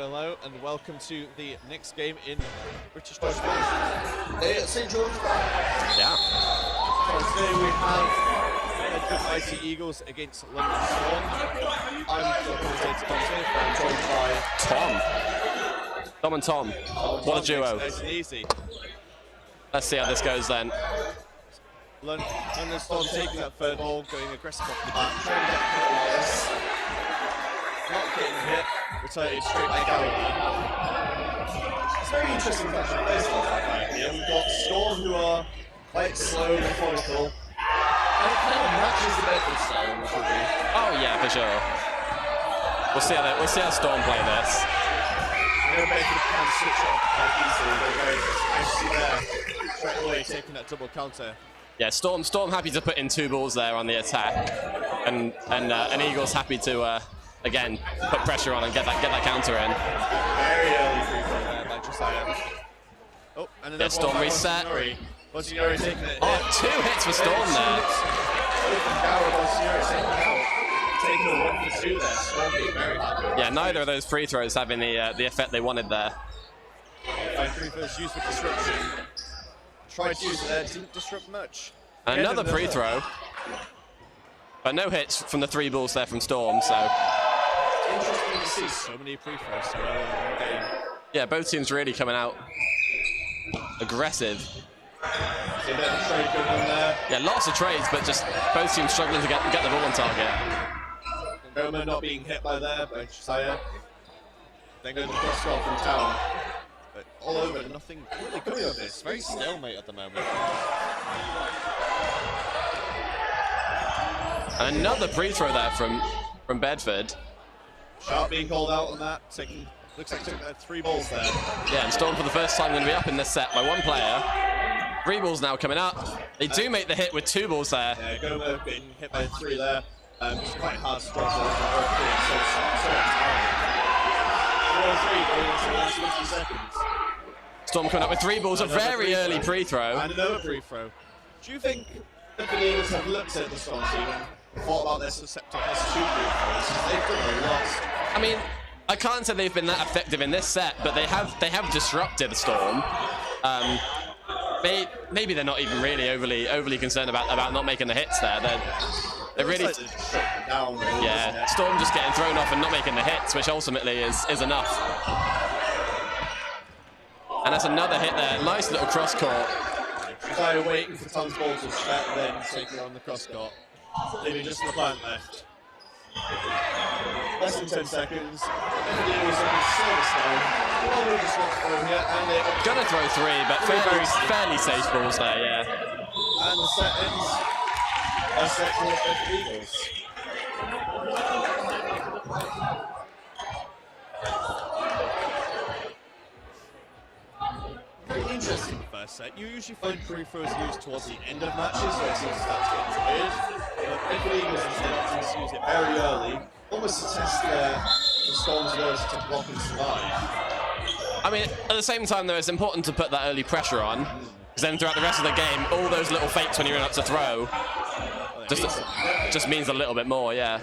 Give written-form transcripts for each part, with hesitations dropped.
hello, and welcome to the next game in British Dodge. Hey, at St. George. Yeah. So today we have Bedford Mighty Eagles against London Storm. I'm the commentator Tom Smith, and I'm joined by Tom and Tom. What a duo. Nice and easy. Let's see how this goes then. London Storm taking that third ball, going aggressive off the back, trying to get hit with this. Not getting hit, rotated straight back out. It's very interesting to actually play stuff like that here. We've got Storm who are quite slow and methodical. And it kind of matches the Bedford style, which will be. Oh yeah, for sure. We'll see how Storm play this. Bedford can switch it quite easily. They're very nicely there. Straight away taking that double counter. Yeah, Storm happy to put in 2 balls there on the attack, and Eagles happy to again put pressure on and get that counter in. Very early free throw there by Josiah. Oh, and another Storm reset. Bonsignori taking it. Oh, 2 hits for Storm there. Taking a 1 for 2 there. Storm being very happy. Yeah, neither of those free throws having the effect they wanted there. Find free throws used for disruption. Tried to use it there, didn't disrupt much. And another free throw. But no hits from the 3 balls there from Storm, so. Interesting to see so many free throws so early in the game. Yeah, both teams really coming out aggressive. So a bit of a trade going on there. Yeah, lots of trades, but just both teams struggling to get the ball on target. Goma not being hit by Josiah. Then going to the cross goal from town. But all over, nothing really coming of this. Very stalemate at the moment. And another free throw there from Bedford. Sharp being called out on that. Looks like took 3 balls there. Yeah, and Storm for the first time going to be up in this set by 1 player. 3 balls now coming up. They do make the hit with 2 balls there. Yeah, Goma being hit by 3 there. It's quite hard to drop balls. So 4-3 going into the last 50 seconds. Storm coming up with 3 balls, a very early free throw. And another free throw. Do you think the Eagles have looked at the Storm team and thought about their susceptible S2 free throws? They've done a lot. I mean, I can't say they've been that effective in this set, but they have disrupted the Storm. Maybe they're not even really overly concerned about not making the hits there. They're really, yeah. Storm just getting thrown off and not making the hits, which ultimately is enough. And that's another hit there. Nice little cross court. Josiah waiting for Tom's ball to check, then take it on the cross court. Leaving just the plant left. Less than 10 seconds. Gonna throw 3, but fairly safe balls there, yeah. And the set ends. A set for the Eagles. Very interesting first set. You usually find free throws used towards the end of matches, so it seems that's getting weird. But Bedford Eagles instead opting to use it very early, almost to test the Storm's ability to block and survive. I mean, at the same time, though, it's important to put that early pressure on, because then throughout the rest of the game, all those little fakes when you're in up to throw just means a little bit more, yeah.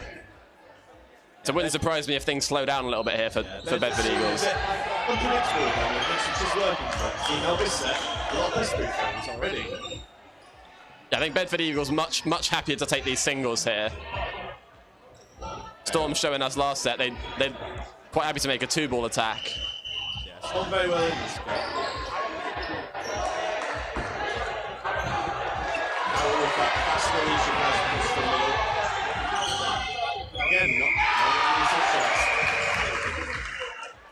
So it wouldn't surprise me if things slow down a little bit here for Bedford Eagles. Unpredictable, it's just working for it. See, now this set, a lot less free throws already. Yeah, I think Bedford Eagles much happier to take these singles here. Storm showing us last set, they're quite happy to make a 2-ball attack. Yeah, Storm very well in this game. Again, not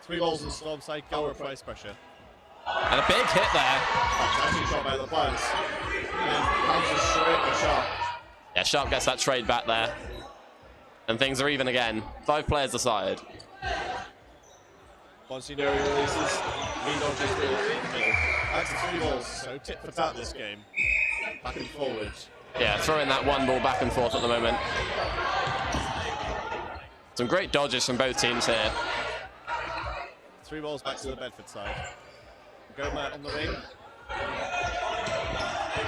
3 balls on the Storm side, Gower price pressure. And a big hit there. Fantastic shot by the players. And bounces straight to Sharp. Yeah, Sharp gets that trade back there. And things are even again. 5 players aside. Bonsignori releases. He dodges really in the middle. Back to 3 balls, so tit for tat this game. Back and forward. Yeah, throwing that 1 ball back and forth at the moment. Some great dodges from both teams here. 3 balls back to the Bedford side. Goma on the wing.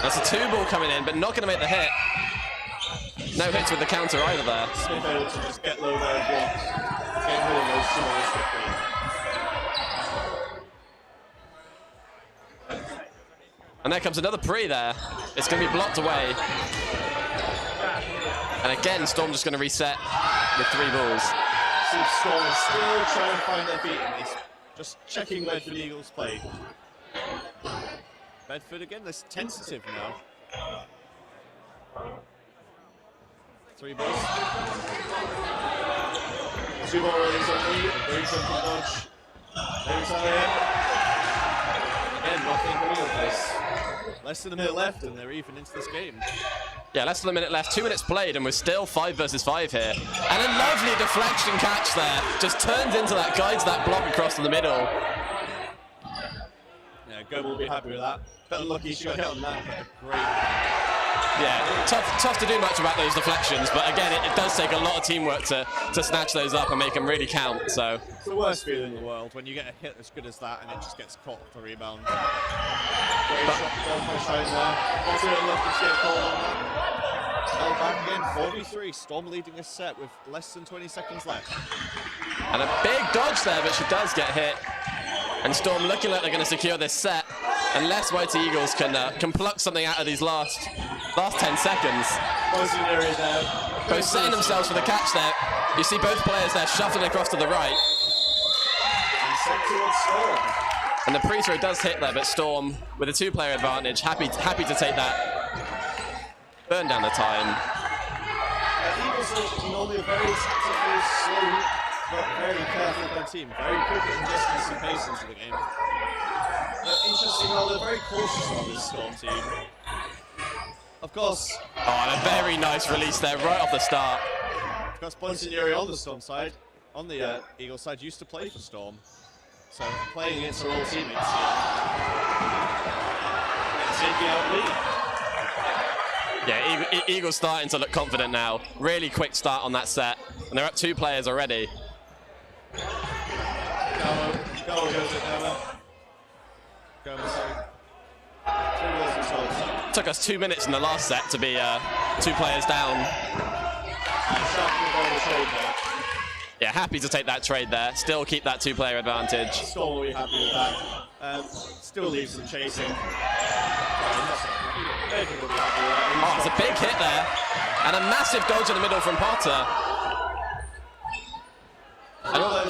That's a 2-ball coming in, but not going to make the hit. No hits with the counter either there. Smith able to just get low there and block. Get rid of those 2 balls quickly. And there comes another pre there. It's going to be blocked away. And again, Storm just going to reset with 3 balls. See Storm is still trying to find their feet in this. Just checking Bedford Eagles play. Bedford again, they're tentative now. 3 balls. 2 ball release on me. Very simple dodge. There's again, nothing coming of this. Less than a minute left, and they're even into this game. Yeah, less than a minute left. 2 minutes played, and we're still 5 versus 5 here. And a lovely deflection catch there. Just turns into that, guides that block across to the middle. Yeah, Go will be happy with that. But lucky she got hit on that, but a great. Yeah, tough to do much about those deflections, but again, it does take a lot of teamwork to snatch those up and make them really count, so. It's the worst feeling in the world when you get a hit as good as that and it just gets caught off the rebound. Great shot, shine there. Also left to get called on that. Held back again, 43. Storm leading this set with less than 20 seconds left. And a big dodge there, but she does get hit. And Storm looking like they're going to secure this set, unless Mighty Eagles can pluck something out of these last 10 seconds. Both setting themselves for the catch there. You see both players there shuffling across to the right. And the pre-throw does hit there, but Storm, with a 2-player advantage, happy to take that. Burn down the time. Eagles are normally a very tactical, slow, but very careful of their team. Very quick at ingesting some pace into the game. But interesting, well, they're very cautious on this Storm team. Of course. Oh, and a very nice release there right off the start. Of course, Bonsignori on the Storm side, on the Eagles side, used to play for Storm. So playing against their old teammates here. And taking out lead. Yeah, Eagles starting to look confident now. Really quick start on that set. And they're up 2 players already. Go goes it, Noah. Go, sorry. 3 balls results. Took us 2 minutes in the last set to be 2 players down. Yeah, happy to take that trade there. Still keep that 2-player advantage. Storm will be happy with that. Still leaves them chasing. Oh, it's a big hit there. And a massive dodge in the middle from Potter. And all of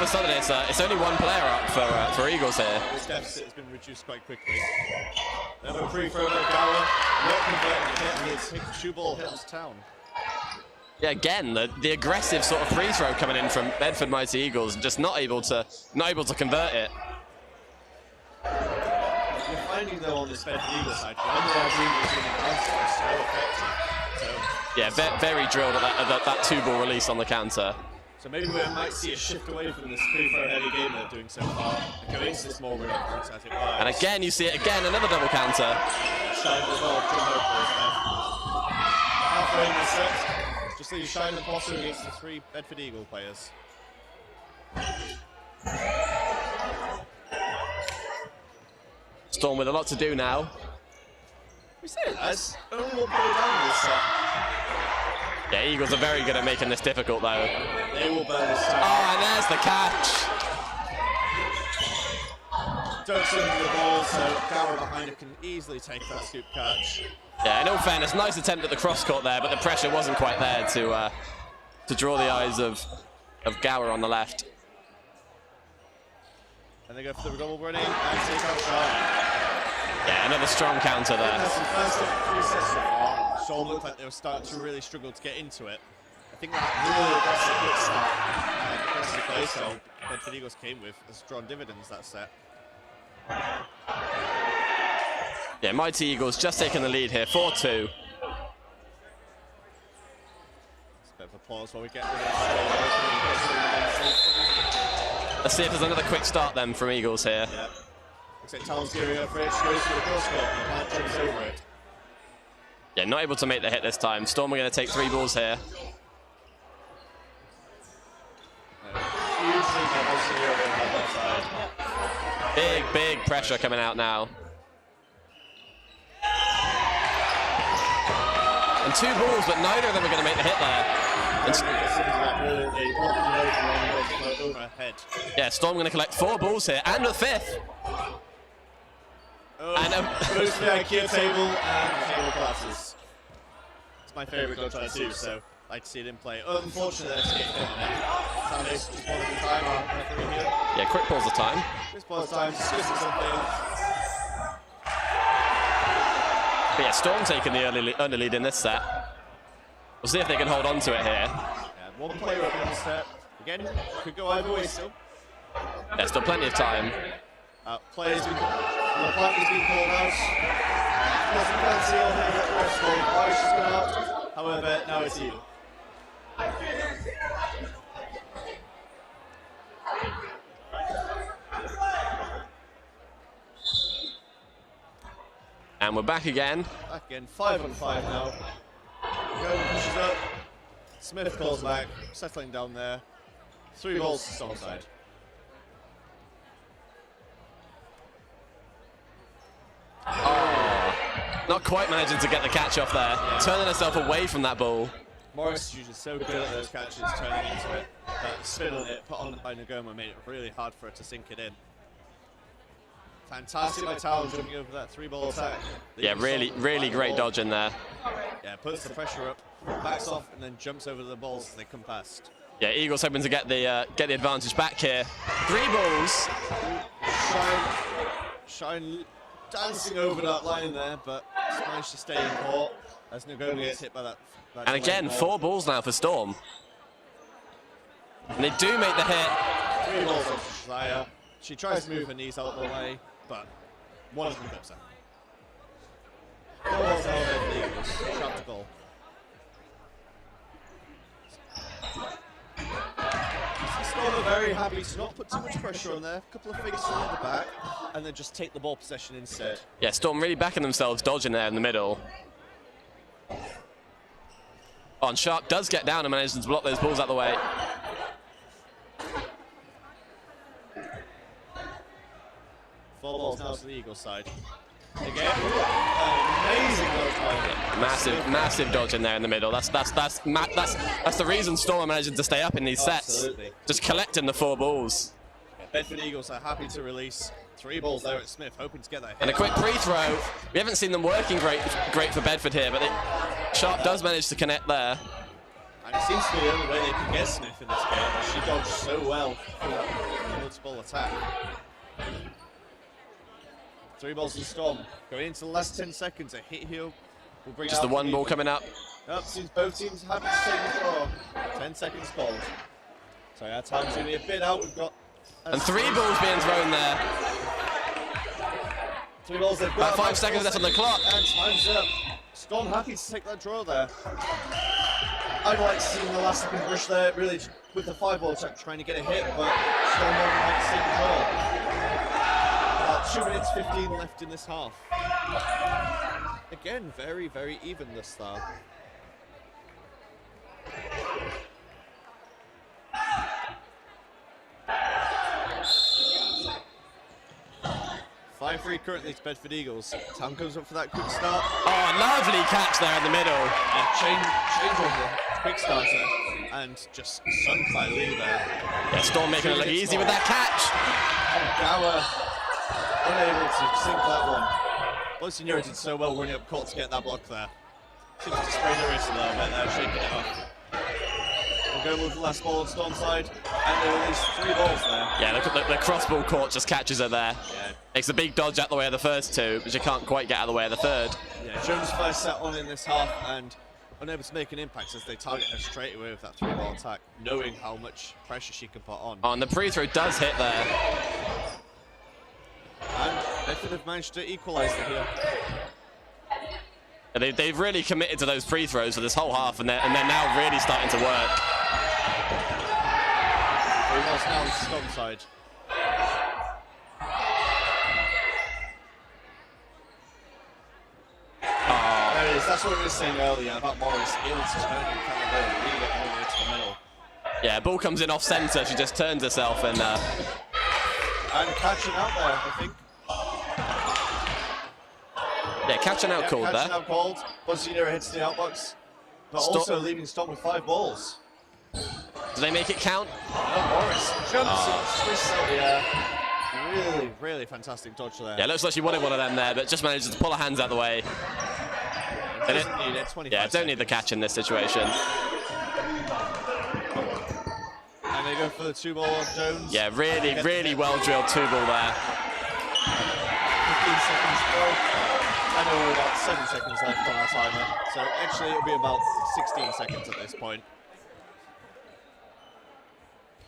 a sudden it's only 1 player up for Eagles here. This deficit has been reduced quite quickly. Another free throw by Gower. Not converting the hit, and it's a 2-ball hit us town. Yeah, again, the aggressive sort of free throw coming in from Bedford Mighty Eagles, just not able to convert it. You're finding though on this Bedford Eagles side, when they are doing this in the counter, it's so effective. So yeah, very drilled at that 2-ball release on the counter. So maybe we might see a shift away from this free throw heavy game they're doing so far and go into this more relentless as it works. And again, you see it again, another double counter. Shine as well, halfway in the set. Just leave Shine and Potter against the 3 Bedford Eagle players. Storm with a lot to do now. We say it as only 1 player down in this set. Yeah, Eagles are very good at making this difficult though. They will burn this time. Oh, and there's the catch. Don't into the ball, so Gower behind him can easily take that scoop catch. Yeah, in all fairness, nice attempt at the cross court there, but the pressure wasn't quite there to draw the eyes of Gower on the left. And they go for the double running and take out Shine. Yeah, another strong counter there. That's the first 3 sets so far. Sean looked like they were starting to really struggle to get into it. I think that really aggressive quick start play style Bedford Eagles came with has drawn dividends that set. Yeah, Mighty Eagles just taking the lead here, 4-2. It's a bit of applause while we get rid of Let's see if there's another quick start then from Eagles here. Yeah. Looks like Talon's gearing up for it. She goes for the cross court and can't jump over it. Yeah, not able to make the hit this time. Storm are going to take 3 balls here. Huge lead by Bolsonaro on that side. Big pressure coming out now. And 2 balls, but neither of them are going to make the hit there. Overhead. Yeah, Storm going to collect 4 balls here, and the 5th. And goes to the IKEA table and the table collapses. It's my favourite dodge too, so I like to see it in play. Unfortunately, that's escaped him on it. Sanders just pausing the time. Yeah, quick pause the time. Quick pause time, discussing something. But yeah, Storm taking the early lead in this set. We'll see if they can hold on to it here. Yeah, one player up in the set. Again, could go either way still. There's still plenty of time. Players being called out. Nothing fancy on the rest of the Irish has gone out. However, now it's you. And we're back again. Back again, 5 on 5 now. Go pushes up. Smith calls back, settling down there. 3 balls to Storm side. Oh, not quite managing to get the catch off there. Turning herself away from that ball. Morris is usually so good at those catches, turning into it. That spin on it, put on by Nagoma, made it really hard for her to sink it in. Fantastic by Talon jumping over that 3-ball attack. Yeah, really great dodge in there. Yeah, puts the pressure up, backs off, and then jumps over the balls as they come past. Yeah, Eagles hoping to get the advantage back here. 3 balls. Shine dancing over that line there, but managed to stay in court as Nagoma gets hit by that and again, 4 balls now for Storm. And they do make the hit. 3 balls on Shazaya. She tries to move her knees out of the way, but one of them clips her. 4 balls now over the Eagles. Shot to goal. Storm are very happy to not put too much pressure on there. A couple of fakes from the back, and then just take the ball possession instead. Yeah, Storm really backing themselves, dodging there in the middle. Oh, and Sharp does get down and manages to block those balls out of the way. Four balls now to the Eagles side. Again, amazing dodge by Massive dodge in there in the middle. That's the reason Storm are managing to stay up in these sets. Absolutely. Just collecting the 4 balls. Bedford Eagles are happy to release 3 balls there at Smith, hoping to get that hit. And a quick free throw. We haven't seen them working great for Bedford here, but Sharp does manage to connect there. And it seems to be the only way they can get Smith in this game. She dodged so well for the multiple attack. 3 balls to Storm. Going into the last 10 seconds, a hit here will bring Just the 1 ball coming up. Nope, seems both teams happy to take the draw. 10 seconds called. So our time's going to be a bit out. We've got... And 3 balls being thrown there. 3 balls they've got. About 5 seconds left on the clock. And time's up. Storm happy to take that draw there. I'd like to see the last second rush there, really with the 5-ball attack trying to get a hit, but Storm won't like to take the draw. About 2 minutes 15 left in this half. Again, very even this start. 5-3 currently to Bedford Eagles. Tam comes up for that quick start. Oh, lovely catch there in the middle. Change over, quick starter, and just sunk by Lee there. Yeah, Storm making it look easy with that catch. And Gower unable to sink that one. Monsignor did so well running up court to get that block there. Seems to sprain her wrist a little bit there, shaking it off. We'll go with the last ball on Storm side, and they release 3 balls there. Yeah, look at the cross-ball court just catches her there. Yeah. Makes a big dodge out the way of the first 2, but she can't quite get out of the way of the 3rd. Yeah, Jones' first set on in this half, and unable to make an impact as they target her straight away with that 3-ball attack, knowing how much pressure she can put on. Oh, and the pre-throw does hit there. And Bedford have managed to equalise it here. They've really committed to those free throws for this whole half, and they're now really starting to work. 3 balls now on Storm side. There it is. That's what we were saying earlier about Morris able to turn and kind of really get all the way to the middle. Yeah, ball comes in off centre. She just turns herself and catching out there, I think. yeah, catching out called catching there. out called. Monsignor hits the outbox, but also leaving Storm with 5 balls. Do they make it count? No, Morris jumps and twists out the air. Really, really fantastic dodge there. Yeah, looks like she wanted one of them there, but just manages to pull her hands out of the way. Doesn't need it, 25 yeah, don't need the catch in this situation. And they go for the 2-ball on Jones. Yeah, really, really well drilled 2-ball there. 15 seconds to go. I know we're about 7 seconds left on our timer, so actually it'll be about 16 seconds at this point.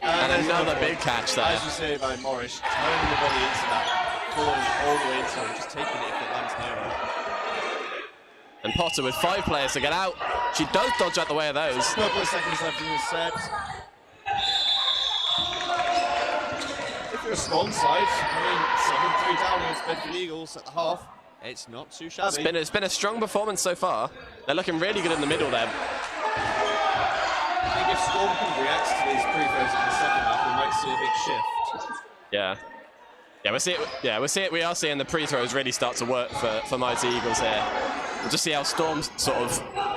And another big catch there. As you say by Morris, turning the body into that, pulling it all the way into it, just taking it if it lands near her. And Potter with 5 players to get out. She does dodge out the way of those. A couple of seconds left in this set. If you're a Storm side, I mean, 7-3 down against Bedford Eagles at the half. It's not too shabby. It's been a strong performance so far. They're looking really good in the middle there. I think if Storm can react to these pre-throws in the second half, we might see a big shift. Yeah. We are seeing the pre-throws really start to work for Mighty Eagles here. We'll just see how Storm sort of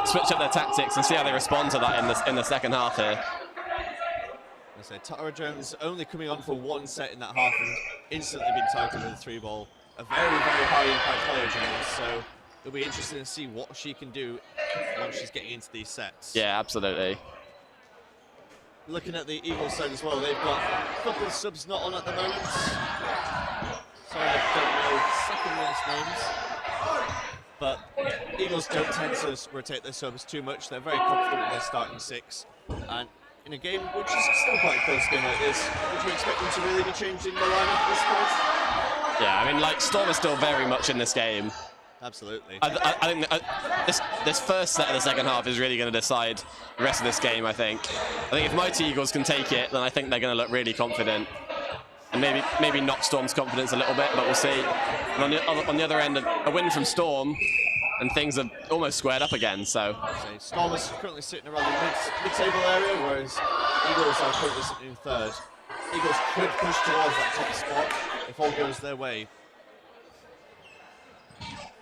switch up their tactics and see how they respond to that in the second half here. I say Tara Jones only coming on for 1 set in that half and instantly been targeted with a 3-ball. A very, very high impact player, Jones, so it'll be interesting to see what she can do once she's getting into these sets. Yeah, absolutely. Looking at the Eagles side as well, they've got a couple of subs not on at the moment. Sorry, I don't know second last names. But Eagles don't tend to rotate their subs too much. They're very confident with their starting 6. And in a game which is still quite a close game like this, would you expect them to really be changing the lineup at this point? Yeah, I mean, like, Storm is still very much in this game. Absolutely. I think this first set of the second half is really going to decide the rest of this game, I think. I think if Mighty Eagles can take it, then I think they're going to look really confident. And maybe knock Storm's confidence a little bit, but we'll see. And on the other end, a win from Storm, and things are almost squared up again, so. Storm is currently sitting around the mid-table area, whereas Eagles are currently sitting in 3rd. Eagles could push towards that top spot if all goes their way.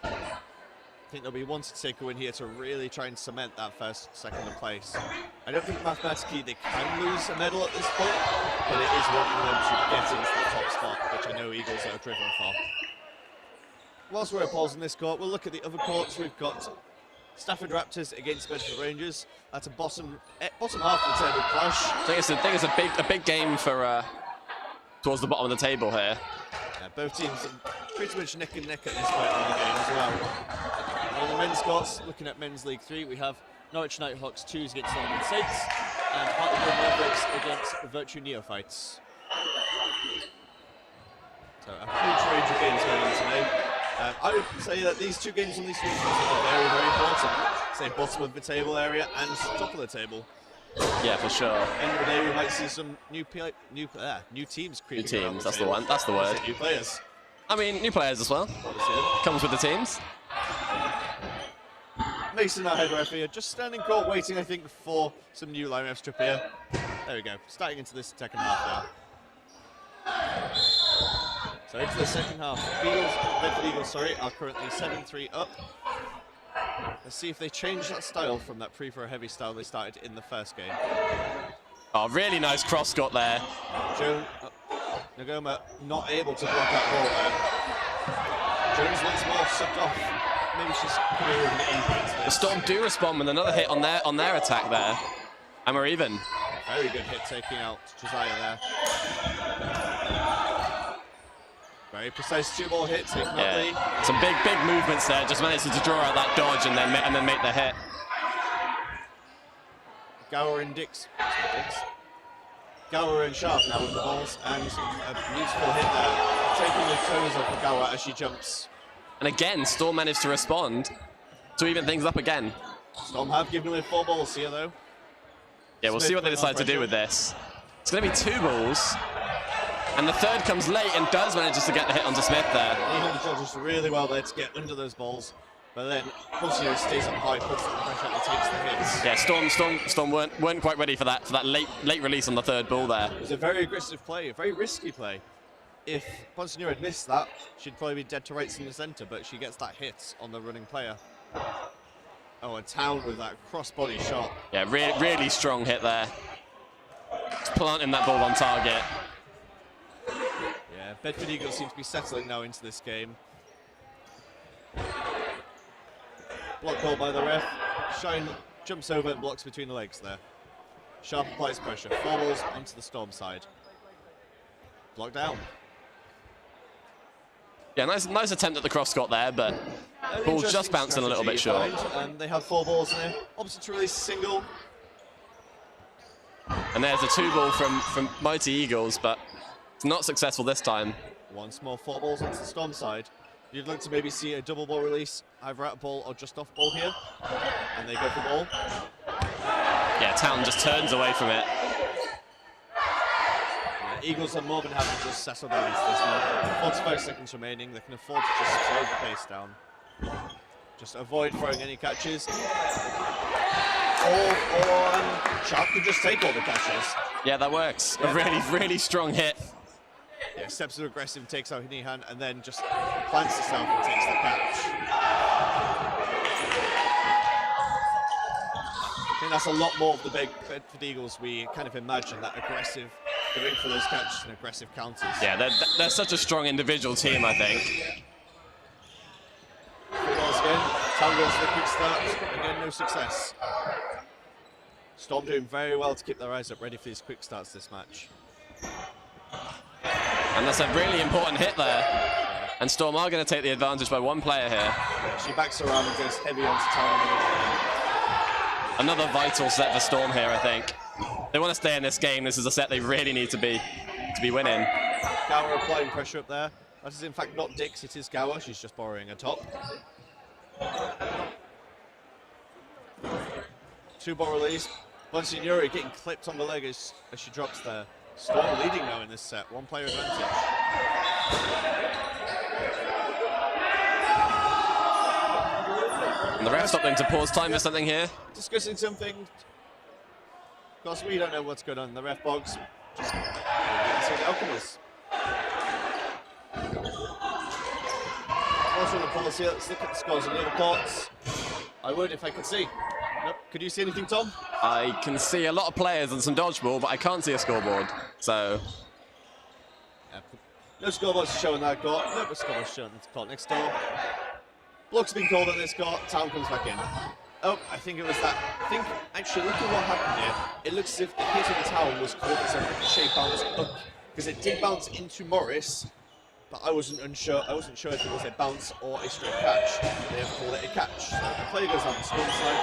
I think they'll be wanting to take a win here to really try and cement that first, second place. I don't think mathematically they can lose a medal at this point, but it is wanting them to get into the top spot, which I know Eagles are driven for. Whilst we're pausing this court, we'll look at the other courts. We've got Stafford Raptors against Bedford Rangers. That's a bottom half of the table clash. I think it's a big game for towards the bottom of the table here. Yeah, both teams are pretty much neck and neck at this point in the game as well. On the men's courts, looking at Men's League 3, we have Norwich Nighthawks 2s against London Saints and Hartlepool Mavericks against Virtue Neophytes. So a huge range of games going on today. I would say that these 2 games on these weekends are very, very important. Say bottom of the table area and top of the table. Yeah, for sure. End of the day, we might see some new teams creeping. New teams, that's the table. one. That's the word. New players. I mean, new players as well. Comes with the teams. Mason, our head ref here, just standing court, waiting, I think, for some new line refs trip here. There we go. Starting into this second half now. So into the second half, Bedford Eagles, are currently 7-3 up. Let's see if they change that style from that pre-throw heavy style they started in the first game. Oh, really nice cross got there. Nagoma not able to block that ball there. Jones once more sucked off. Maybe she's coming with an injury. The Storm do respond with another hit on their attack there. And we're even. Very good hit taking out Josiah there. Very precise 2-ball hit taking out Lee. Some big movements there. Just managed to draw out that dodge and then make the hit. Gower and Gower and Sharp now with the balls, and a beautiful hit there, taking the toes off of Gower as she jumps. And again, Storm managed to respond to even things up again. Storm have given away 4 balls here though. Yeah, we'll see what they decide to do with this. It's going to be 2 balls. And the third comes late and does manage to get the hit onto Smith there. He held the judges really well there to get under those balls. But then, once he stays up high, puts the pressure and takes the hits. Yeah, Storm weren't quite ready for that late release on the third ball there. It was a very aggressive play, a very risky play. If Ponsonura had missed that, she'd probably be dead to rights in the centre, but she gets that hit on the running player. Oh, and Town with that cross-body shot. Yeah, really strong hit there. Just planting that ball on target. Yeah, Yeah, Bedford Eagles seem to be settling now into this game. Block call by the ref. Shine jumps over and blocks between the legs there. Sharp applies pressure. 4 balls onto the Storm side. Block down. Yeah, nice attempt at the cross court there, but ball just bouncing a little bit short. They have 4 balls in there. Opposite to release single. And there's a 2 ball from Mighty Eagles, but it's not successful this time. Once more 4 balls onto the Storm side. You'd look to maybe see a double ball release, either at ball or just off ball here. And they go for ball. Yeah, Town just turns away from it. Yeah, Eagles are more than happy to just settle down into this now. 45 seconds remaining. They can afford to just slow the pace down. Just avoid throwing any catches. Or Sharp can just take all the catches. Yeah, that works. A really strong hit. Yeah, steps to aggressive, takes out knee hand, and then just plants herself and takes the catch. I think that's a lot more of the big Bedford Eagles we kind of imagine, that aggressive, going for those catches and aggressive counters. Yeah, they're such a strong individual team, I think. Balls again, Town goes for the quick start, again no success. Storm doing very well to keep their eyes up, ready for these quick starts this match. And that's a really important hit there. And Storm are going to take the advantage by 1 player here. Yeah, she backs around and goes heavy onto Town. Another vital set for Storm here, I think. They want to stay in this game. This is a set they really need to be winning. Gower applying pressure up there. That is in fact not Dix, it is Gower. She's just borrowing a top. 2 ball release. Bonsignori getting clipped on the leg as she drops there. Storm leading now in this set. 1 player advantage. And the ref's opting to pause time for something here. Discussing something. Of course, we don't know what's going on in the ref box. Just see the outcome is. Also on the policy, let's look at the scores on the other courts. I would if I could see. Nope. Could you see anything, Tom? I can see a lot of players and some dodgeball, but I can't see a scoreboard. So no scoreboards showing that court. No scoreboards showing the court next door. Block's been called on this court. Town comes back in. Oh, I think it was that. I think, actually, look at what happened here. It looks as if the hit of the Town was called as a ricochet bounce up, because it did bounce into Morris, but I wasn't sure if it was a bounce or a straight catch. They have called it a catch. So the player goes on the Storm side,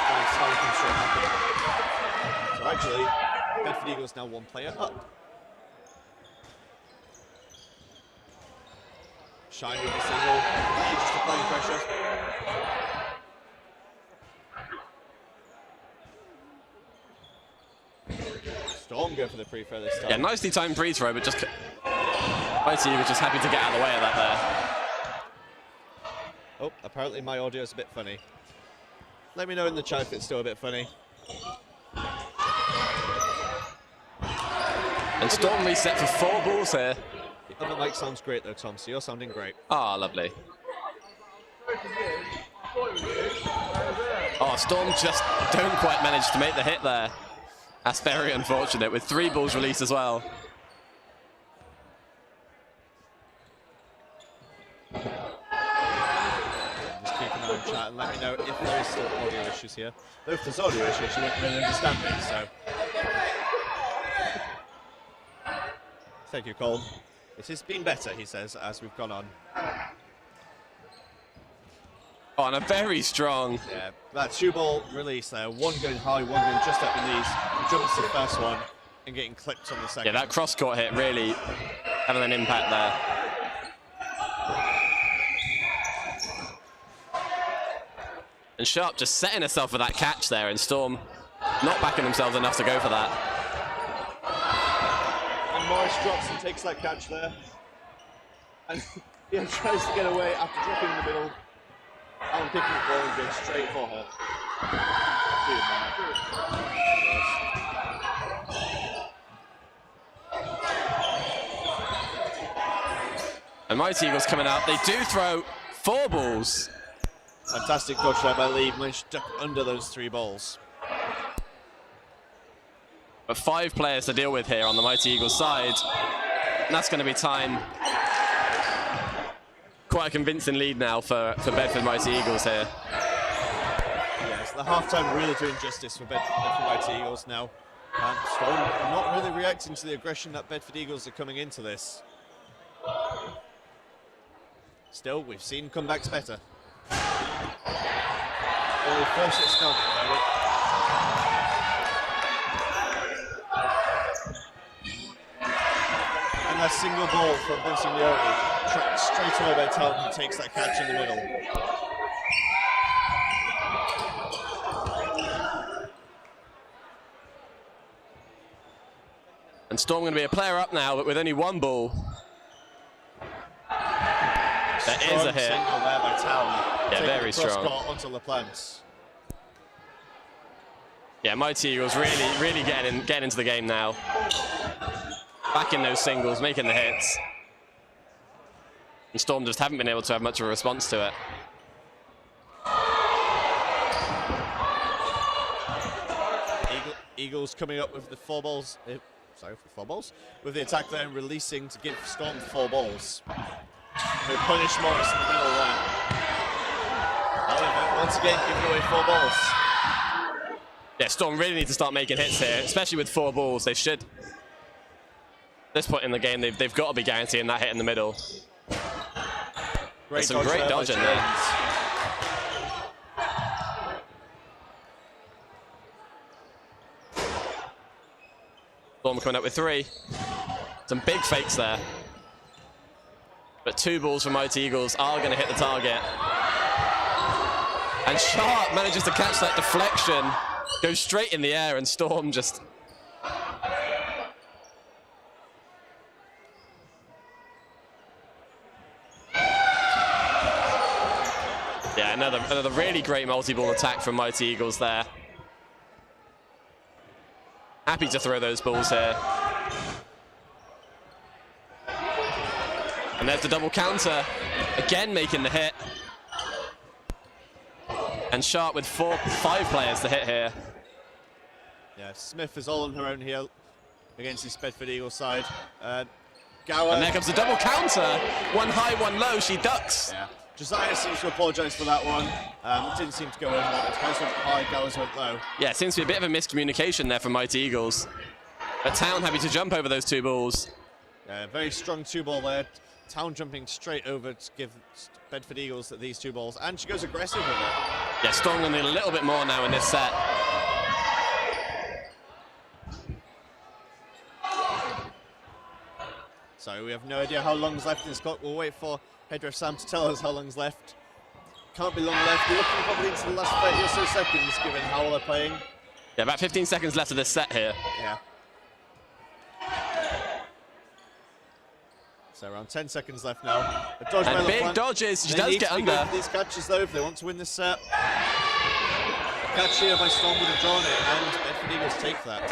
and Town comes straight back in. So actually, Bedford Eagles now 1 player up. Shine with the single, just applying pressure. Storm go for the free throw this time. yeah, nicely timed free throw, but just Mighty Eagles just happy to get out of the way of that there. Oh, apparently my audio is a bit funny. Let me know in the chat if it's still a bit funny. And Storm reset for 4 balls here. The other mic sounds great though, Tom, so you're sounding great. Ah, lovely. Oh, Storm just don't quite manage to make the hit there. That's very unfortunate, with 3 balls released as well. Just keep an eye on chat and let me know if there is still audio issues here. Though if there's audio issues, you won't really understand me, so. Thank you, Cole. It has been better, he says, as we've gone on. Oh, and a very strong. Yeah, that 2 ball release there. 1 going high, 1 going just at the knees. He jumps to the first one and getting clipped on the second. Yeah, that cross-court hit really having an impact there. And Sharp just setting herself for that catch there, and Storm not backing themselves enough to go for that. And Morris drops and takes that catch there. And yeah, tries to get away after dropping in the middle. Alan picking the ball and going straight for her. And Mighty Eagles coming out. They do throw 4 balls. Fantastic touch there by Lee, managed to duck under those 3 balls. But 5 players to deal with here on the Mighty Eagles side. that's going to be time. Quite a convincing lead now for Bedford Mighty Eagles here. Yes, the halftime really doing justice for Bedford Mighty Eagles now. And Storm not really reacting to the aggression that Bedford Eagles are coming into this. Still, we've seen comebacks better. Only first it's done at the moment. And that single ball from Bonsignori, tracked straight away by Talon, who takes that catch in the middle. And Storm going to be a player up now, but with only one ball. That is a hit. Single there by Talon. Yeah, very strong. Onto LaPlante. Yeah, Mighty Eagles really getting into the game now. Back in those singles, making the hits. And Storm just haven't been able to have much of a response to it. Eagles coming up with the 4 balls. With the attack there and releasing to give Storm 4 balls. They punish Morris in the middle there. However, once again, giving away 4 balls. Yeah, Storm really need to start making hits here, especially with 4 balls. They should. At this point in the game, they've got to be guaranteeing that hit in the middle. There's some great dodging there. Storm coming up with 3. Some big fakes there. But 2 balls from Mighty Eagles are going to hit the target. And Sharp manages to catch that deflection, goes straight in the air, and Storm just... Yeah, another really great multi-ball attack from Mighty Eagles there. Happy to throw those balls here. And there's the double counter. Again making the hit. And Sharp with 5 players to hit here. Yeah, Smith is all on her own here against this Bedford Eagles side. Gower. And there comes the double counter. One high, one low. She ducks. Yeah. Josiah seems to apologise for that one. It didn't seem to go over. House went high, Gowers went low. Yeah, it seems to be a bit of a miscommunication there from Mighty Eagles. But Town happy to jump over those 2 balls. Yeah, very strong 2-ball there. Town jumping straight over to give Bedford Eagles these 2 balls. And she goes aggressive with it. Yeah, Storm will need a little bit more now in this set. So we have no idea how long's left in this clock. We'll wait for Headref Sam to tell us how long's left. Can't be long left. We're looking probably into the last 30 or so seconds, given how well they're playing. Yeah, about 15 seconds left of this set here. Yeah. So around 10 seconds left now. A dodge And by big LaPlante. dodges. She They does need get to be going under. for these catches though if they want to win this set. A catch here by Storm would have drawn it, and Bedford Eagles take that.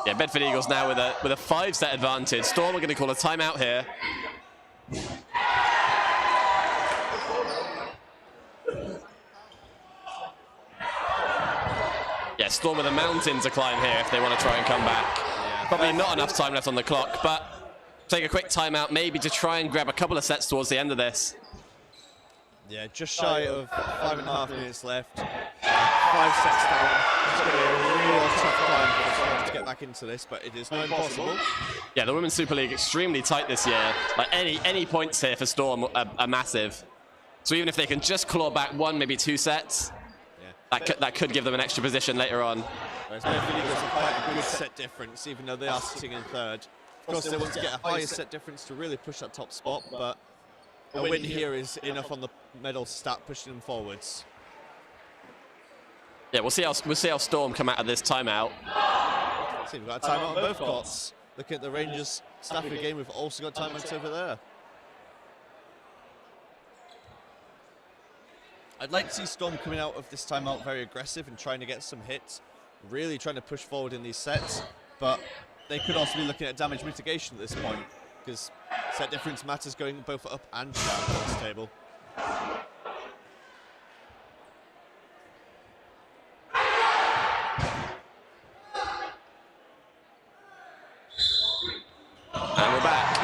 Yeah, Bedford Eagles now with a 5-set advantage. Storm are going to call a timeout here. Yeah, Storm with a mountain to climb here if they want to try and come back. Yeah, Probably not enough time left on the clock, but take a quick timeout maybe to try and grab a couple of sets towards the end of this. Yeah, just shy of 5.5 minutes left. 5 sets down. It's going to be a real tough time for Storm to get back into this, but it is not impossible. Yeah, the Women's Super League extremely tight this year. Like any points here for Storm are massive. So even if they can just claw back 1, maybe 2 sets, that could give them an extra position later on. Whereas Bedford Eagles have quite a good set difference, even though they are sitting in 3rd. Of course, they want to get a higher set difference to really push that top spot, but a win here is enough on the medal to start pushing them forwards. Yeah, we'll see how Storm come out of this timeout. See, we've got a timeout on both courts. Looking at the Rangers Stafford game, we've also got timeouts over there. I'd like to see Storm coming out of this timeout very aggressive and trying to get some hits, really trying to push forward in these sets, but they could also be looking at damage mitigation at this point, because set difference matters going both up and down on this table. And we're back.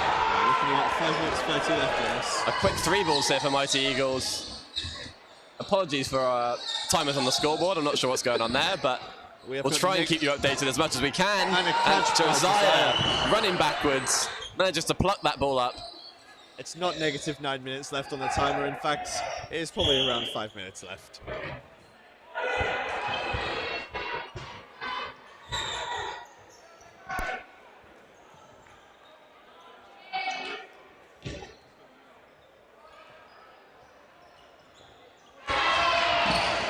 Looking at 5 minutes 30 left in this. A quick 3 balls here for Mighty Eagles. Apologies for timers on the scoreboard. I'm not sure what's going on there, but we'll try and keep you updated as much as we can. And Josiah running backwards, manages to pluck that ball up. It's not negative 9 minutes left on the timer. In fact, it is probably around 5 minutes left.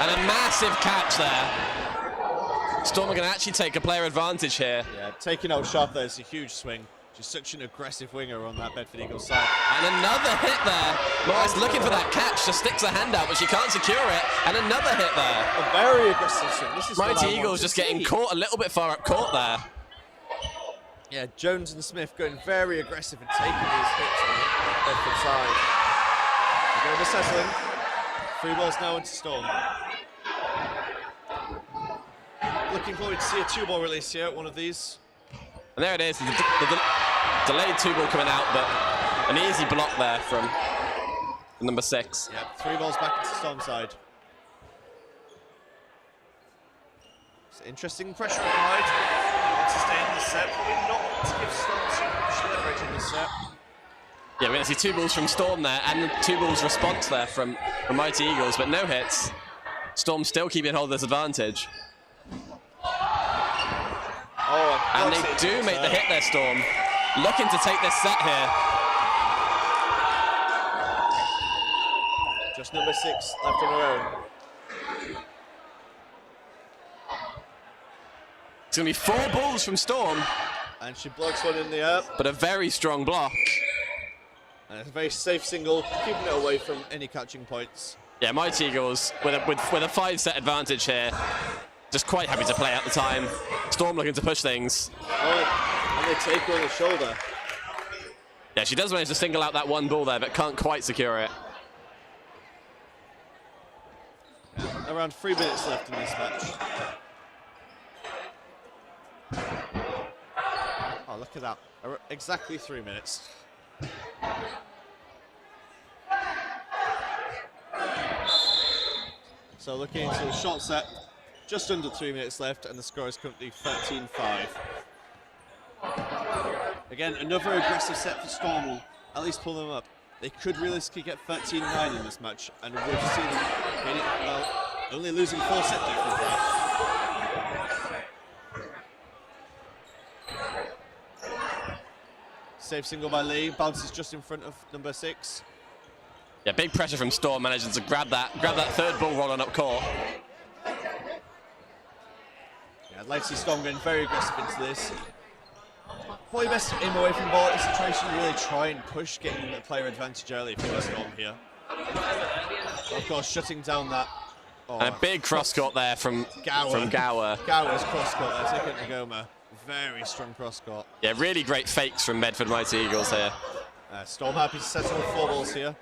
And a massive catch there. Storm are going to actually take a player advantage here. Yeah, taking out Sharp there is a huge swing. She's such an aggressive winger on that Bedford Eagles side. And another hit there. Morris looking for that catch, just sticks her hand out, but she can't secure it. And another hit there. A very aggressive swing. This is Mighty Eagles just getting caught a little bit far up court there. Yeah, Jones and Smith going very aggressive and taking these hits on the Bedford side. They're going to settling. 3 balls now into Storm. Looking forward to see a 2-ball release here, one of these. And there it is, the delayed 2-ball coming out, but an easy block there from number 6. Yeah, 3 balls back into Storm side. It's interesting pressure applied. Want to stay in the set, probably not to give Storm too much leverage in the set. Yeah, we're going to see 2 balls from Storm there, and 2 balls response there from Mighty Eagles, but no hits. Storm still keeping hold of this advantage. Oh, and they do make the hit there, Storm. Looking to take this set here. Just number 6 left on her own. It's going to be 4 balls from Storm. And she blocks one in the air. But a very strong block. And a very safe single, keeping it away from any catching points. Yeah, Mighty Eagles with a 5-set advantage here. Just quite happy to play at the time. Storm looking to push things. Oh, and they take her on the shoulder. Yeah, she does manage to single out that 1 ball there, but can't quite secure it. Yeah, around 3 minutes left in this match. Oh, look at that. Exactly 3 minutes. So looking into the shot set, just under 3 minutes left, and the score is currently 13-5. Again, another aggressive set for Storm will at least pull them up. They could realistically get 13-9 in this match, and we'll just see them getting, well, only losing 4 set difference there. Safe single by Lee, bounces just in front of number 6. Yeah, big pressure from Storm, managing to grab that 3rd ball rolling up court. Yeah, I'd like to see Storm going very aggressive into this. Probably best to aim away from the ball in this situation, really try and push, getting the player advantage early for the Storm here. Of course, shutting down that. Oh, And a big cross court there from Gower. Gower's cross court there, taking it to Goma. Very strong cross court. Yeah, really great fakes from Bedford Mighty Eagles here. Storm happy to settle with 4 balls here.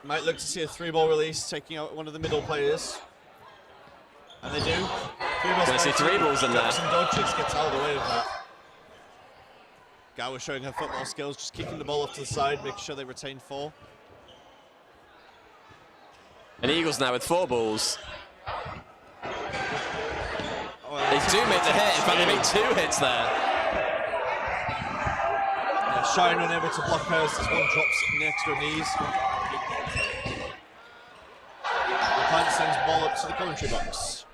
Might look to see a 3-ball release, taking out one of the middle players. And they do. 3 balls. Gonna see 3 balls in there. Some dodges, gets out of the way of that. Gower showing her football skills, just kicking the ball off to the side, making sure they retain 4. And Eagles now with 4 balls. They do make the hit. In fact, they make 2 hits there. Yeah, Shine unable to block hers. This one drops next to her knees. The client sends the ball up to the commentary box.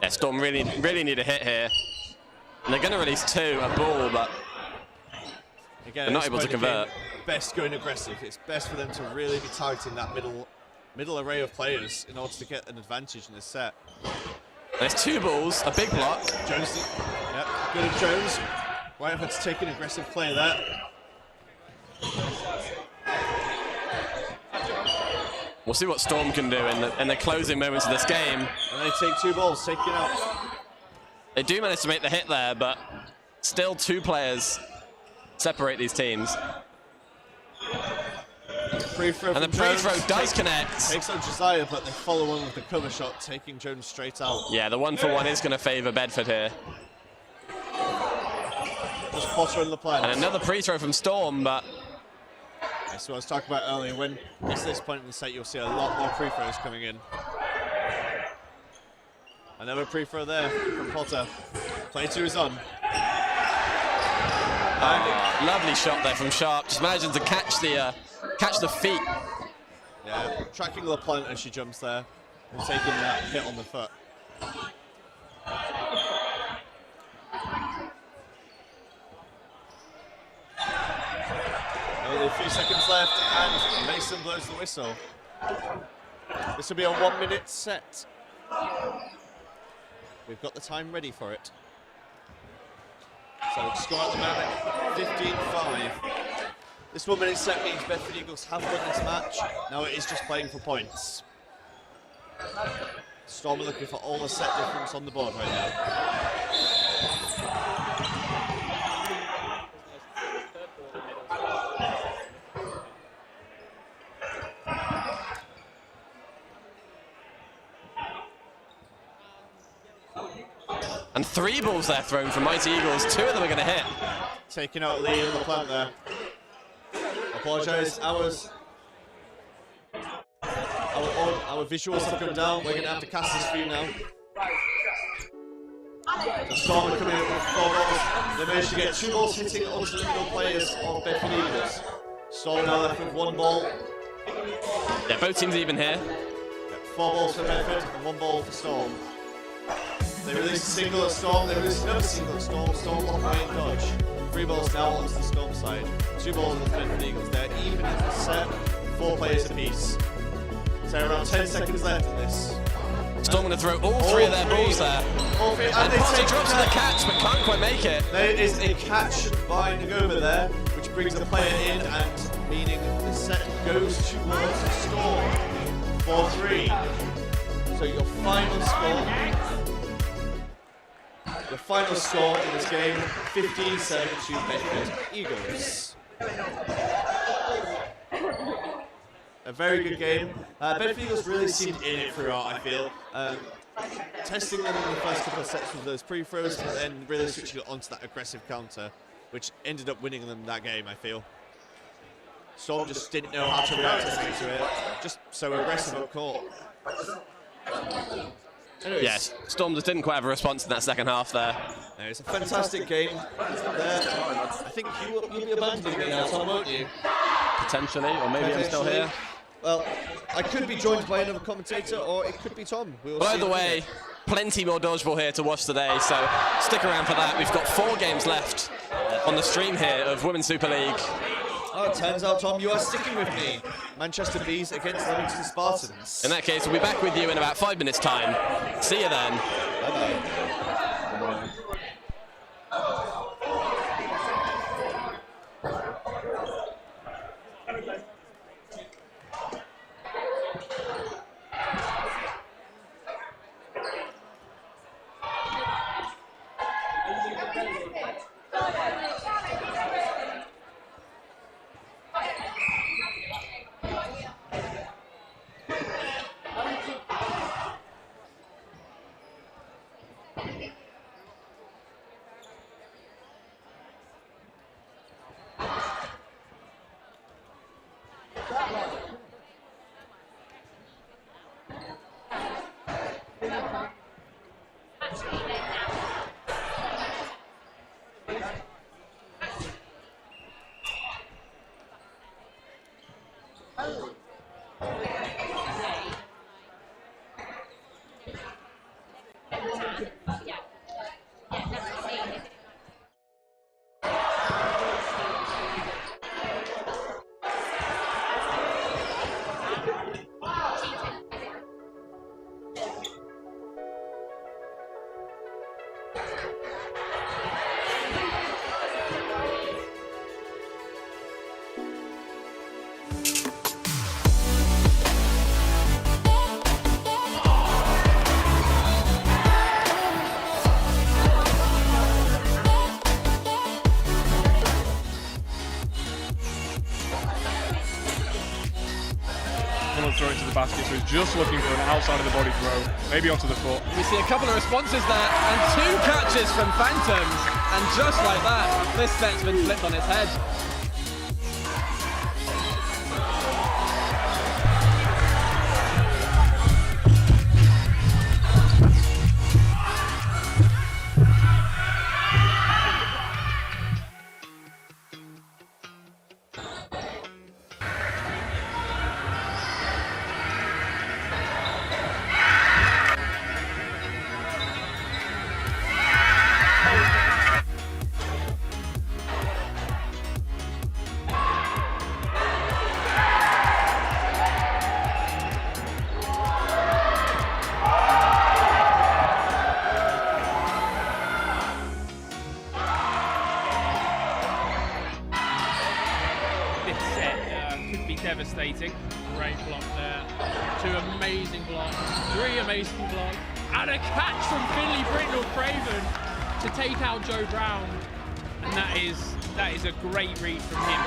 Yeah, Storm really need a hit here. And they're going to release 2, a ball, but again, they're not able to convert. Best going aggressive. It's best for them to really be targeting that middle array of players in order to get an advantage in this set. There's 2 balls, a big block. Jones, yep, good at Jones. Right up to take an aggressive play there. We'll see what Storm can do in the closing moments of this game. And they take 2 balls, taking out. They do manage to make the hit there, but still 2 players separate these teams. free throw And the from Jones. free throw does connect. Takes on Josiah, but they follow on with the cover shot, taking Jones straight out. Yeah, the 1-for-1 is going to favour Bedford here. Just Potter in the plan. And another free throw from Storm, but That's what I was talking about earlier. When it's this point in the set, you'll see a lot more free throws coming in. Another free throw there from Potter. Play 2 is on. lovely shot there from Sharp. Just managing to catch the feet. Yeah, tracking LaPlante as she jumps there and taking that hit on the foot. Only a few seconds left, and Mason blows the whistle. This will be a 1-minute set. We've got the time ready for it. So score at the moment, 15-5. This 1-minute set means Bedford Eagles have won this match. Now it is just playing for points. Storm are looking for all the set difference on the board right now. And 3 balls there thrown from Mighty Eagles. 2 of them are going to hit. Taking out Lee in the plant there. Apologise, our visuals have come down. We're going to have to cast this for you now. The Storm are coming up with 4 balls. They managed to get 2 balls hitting onto the middle players of Bedford Eagles. Storm now left with 1 ball. Yeah, both teams even here. 4 balls for Bedford and 1 ball for Storm. They release a single at Storm, they release another single at Storm. Storm walk away and dodge. 3 balls now onto the Storm side. 2 balls on the Bedford Eagles. They're even in the set, 4 players apiece. So around 10 seconds left in this. Storm going to throw all 3 of their balls there. And they Potter take drops the catch, but can't quite make it. There is a catch by Ngoma there, which brings the player in, and meaning the set goes towards Storm. 4-3. So your final score in this game, 15-7 to Bedford Eagles. A very good game. Bedford Eagles really seemed in it throughout, I feel. Testing them in the first couple of sets with those pre-throws, and then really switching it onto that aggressive counter, which ended up winning them that game, I feel. Storm just didn't know how to react to it, just so aggressive up court. Anyways. Yes, Storm just didn't quite have a response in that second half there. No, it's a fantastic game there. I think you'll be abandoning me now, Tom, won't you? Potentially, or maybe I'm still here. Well, I could be joined by another commentator, or it could be Tom. We'll By the way, plenty more dodgeball here to watch today, so stick around for that. We've got 4 games left on the stream here of Women's Super League. Oh, it turns out, Tom, you are sticking with me. Manchester Bees against Leamington Spartans. In that case, we'll be back with you in about 5 minutes' time. See you then. Bye-bye. basket, so he's just looking for an outside of the body throw, maybe onto the foot. We see a couple of responses there, and 2 catches from Phantoms, and just like that, this set's been flipped on its head. Devastating. Great block there. 2 amazing blocks. 3 amazing blocks. And a catch from Finley Britnell-Craven to take out Joe Brown. And that is a great read from him.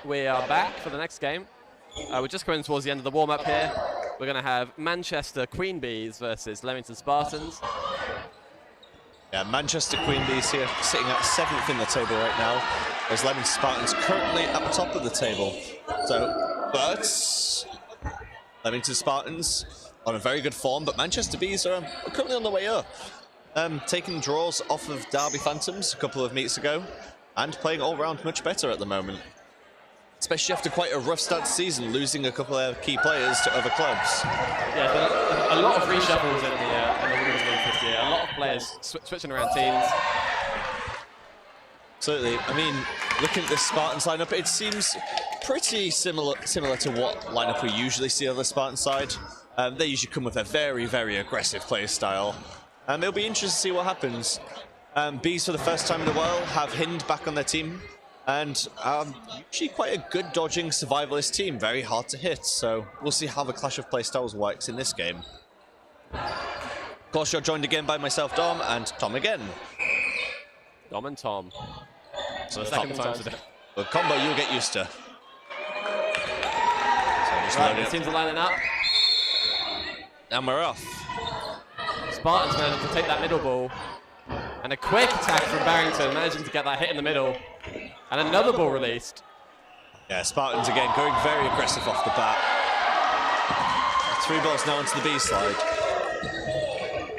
We are back for the next game. We're just coming towards the end of the warm-up here. We're going to have Manchester Queen Bees versus Leamington Spartans. Yeah, Manchester Queen Bees here sitting at 7th in the table right now, as Leamington Spartans currently at the top of the table. But Leamington Spartans on a very good form, but Manchester Bees are currently on the way up. Taking draws off of Derby Phantoms a couple of meets ago, and playing all round much better at the moment. Especially after quite a rough start to season, losing a couple of key players to other clubs. Yeah, a lot of reshuffles in the Women's League this year. A lot of players switching around teams. Absolutely. I mean, looking at the Spartans lineup, it seems pretty similar to what lineup we usually see on the Spartan side. They usually come with a very, very aggressive play style. It'll be interesting to see what happens. Bees, for the first time in a while, have Hind back on their team. And usually quite a good dodging survivalist team, very hard to hit. So we'll see how the clash of playstyles works in this game. Of course, you're joined again by myself, Dom, and Tom again. Dom and Tom. So the second time today. A combo you'll get used to. Right, the teams are lining up. And we're off. Spartans managed to take that middle ball. And a quick attack from Barrington, managing to get that hit in the middle. And another ball released. Yeah, Spartans again going very aggressive off the bat. 3 balls now into the B slide.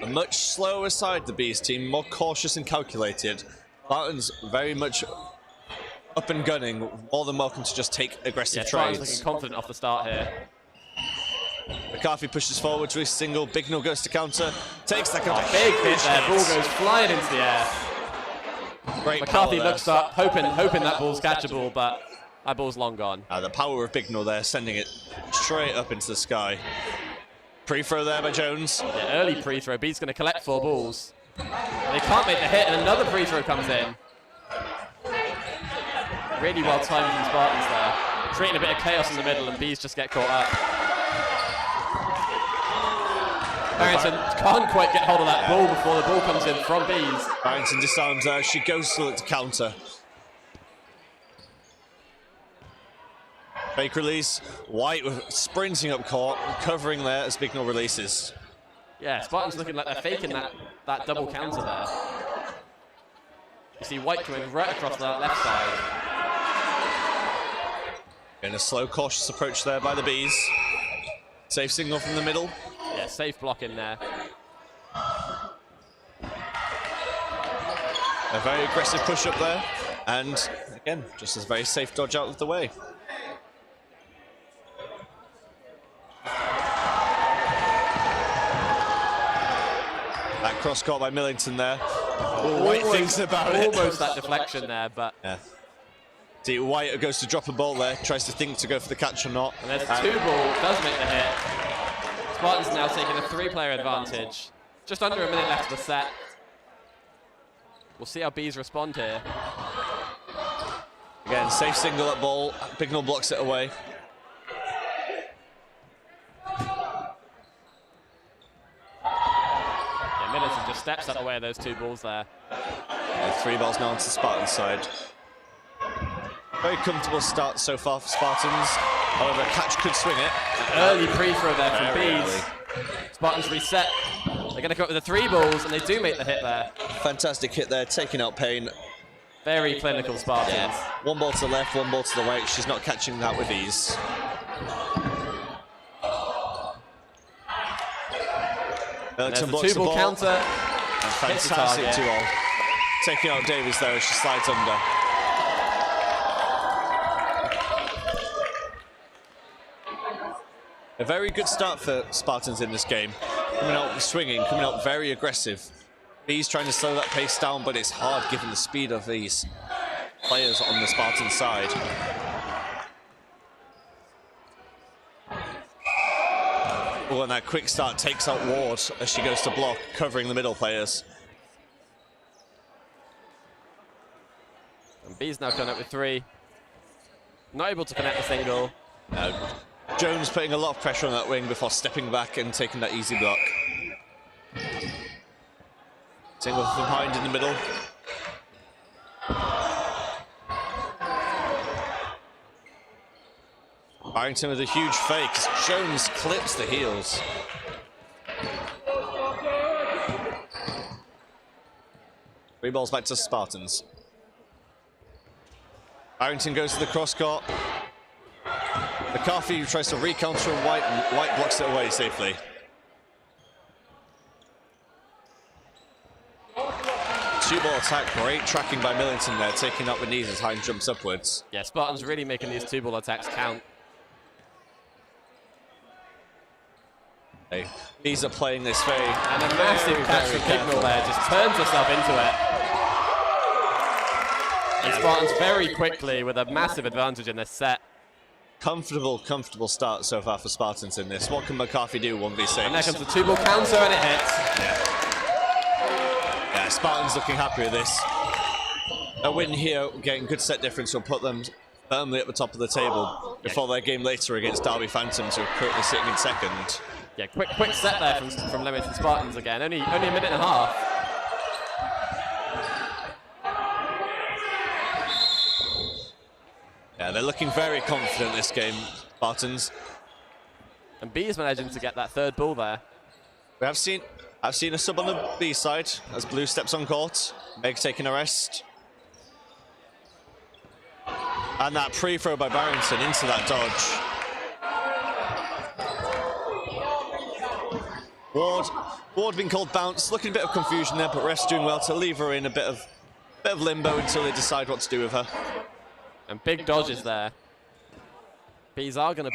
A much slower side, the B's team, more cautious and calculated. Spartans very much up and gunning, more than welcome to just take aggressive Spartans trades. looking confident off the start here. McCarthy pushes forward to his single, Bignell goes to counter, takes that counter. Big hit there, ball goes flying into the air. Great McCarthy power there. looks up, hoping that ball's catchable, but that ball's long gone. The power of Bignell there, sending it straight up into the sky. Pre-throw there by Jones. Yeah, early pre-throw, B's going to collect 4 balls. They can't make the hit, and another pre-throw comes in. Really well timed from Spartans there. Creating a bit of chaos in the middle, and B's just get caught up. Barrington can't quite get hold of that ball before the ball comes in from B's. Barrington disarms her, she goes to look to counter. Fake release, White sprinting up court, covering there as Bignell releases. Yeah, Spartans looking like they're faking that double counter there. You see White coming right across that left side. In a slow, cautious approach there by the Bees. Safe signal from the middle. Yeah, safe block in there. A very aggressive push up there. And again, just a very safe dodge out of the way. That cross court by Millington there. White thinks about it. Almost that deflection there, but... Yeah. See, White goes to drop a ball there, tries to think to go for the catch or not. And there's 2 ball, does make the hit. Spartans now taking a 3-player advantage. Just under a minute left of the set. We'll see how Bees respond here. Again, safe single at ball. Bignell blocks it away. Yeah, Millington just steps out of the way of those 2 balls there. Yeah, 3 balls now onto the Spartan side. Very comfortable start so far for Spartans. However, catch could swing it. Early pre-throw there from Very Bees. Spartans reset. They're going to go up with the 3 balls, and they do make the hit there. Fantastic hit there, taking out Payne. Very clinical Spartans. Yeah. 1 ball to the left, 1 ball to the right. She's not catching that with ease. There's the blocks 2 ball counter. And fantastic 2-all. Taking out Davies there as she slides under. A very good start for Spartans in this game. Coming out swinging, coming out very aggressive. He's trying to slow that pace down, but it's hard given the speed of these players on the Spartan side. Oh, and that quick start takes out Ward as she goes to block, covering the middle players. And B's now coming up with 3. Not able to connect the single. Jones putting a lot of pressure on that wing before stepping back and taking that easy block. Single from behind in the middle. Barrington with a huge fake. Jones clips the heels. Three balls back to Spartans. Barrington goes to the cross court. McCarthy tries to re-counter and White blocks it away safely. Two-ball attack, great tracking by Millington there, taking up the knees as Hine jumps upwards. Yeah, Spartans really making these 2-ball attacks count. These are playing this very... And a massive catch from Bignell there, just turns herself into it. And Spartans very quickly with a massive advantage in this set. Comfortable start so far for Spartans in this. What can McCarthy do 1v6? And there comes the 2-ball counter and it hits. Yeah, Spartans looking happy with this. A win here, getting good set difference, will put them firmly at the top of the table before their game later against Derby Phantoms, who are currently sitting in second. Yeah, quick set there from Leamington Spartans again. Only a minute and a half. Yeah, they're looking very confident this game, Spartans. And B is managing to get that third ball there. I've seen a sub on the B side as Blue steps on court. Meg taking a rest. And that pre-throw by Barrington into that dodge. Ward being called bounce, looking a bit of confusion there, but ref's doing well to leave her in a bit of limbo until they decide what to do with her. And big dodges there. Bees are gonna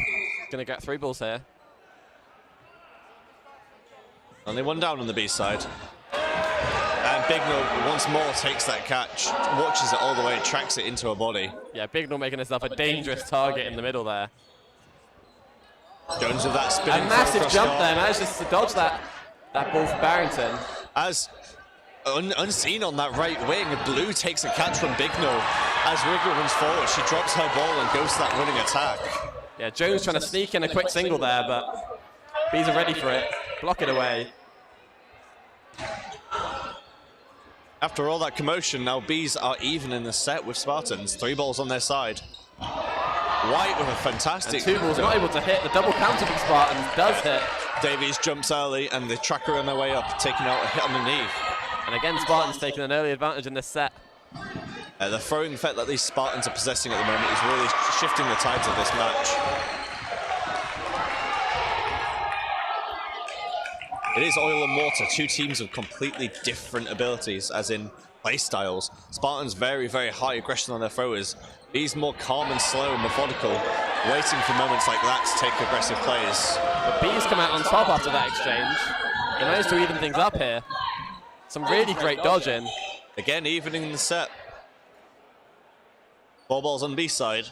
get 3 balls here. Only one down on the B side. And Bignell once more takes that catch, watches it all the way, tracks it into her body. Yeah, Bignell making himself a dangerous target in the middle there. Jones with that spinning. A massive jump court. there, manages to dodge that ball for Barrington. As unseen on that right wing, Blue takes a catch from Bignell. As Wrigley runs forward, she drops her ball and goes to that running attack. Yeah, Jones trying to sneak in a quick single there, but Bees are ready for it. Block it away. After all that commotion, now Bees are even in the set with Spartans. 3 balls on their side. White with a fantastic... And 2 balls not able to hit. The double counter from Spartans does hit. Davies jumps early and the tracker on their way up, taking out a hit on the knee. And again, Spartans taking an early advantage in this set. The throwing effect that these Spartans are possessing at the moment is really shifting the tides of this match. It is oil and water, 2 teams of completely different abilities, as in play styles. Spartans very, very high aggression on their throwers. Bees more calm and slow and methodical, waiting for moments like that to take aggressive plays. But Bees come out on top after that exchange. They managed to even things up here. Some really great dodging. Again, evening the set. 4 balls on the B side.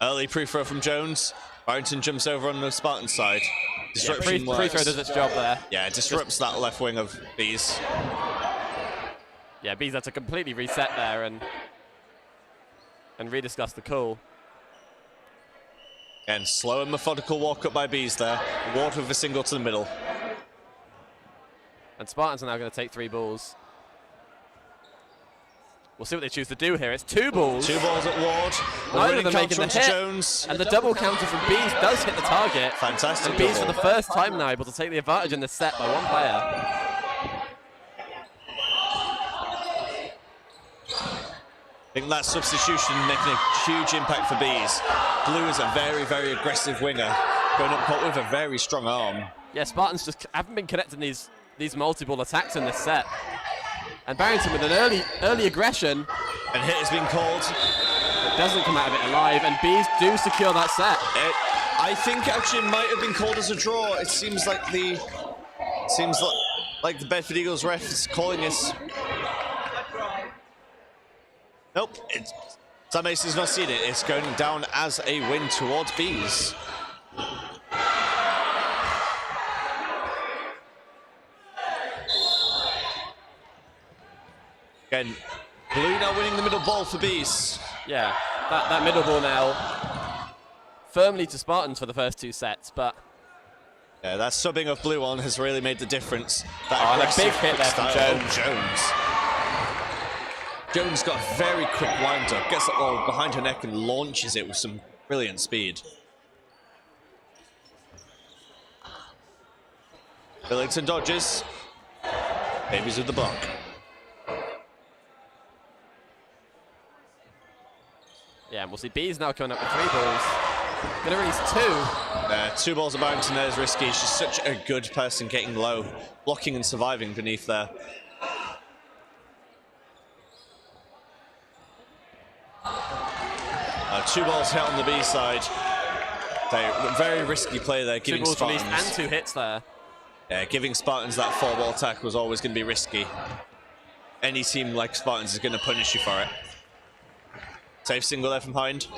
Early pre-throw from Jones. Barrington jumps over on the Spartan side. Disruption works. Pre-throw does its job there. Yeah, it disrupts that left wing of Bees. Yeah, Bees had to completely reset there and rediscuss the call. And slow and methodical walk up by Bees there. Ward with a single to the middle. And Spartans are now going to take 3 balls. We'll see what they choose to do here. It's 2 balls. 2 balls at Ward. Neither of them making the hit. Jones. And the double counter from Bees does hit the target. Fantastic. And Bees for the first time now able to take the advantage in this set by 1 player. I think that substitution making a huge impact for Bees. Blue is a very, very aggressive winger, going up court with a very strong arm. Yeah, Spartans just haven't been connecting these multiple attacks in this set. And Barrington with an early aggression. And hit has been called. It doesn't come out of it alive, and Bees do secure that set. I think actually it might have been called as a draw. It seems like the Bedford Eagles ref is calling this. Nope, Sam Mace has not seen it. It's going down as a win towards Bees. Again, Blue now winning the middle ball for Bees. Yeah, that middle ball now firmly to Spartans for the first 2 sets, but... Yeah, that subbing of Blue on has really made the difference. That and a big hit there from Jones. Jones got a very quick wind up, gets that ball behind her neck and launches it with some brilliant speed. Leamington dodges. Davies with the block. Yeah, and we'll see Bees now coming up with 3 balls. Gonna release 2. 2 balls at Barrington there is risky. She's such a good person getting low, blocking and surviving beneath there. 2 balls hit on the B side. Very risky play there, giving 2 balls Spartans. released and 2 hits there. Yeah, giving Spartans that 4-ball attack was always going to be risky. Any team like Spartans is going to punish you for it. Safe single there from behind.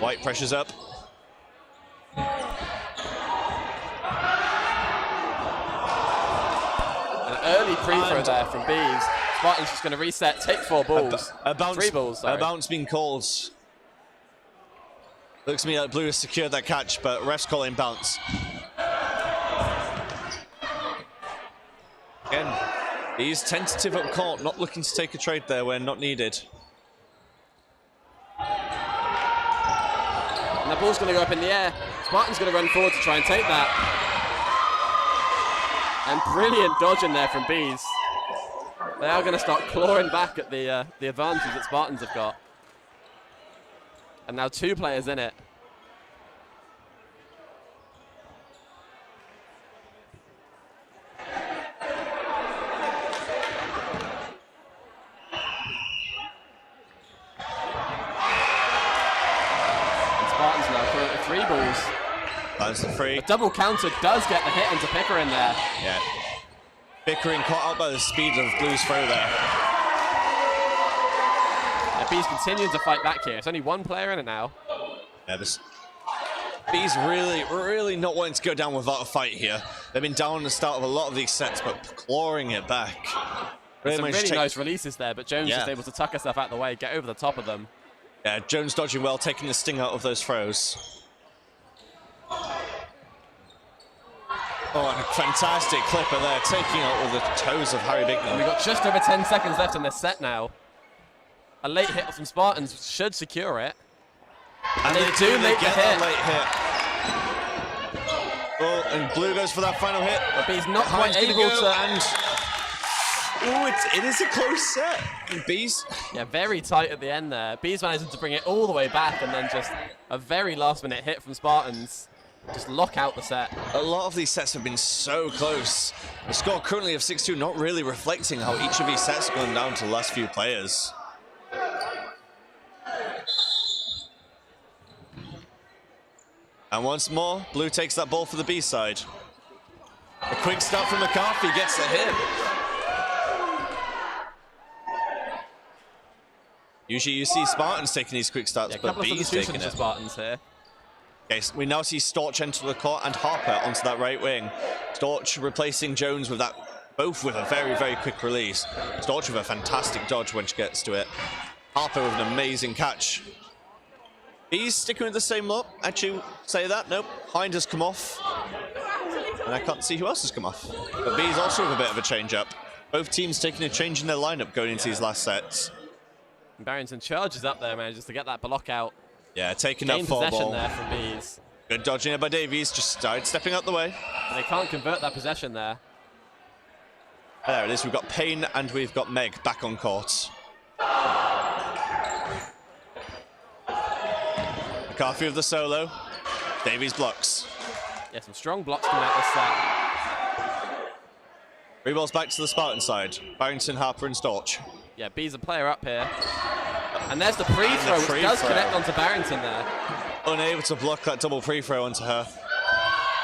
White pressures up. An early pre-throw there from Bees. Spartans just going to reset, take 4 balls. A bounce, 3 balls, sorry. A bounce being called. Looks to me like Blue has secured that catch, but ref's calling bounce. Again, he's tentative up court, not looking to take a trade there when not needed. And the ball's going to go up in the air. Spartan's going to run forward to try and take that. And brilliant dodge in there from Bees. They are going to start clawing back at the advantage that Spartans have got. And now 2 players in it. And Spartans now currently 3 balls. That's the 3. A double counter does get the hit into Pickering there. Yeah. Pickering caught out by the speed of Blue's throw there. Bees continuing to fight back here. It's only 1 player in it now. Yeah, this Bees really not wanting to go down without a fight here. They've been down at the start of a lot of these sets, but clawing it back. Some really nice releases there, but Jones is able to tuck herself out of the way, get over the top of them. Yeah, Jones dodging well, taking the sting out of those throws. Oh, and a fantastic clipper there, taking out all the toes of Harry Bignell. We've got just over 10 seconds left in this set now. A late hit from Spartans should secure it. And they do make the hit. Late hit. Oh, and Blue goes for that final hit. But Bees not quite able to. And oh, it is a close set. Bees. Yeah, very tight at the end there. Bees managing to bring it all the way back, and then just a very last-minute hit from Spartans. Just lock out the set. A lot of these sets have been so close. The score currently of 6-2 not really reflecting how each of these sets have gone down to the last few players. And once more, Blue takes that ball for the B side. A quick start from McCarthy gets the hit. Usually you see Spartans taking these quick starts, but B's taking it. Spartans here. Okay, so we now see Storch enter the court and Harper onto that right wing. Storch replacing Jones with that, both with a very quick release. Storch with a fantastic dodge when she gets to it. Harper with an amazing catch. He's sticking with the same look. Actually, say that. Nope. Hind has come off. And I can't see who else has come off. But B's also with a bit of a change-up. Both teams taking a change in their lineup going into these last sets. And Barrington charges up there, manages to get that block out. Yeah, taking that 4 possession ball. there from Bees. Good dodging it by Davies, just started stepping out the way. But they can't convert that possession there. There it is, we've got Payne and we've got Meg back on court. McCarthy with the solo. Davies blocks. Yeah, some strong blocks coming out this set. 3 balls back to the Spartan side. Barrington, Harper and Storch. Yeah, B's a player up here. And there's the pre-throw, which does connect onto Barrington there. Unable to block that double pre-throw onto her.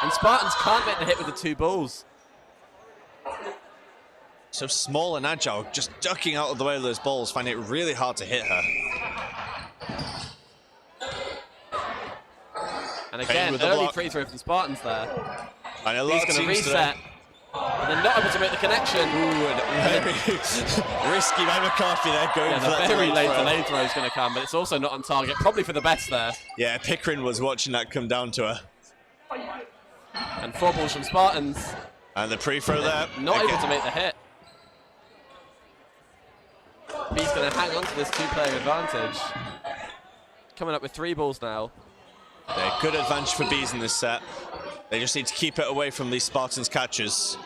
And Spartans can't make the hit with the 2 balls. So small and agile, just ducking out of the way of those balls, finding it really hard to hit her. And again, early free throw from Spartans there. And a lot He's going to reset. But they're not able to make the connection. Ooh, very risky by McCarthy there, going for that very late delayed throw is going to come, but it's also not on target. Probably for the best there. Yeah, Pickering was watching that come down to her. And 4 balls from Spartans. And the pre-throw there. Not able to make the hit. B's going to hang on to this 2-player advantage. Coming up with 3 balls now. Yeah, good advantage for Bees in this set. They just need to keep it away from these Spartans catches.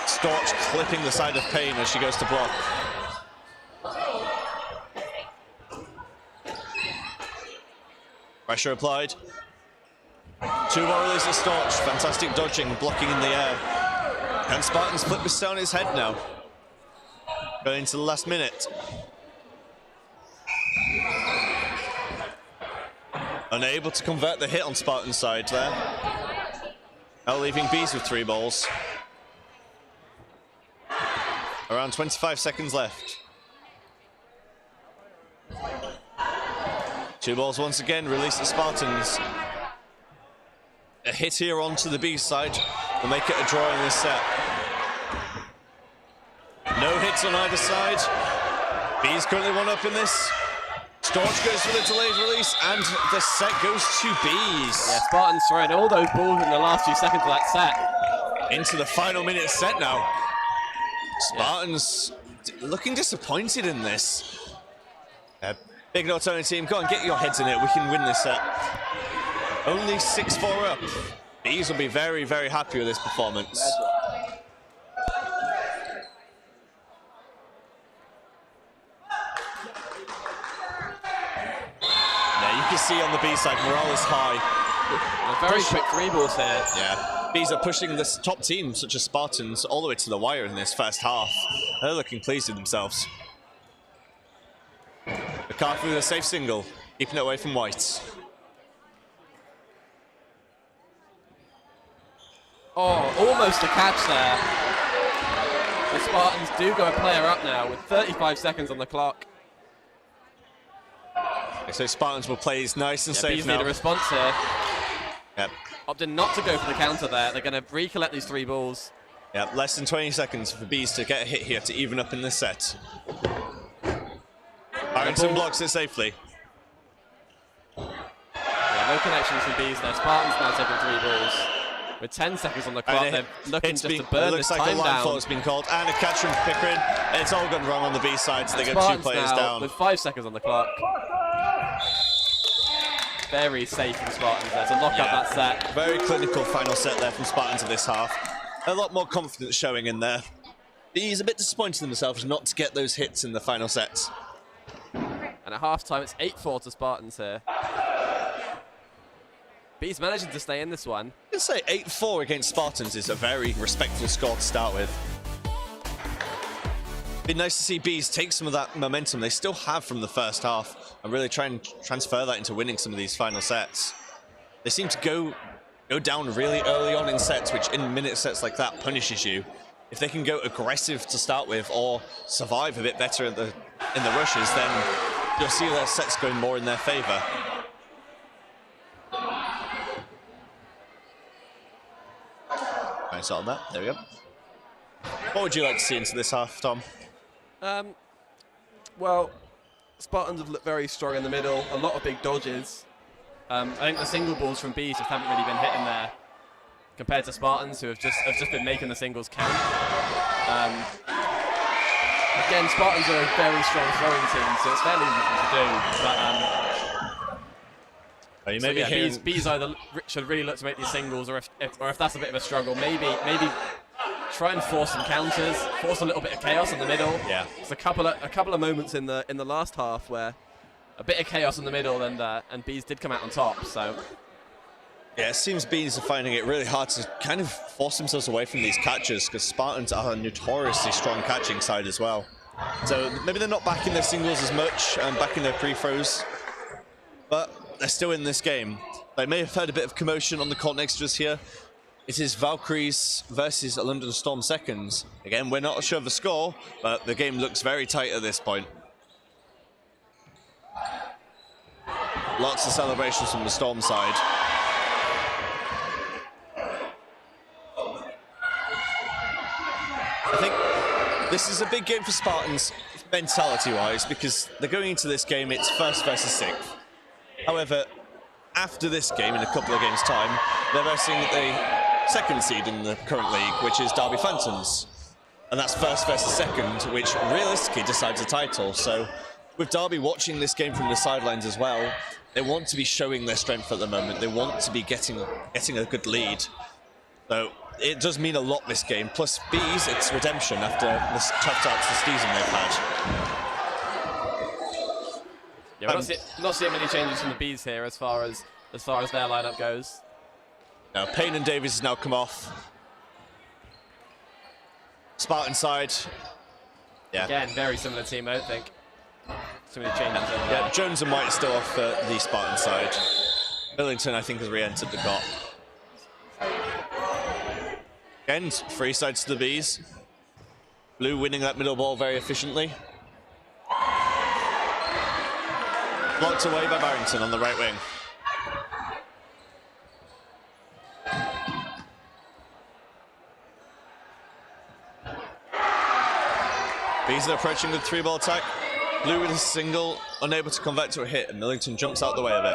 Storch clipping the side of Payne as she goes to block. Pressure applied. 2 more releases Storch. Fantastic dodging, blocking in the air. Can Spartans flip this down his head now? Going into the last minute. Unable to convert the hit on Spartan's side there. Now leaving Bees with 3 balls. Around 25 seconds left. 2 balls once again, release the Spartans. A hit here onto the B side will make it a draw in this set. No hit hits on either side. B's currently one up in this. Storch goes for the delayed release, and the set goes to Bees. Yeah, Spartans throwing all those balls in the last few seconds of that set. Into the final minute set now. Spartans looking disappointed in this. Big Nortonian team, go on, get your heads in it. We can win this set. Only 6-4 up. Bees will be very, very happy with this performance. Now you can see on the B side, morale is high. Very quick 3 balls here. Yeah. Bees are pushing this top team, such as Spartans, all the way to the wire in this first half. They're looking pleased with themselves. McCarthy with a safe single, keeping it away from White. Oh, almost a catch there. The Spartans do go a player up now with 35 seconds on the clock. So Spartans will play nice and safe Bees now. need a response here. Yep. Opting not to go for the counter there. They're going to recollect these 3 balls. Yep, less than 20 seconds for Bees to get a hit here to even up in this set. Barrington blocks it safely. Yeah, no connections from Bees there. Spartans now taking 3 balls. With 10 seconds on the clock, they're looking just to burn this time down. Looks like a line fall has been called, and a catch from Pickering. It's all gone wrong on the B side, so they get 2 players down. With 5 seconds on the clock. Very safe from Spartans there to lock up that set. Very clinical final set there from Spartans in this half. A lot more confidence showing in there. He's a bit disappointed in themselves not to get those hits in the final sets. And at half-time, it's 8-4 to Spartans here. Bees managing to stay in this one. I can say 8-4 against Spartans is a very respectful score to start with. Be nice to see Bees take some of that momentum they still have from the first half and really try and transfer that into winning some of these final sets. They seem to go down really early on in sets, which in minute sets like that punishes you. If they can go aggressive to start with or survive a bit better in the rushes, then you'll see their sets going more in their favor. Nice on that. There we go. What would you like to see into this half, Tom? Well, Spartans have looked very strong in the middle. A lot of big dodges. I think the single balls from Bees just haven't really been hitting there, compared to Spartans, who have just been making the singles count. Again, Spartans are a very strong throwing team, so it's fairly easy to do. But Bees either should really look to make these singles, or if that's a bit of a struggle, maybe try and force some counters, force a little bit of chaos in the middle. Yeah. There's a couple of moments in the last half where a bit of chaos in the middle, and Bees did come out on top. So yeah, it seems Bees are finding it really hard to kind of force themselves away from these catches, because Spartans are a notoriously strong catching side as well. So maybe they're not backing their singles as much and backing their pre-throws, but they're still in this game. They may have heard a bit of commotion on the court next to us here. It is Valkyries versus London Storm seconds. Again, we're not sure of the score, but the game looks very tight at this point. Lots of celebrations from the Storm side. I think this is a big game for Spartans mentality-wise, because they're going into this game, it's first versus sixth. However, after this game, in a couple of games' time, they're versing the second seed in the current league, which is Derby Phantoms. And that's first versus second, which realistically decides the title. So with Derby watching this game from the sidelines as well, they want to be showing their strength at the moment. They want to be getting a good lead. So it does mean a lot, this game. Plus Bees, it's redemption after this tough start to the season they've had. Yeah, we're not seeing many changes from the Bees here as far as their lineup goes. Now Payne and Davies has now come off. Spartan side. Yeah. Again, very similar team, I don't think. So many changes over there. Yeah, Jones and White are still off the Spartan side. Leamington, I think, has re-entered the cot. Again, free sides to the Bees. Blue winning that middle ball very efficiently. Blocked away by Barrington on the right wing. Bees are approaching with 3-ball attack. Blue with a single, unable to convert to a hit, and Millington jumps out the way of it.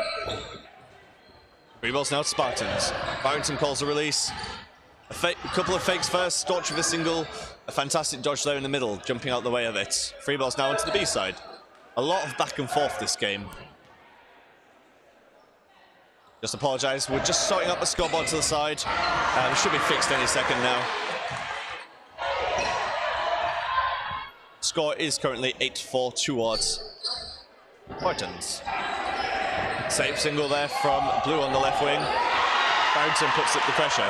3 balls now to Spartans. Barrington calls a release. A couple of fakes first, Storch with a single. A fantastic dodge there in the middle, jumping out the way of it. 3 balls now onto the B side. A lot of back and forth this game. Just apologise, we're just sorting up the scoreboard to the side. It should be fixed any second now. Score is currently 8-4 towards Spartans. Safe single there from Blue on the left wing. Barrington puts up the pressure.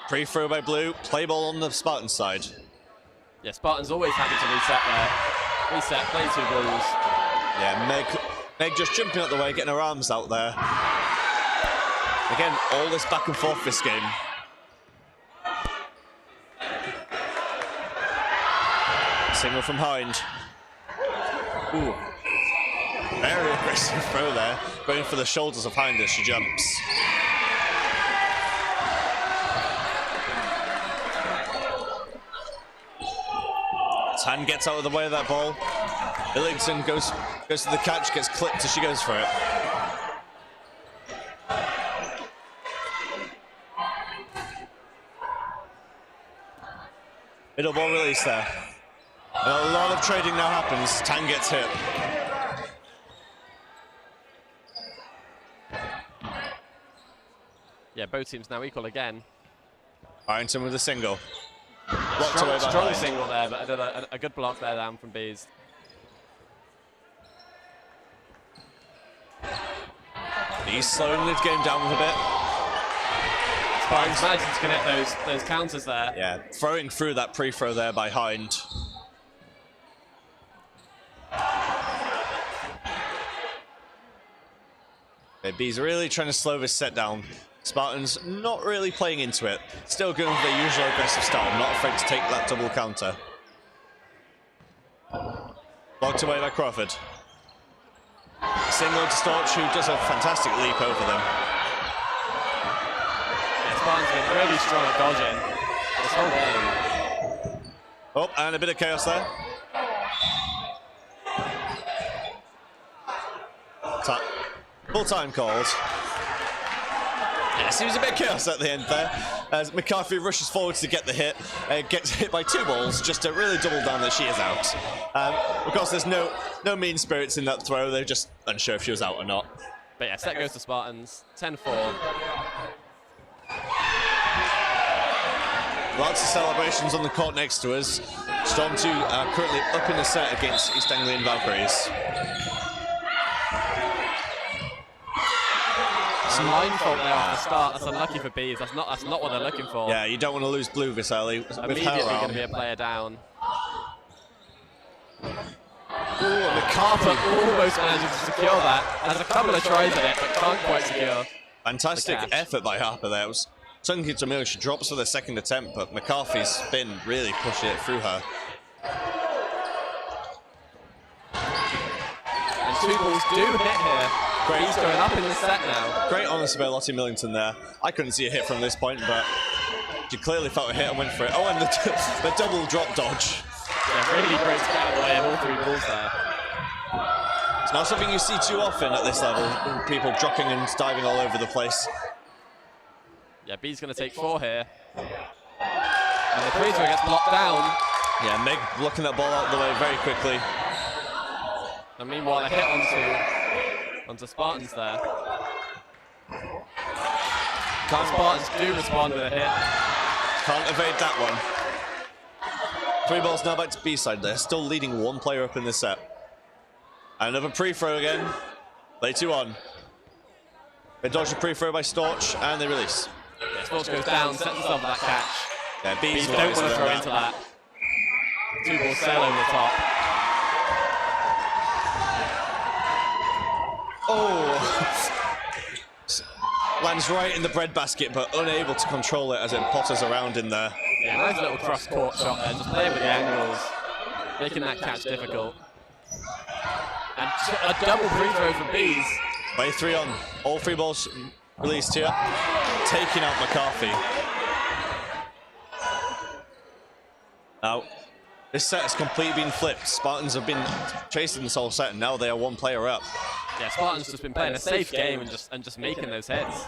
Pre-throw by Blue, play ball on the Spartan side. Yeah, Spartans always happy to reset there. Reset, play 2 balls. Yeah, Meg just jumping out the way, getting her arms out there. Again, all this back and forth this game. Single from Hind. Ooh. Very aggressive throw there, going for the shoulders of Hind as she jumps. Tan gets out of the way of that ball. Millington goes to the catch, gets clipped as she goes for it. Middle ball release there. And a lot of trading now happens. Tan gets hit. Yeah, both teams now equal again. Barrington with a single. Blocked away by Strong Hind. single there, but a good block there down from Bees. He's slowing the game down a bit. Spartans managing to connect those counters there. Yeah, throwing through that pre-throw there by Hind. Bees really trying to slow this set down. Spartans not really playing into it. Still going with their usual aggressive style, not afraid to take that double counter. Blocked away by Crawford. Single to Storch, who does a fantastic leap over them. Yeah, Spartans been really strong at dodging this whole game. Oh, and a bit of chaos there. Full time called. Yeah, seems a bit chaos at the end there. As McCarthy rushes forward to get the hit, gets hit by 2 balls just to really double down that she is out. Of course, there's no mean spirits in that throw. They're just unsure if she was out or not. But yeah, set goes to Spartans. 10-4. Lots of celebrations on the court next to us. Storm 2 are currently up in the set against East Anglian Valkyries. Some line fault there off the start. That's unlucky for Bees. That's not what they're looking for. Yeah, you don't want to lose Blue this early. Immediately going to be a player down. Ooh, and Carper almost manages to secure that. Has a couple of tries at it, but can't quite secure. fantastic effort by Harper there. It was Sunky to Miller. She drops for the second attempt, but McCarthy's spin really pushing it through her. And 2 balls do hit here. He's going up in the set now. Great honest about Lottie Millington there. I couldn't see a hit from this point, but she clearly felt a hit and went for it. Oh, and the double drop dodge. Yeah, really great to get out of the way of all 3 balls there. It's not something you see too often at this level. People dropping and diving all over the place. Yeah, B's going to take 4 here. And the free throw gets blocked down. Yeah, Meg blocking that ball out of the way very quickly. And meanwhile, a hit onto Spartans there. Spartans do respond with a hit. Can't evade that one. 3 balls now back to B-side. They're still leading 1 player up in this set. Another pre-throw again. Play 2 on. They dodge a pre-throw by Storch and they release. Yeah, Storch goes down, sets himself for that catch. Yeah, Bees don't want to throw into that. 2 balls sail over the top. Oh! Lands right in the breadbasket, but unable to control it as it potters around in there. Yeah, nice little cross-court shot there, just playing with the angles, making that catch difficult. And a double free throw for Bees. Play 3 on. All 3 balls released here. taking out McCarthy. Now, this set has completely been flipped. Spartans have been chasing this whole set, and now they are one player up. Yeah, Spartans just been playing a safe game and just making those hits.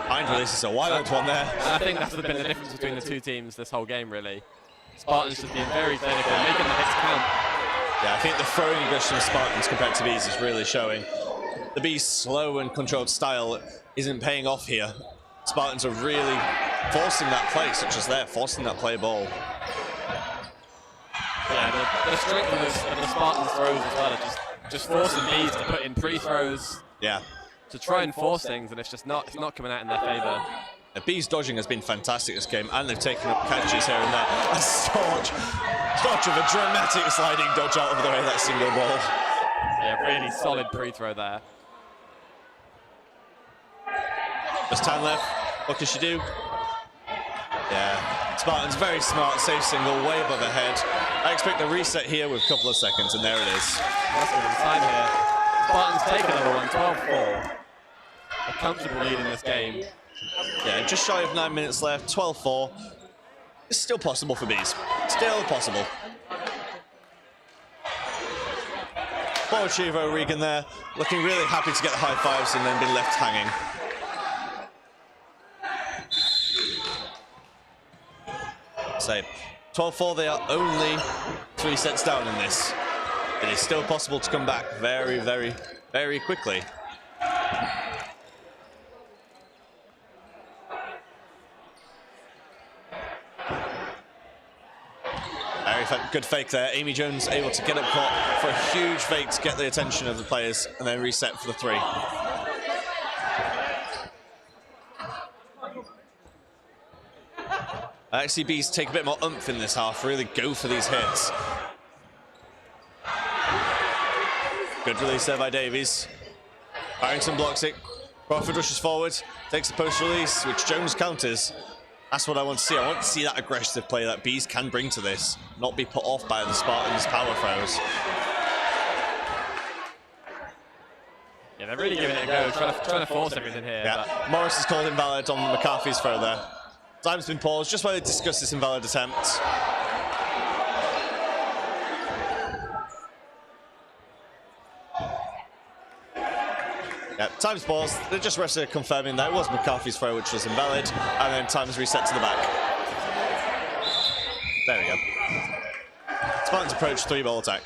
Finally, this is a wild one there. And I think that's been the difference between the two teams this whole game, really. Spartans just being very clinical, making the hits count. Yeah, I think the throwing aggression of Spartans compared to Bees is really showing. The Bees' slow and controlled style isn't paying off here. Spartans are really forcing that play, such as they're forcing that play ball. Yeah, the strength of the Spartans throws as well are just forcing Bees to put in pre-throws. Yeah. To try and force things, and it's not coming out in their favour. The Bees' dodging has been fantastic this game, and they've taken up catches here and there. And Storch with a dramatic sliding dodge out of the way of that single ball. Yeah, really solid pre-throw there. Just 10 left. What can she do? Yeah, Spartans very smart, safe single, way above her head. I expect a reset here with a couple of seconds, and there it is. That's good time here. Spartans take another one, 12-4. A comfortable lead in this game. Yeah, just shy of 9 minutes left, 12-4. It's still possible for Bees. Still possible. Ball achiever Regan there, looking really happy to get the high fives and then been left hanging. So, 12-4, they are only 3 sets down in this. It is still possible to come back very, very, very quickly. Very good fake there. Amy Jones able to get up court for a huge fake to get the attention of the players and then reset for the 3. Actually, Bees take a bit more oomph in this half, really go for these hits. Good release there by Davies. Barrington blocks it. Crawford rushes forward, takes the post release, which Jones counters. That's what I want to see. I want to see that aggressive play that Bees can bring to this, not be put off by the Spartans' power throws. Yeah, they're really giving it a go, trying to force everything here. Yeah. But Morris is called invalid on McCarthy's throw there. Time's been paused just while they discuss this invalid attempt. Yeah, time's paused. They just rested confirming that it was McCarthy's throw which was invalid, and then time's reset to the back. There we go. Spartans approach 3-ball attack.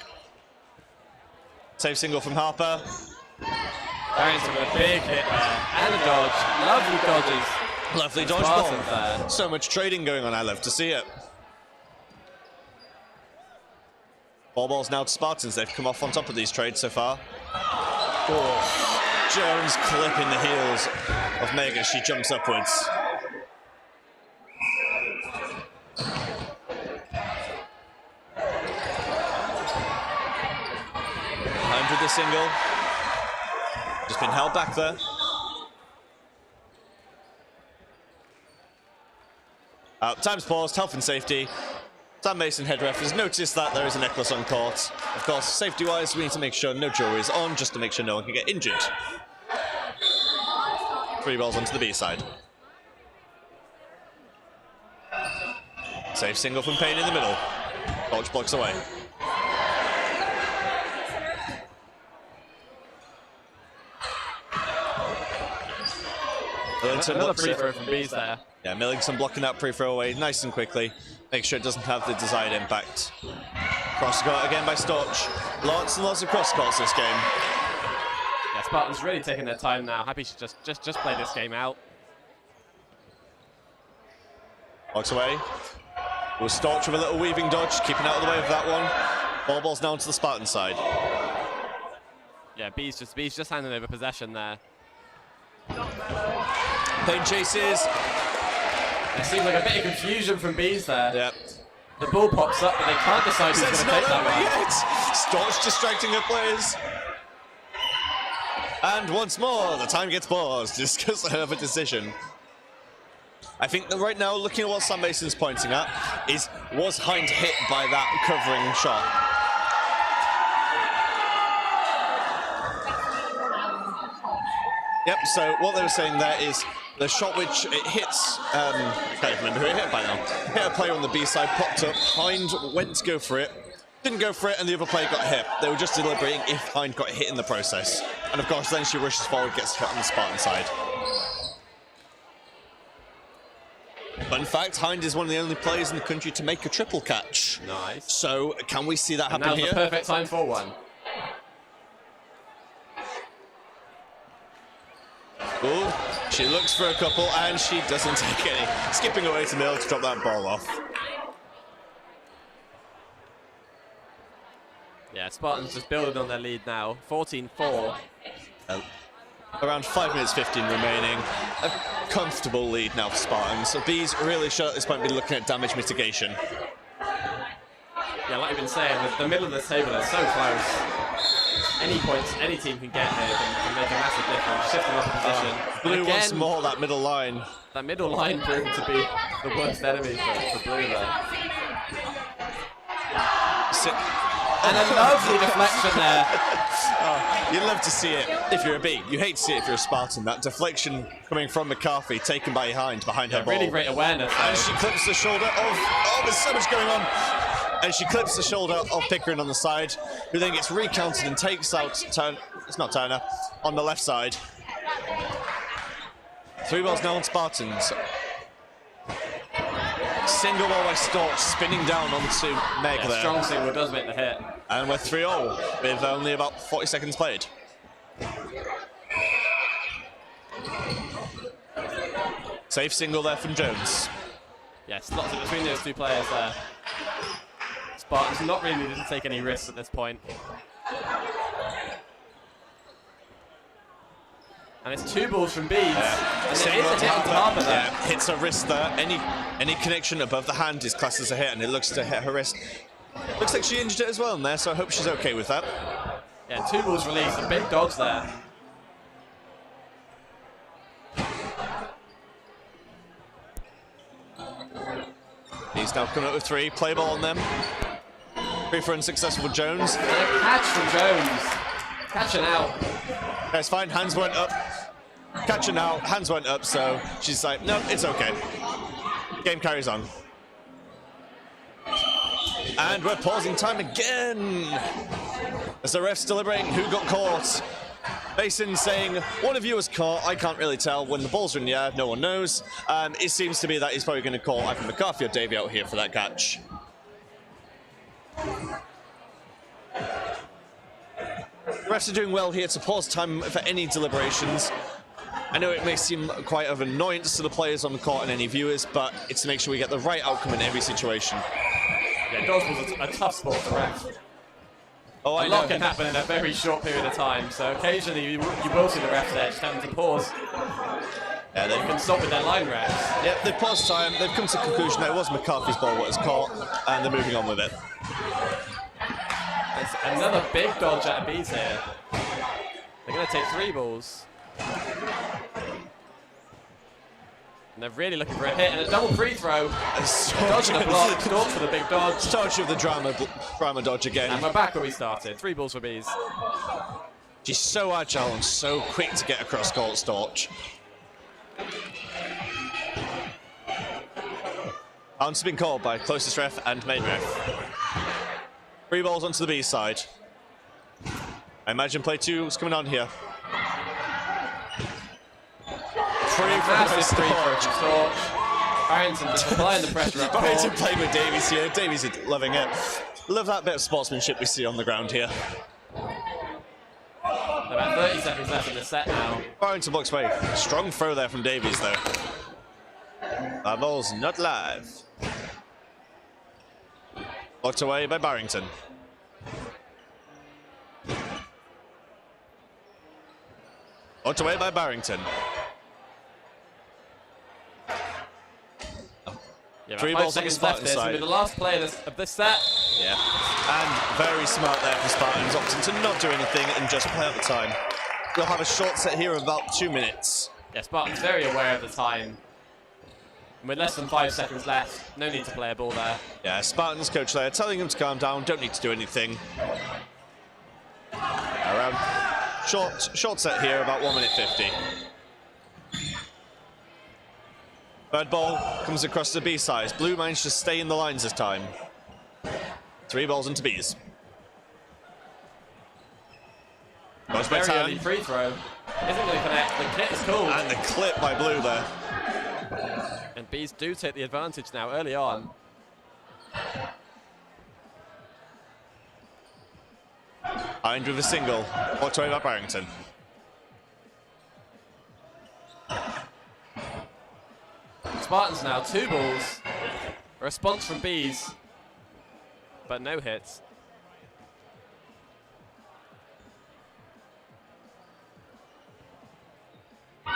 Save single from Harper. Barrington with a big hit there, and a dodge. Lovely dodges. Lovely dodge Spartans ball. there. So much trading going on, I love to see it. Ball's now to Spartans. They've come off on top of these trades so far. Oh. Jones clipping the heels of Meg as she jumps upwards. Timed with the single. Just been held back there. Time's paused, health and safety. Sam Mason, head ref, has noticed that there is a necklace on court. Of course, safety-wise, we need to make sure no jewelry is on, just to make sure no one can get injured. 3 balls onto the B side. Safe single from Payne in the middle. Coach blocks away. Another free throw from Bees there. Yeah, Millington blocking that pre-throw away nice and quickly. Make sure it doesn't have the desired impact. Cross court again by Storch. Lots and lots of cross courts this game. Yeah, Spartans really taking their time now. Happy to just play this game out. Walks away. It was Storch with a little weaving dodge, keeping out of the way of that one. Ball's now to the Spartan side. Yeah, Bees just handing over possession there. Payne chases. There seems like a bit of confusion from Bees there. Yep. The ball pops up, but they can't decide who's going to It's take not that over one. yet. Storch distracting her players. And once more, the time gets paused because of a decision. I think that right now, looking at what Sam Mason's pointing at, was Hind hit by that covering shot? Yep, so what they were saying there is the shot which it hits, I can't remember who it hit by now. Hit a player on the B side, popped up, Hind went to go for it, didn't go for it, and the other player got hit. They were just deliberating if Hind got hit in the process. And of course, then she rushes forward, gets hit on the Spartan side. Fun fact, Hind is one of the only players in the country to make a triple catch. Nice. So, can we see that happen Now's here? the perfect time for one. Ooh, she looks for a couple, and she doesn't take any. Skipping away to middle to drop that ball off. Yeah, Spartans just building on their lead now. 14-4. Around 5 minutes 15 remaining. A comfortable lead now for Spartans. So Bees really should at this point be looking at damage mitigation. Yeah, like I've been saying, the middle of the table is so close. Any points any team can get here can make a massive difference. Shifting up position. Blue again, once more, that middle line. That middle line proved to be the worst enemy for Blue there. And a lovely deflection there. Oh, you'd love to see it if you're a B. You hate to see it if you're a Spartan. That deflection coming from McCarthy, taken by behind her ball. Really great awareness though. And she clips the shoulder of... Oh, there's so much going on. And she clips the shoulder of Pickering on the side, who then gets recounted and takes out it's not Turner, on the left side. 3 balls now on Spartans. Single ball by Storch, spinning down onto Meg there. Strong single does make the hit. And we're 3-0 with only about 40 seconds played. Safe single there from Jones. Yes, lots of between those two players there. Spartans not really needed to take any risks at this point. And it's 2 balls from Bees. And there is a hit on top of that. Yeah, hits her wrist there. Any connection above the hand is classed as a hit, and it looks to hit her wrist. Looks like she injured it as well in there, so I hope she's okay with that. Yeah, 2 balls released, and big dogs there. He's now coming up with 3. Play ball on them. 3 for unsuccessful Jones. And a catch from Jones. Catching out. That's fine, hands went up. Catching out, hands went up, so she's like, no, it's okay. Game carries on. And we're pausing time again. As the ref's deliberating who got caught. Mason saying, one of you was caught, I can't really tell. When the balls are in the air, no one knows. It seems to be that he's probably going to call either McCarthy or Davey out here for that catch. The refs are doing well here to pause time for any deliberations. I know it may seem quite of annoyance to the players on the court and any viewers, but it's to make sure we get the right outcome in every situation. Yeah, dodgeball's a tough sport to ref. Oh, A lot can happen in a very short period of time, so occasionally you will see the refs there just having to pause. Yeah, they can stop with their line refs. Yep, they've paused time, they've come to the conclusion that it was McCarthy's ball what was caught, and they're moving on with it. It's another big dodge out of Bees here. They're going to take 3 balls. And they're really looking for a hit, and a double free throw. Dodge and a block, Storch for the big dodge. Storch with the drama dodge again. And we're back where we started. 3 balls for Bees. She's so agile and so quick to get across court, Storch. Bounce has been called by closest ref and main ref. 3 balls onto the B side. I imagine play 2 is coming on here. Massive free throw from Storch. Barrington just applying the pressure up court. Barrington playing with Davies here. Davies is loving it. Love that bit of sportsmanship we see on the ground here. About 30 seconds left in the set now. Barrington blocks away. Strong throw there from Davies though. That ball's not live. Blocked away by Barrington. Blocked away by Barrington. Yeah, 3 balls on the Spartan left. This will be the last play of this set. Yeah, and very smart there from Spartans, opting to not do anything and just play out the time. We'll have a short set here of about 2 minutes. Yeah, Spartan's very aware of the time. And with less than 5 seconds left, no need to play a ball there. Yeah, Spartans coach there telling him to calm down, don't need to do anything. Around short set here, about 1 minute 50. Third ball comes across the B side. Blue managed to stay in the lines this time. 3 balls into B's. Goes by Very early turn. free throw. Isn't going to connect. The hit is cool. And the clip by Blue there. And Bees do take the advantage now early on. Hind with a single. Walked away by Barrington. Spartans now 2 balls. A response from Bees, but no hits.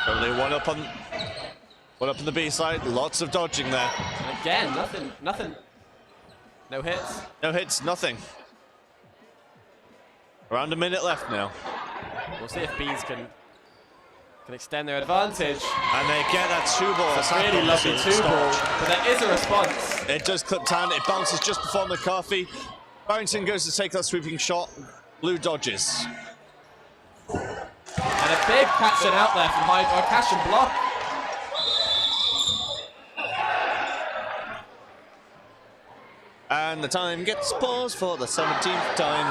Only one up on the B side. Lots of dodging there. And again, nothing. No hits. No hits, nothing. Around a minute left now. We'll see if Bees can extend their advantage. And they get that 2 ball. It's a really lovely 2 ball, but there is a response. It does clip down. It bounces just before McCarthy. Barrington goes to take that sweeping shot. Blue dodges. And a big catch and out there from Hyde, or catch and block. And the time gets paused for the 17th time.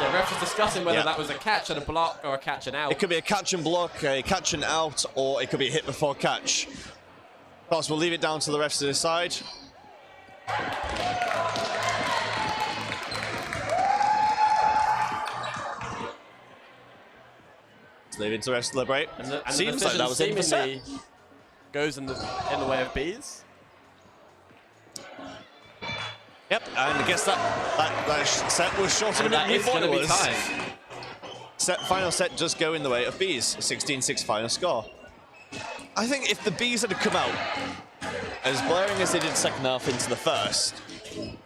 Yeah, refs was discussing whether Yeah. that was a catch and a block or a catch and out. It could be a catch and block, a catch and out, or it could be a hit before catch. Of course, we'll leave it down to the refs to decide. Let's leave it to the refs to deliberate. And the Seems like decision that was in the set. seemingly goes in the way of Bees. Yep, and I guess that set was shorter And than that we is thought going it to be was. time. Final set does go in the way of Bees. 16-6 final score. I think if the Bees had come out as blaring as they did second half into the first, it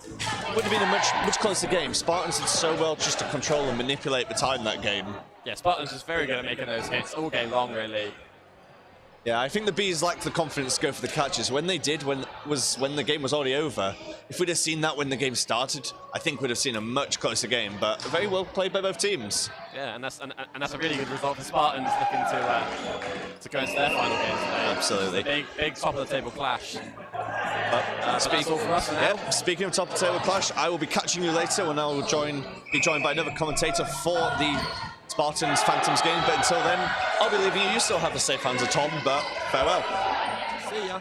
would have been a much closer game. Spartans did so well just to control and manipulate the time that game. Yeah, Spartans was very good at making those hits all game long, really. Yeah, I think the Bees lacked the confidence to go for the catches. When they did, when the game was already over, if we'd have seen that when the game started, I think we'd have seen a much closer game, but very well played by both teams. Yeah, and that's a really good result for Spartans looking to go into their final game today. Absolutely. Big top of the table clash. Speaking all for us now. Yep, speaking of top of the table clash, I will be catching you later when I will be joined by another commentator for the Spartans Phantoms game. But until then, I'll be leaving you. You still have the safe hands of Tom, but farewell. See ya.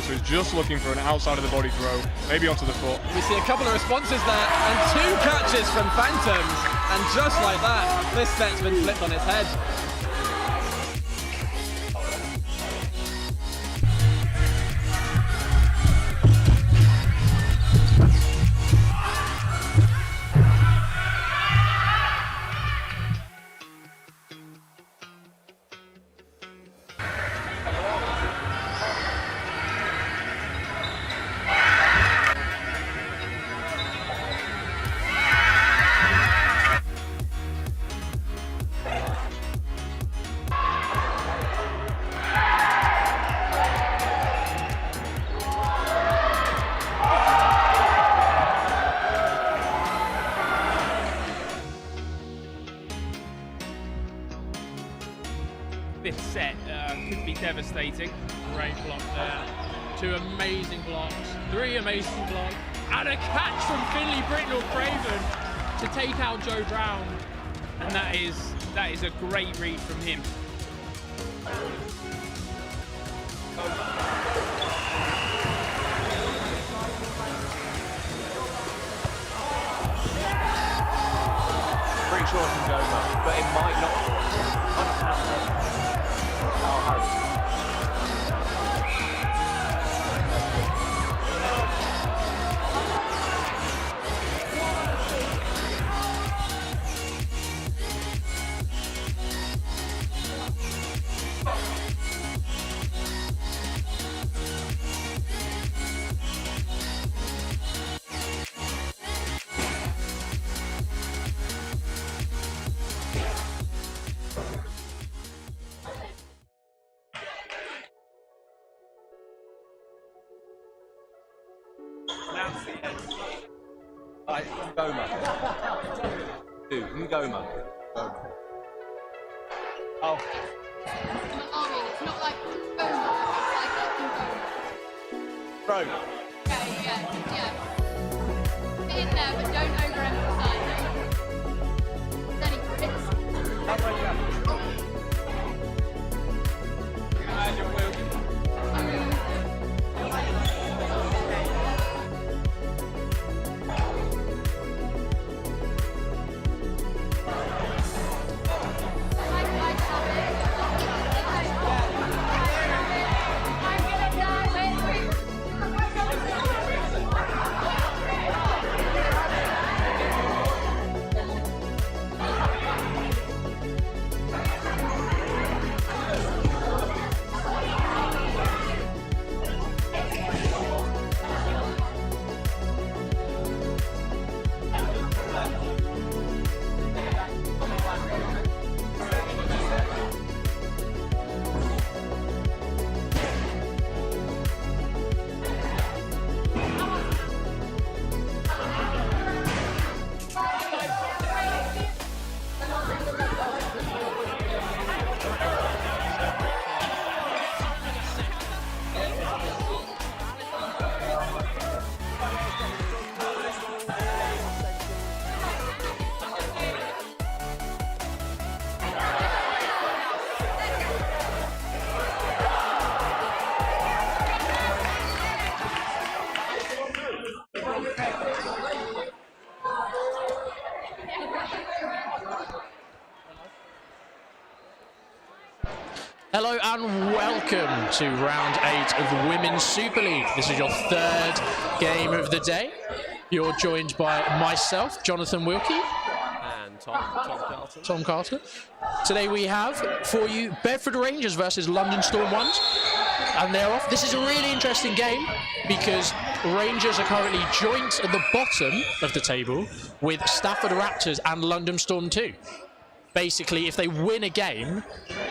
so he's just looking for an outside of the body throw, maybe onto the foot. We see a couple of responses there, and 2 catches from Phantoms, and just like that, this set's been flipped on its head. This set could be devastating. Great block there. 2 amazing blocks, 3 amazing blocks, and a catch from Finley Britnell Craven to take out Joe Brown. And that is a great read from him. Pretty sure it can go, but it might not. Right, Goma. Dude, Goma. Oh. It's not like Goma, it's like Bro. Okay, yeah. Be in there, but don't overemphasize it. Then he crits. How about you? Hello and welcome to round 8 of the Women's Super League. This is your 3rd game of the day. You're joined by myself, Jonathan Wilkie. And Tom Carter. Today we have for you Bedford Rangers versus London Storm Ones. And they're off. This is a really interesting game because Rangers are currently joint at the bottom of the table with Stafford Raptors and London Storm 2. Basically, if they win a game,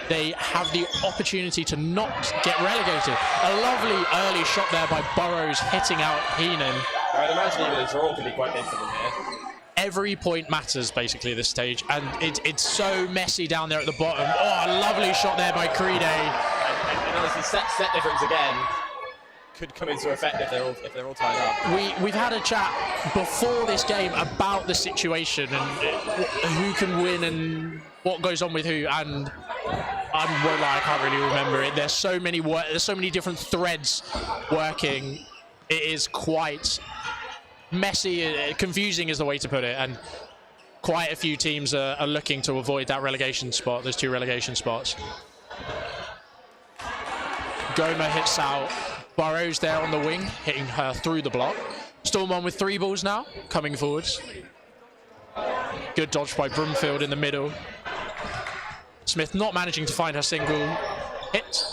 they have the opportunity to not get relegated. A lovely early shot there by Burrows hitting out Heenan. I'd imagine even a draw could be quite big for them here. Every point matters, basically, at this stage, and it's so messy down there at the bottom. Oh, a lovely shot there by Creede. And honestly, set difference again could come into effect if they're all tied up. We've had a chat before this game about the situation and who can win and what goes on with who, and I won't lie, I can't really remember it. There's so many different threads working. It is quite messy, confusing is the way to put it, and quite a few teams are looking to avoid that relegation spot. There's 2 relegation spots. Goma hits out. Burrows there on the wing, hitting her through the block. Storm on with 3 balls now, coming forwards. Good dodge by Broomfield in the middle. Smith not managing to find her single hit.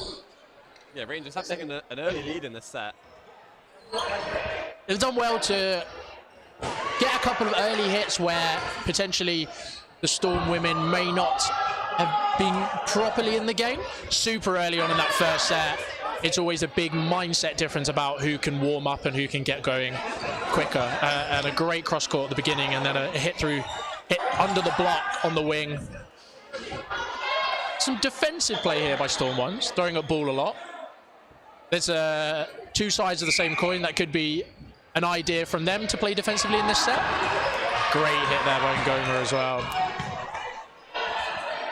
Yeah, Rangers have taken an early lead in this set. They've done well to get a couple of early hits where potentially the Storm women may not have been properly in the game. Super early on in that first set, it's always a big mindset difference about who can warm up and who can get going quicker. And a great cross court at the beginning, and then a hit under the block on the wing. Some defensive play here by Storm Ones, throwing up ball a lot. There's 2 sides of the same coin. That could be an idea from them to play defensively in this set. Great hit there by Ngoma as well.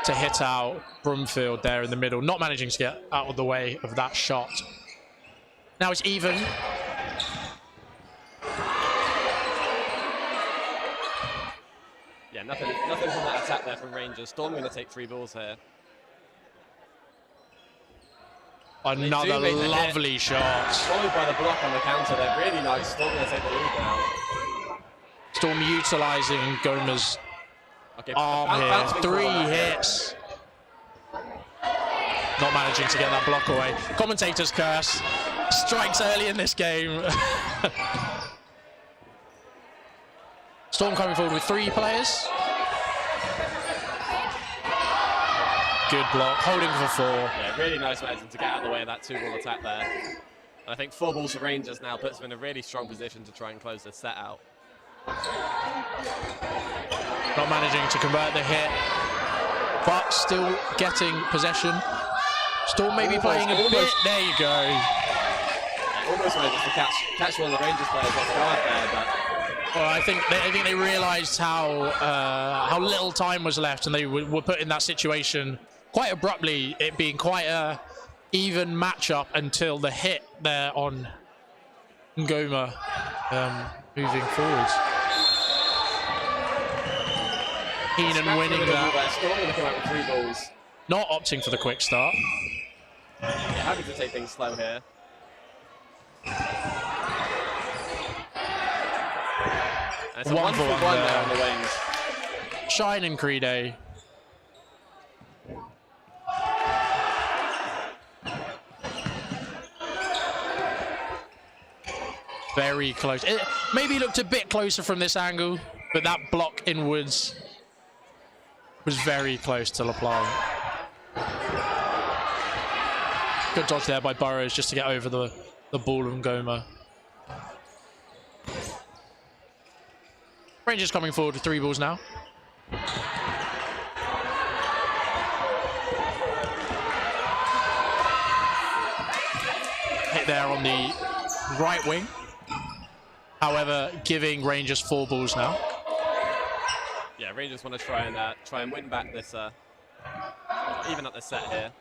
To hit out Broomfield there in the middle, not managing to get out of the way of that shot. Now it's even. Yeah, nothing from that attack there from Rangers. Storm going to take 3 balls here. Another lovely shot. Followed by the block on the counter. They're really nice. Storm going to take the lead now. Storm utilising Goma's arm here. 3 hits. Not managing to get that block away. Commentator's curse. Strikes early in this game. Storm coming forward with 3 players. Good block, holding for 4. Yeah, really nice managing to get out of the way of that 2-ball attack there. And I think 4 balls for Rangers now puts them in a really strong position to try and close this set out. Not managing to convert the hit, but still getting possession. Storm maybe playing a bit. There you go. Yeah, almost managed to catch one of the Rangers players off guard there, but. Well, I think they realised how little time was left, and they were put in that situation quite abruptly. It being quite a even matchup until the hit there on Ngoma moving forwards. Heenan winning that. Storm going to come out with 3 balls. Not opting for the quick start. Yeah, happy to take things slow here. And it's a 1 for 1 there on the wings. Shine and Creede. Very close. It maybe looked a bit closer from this angle, but that block inwards was very close to LaPlante. Good dodge there by Burrows just to get over the ball of Ngoma. Rangers coming forward with 3 balls now. Hit there on the right wing. However, giving Rangers 4 balls now. Yeah, Rangers want to try and win back this, even up the set here.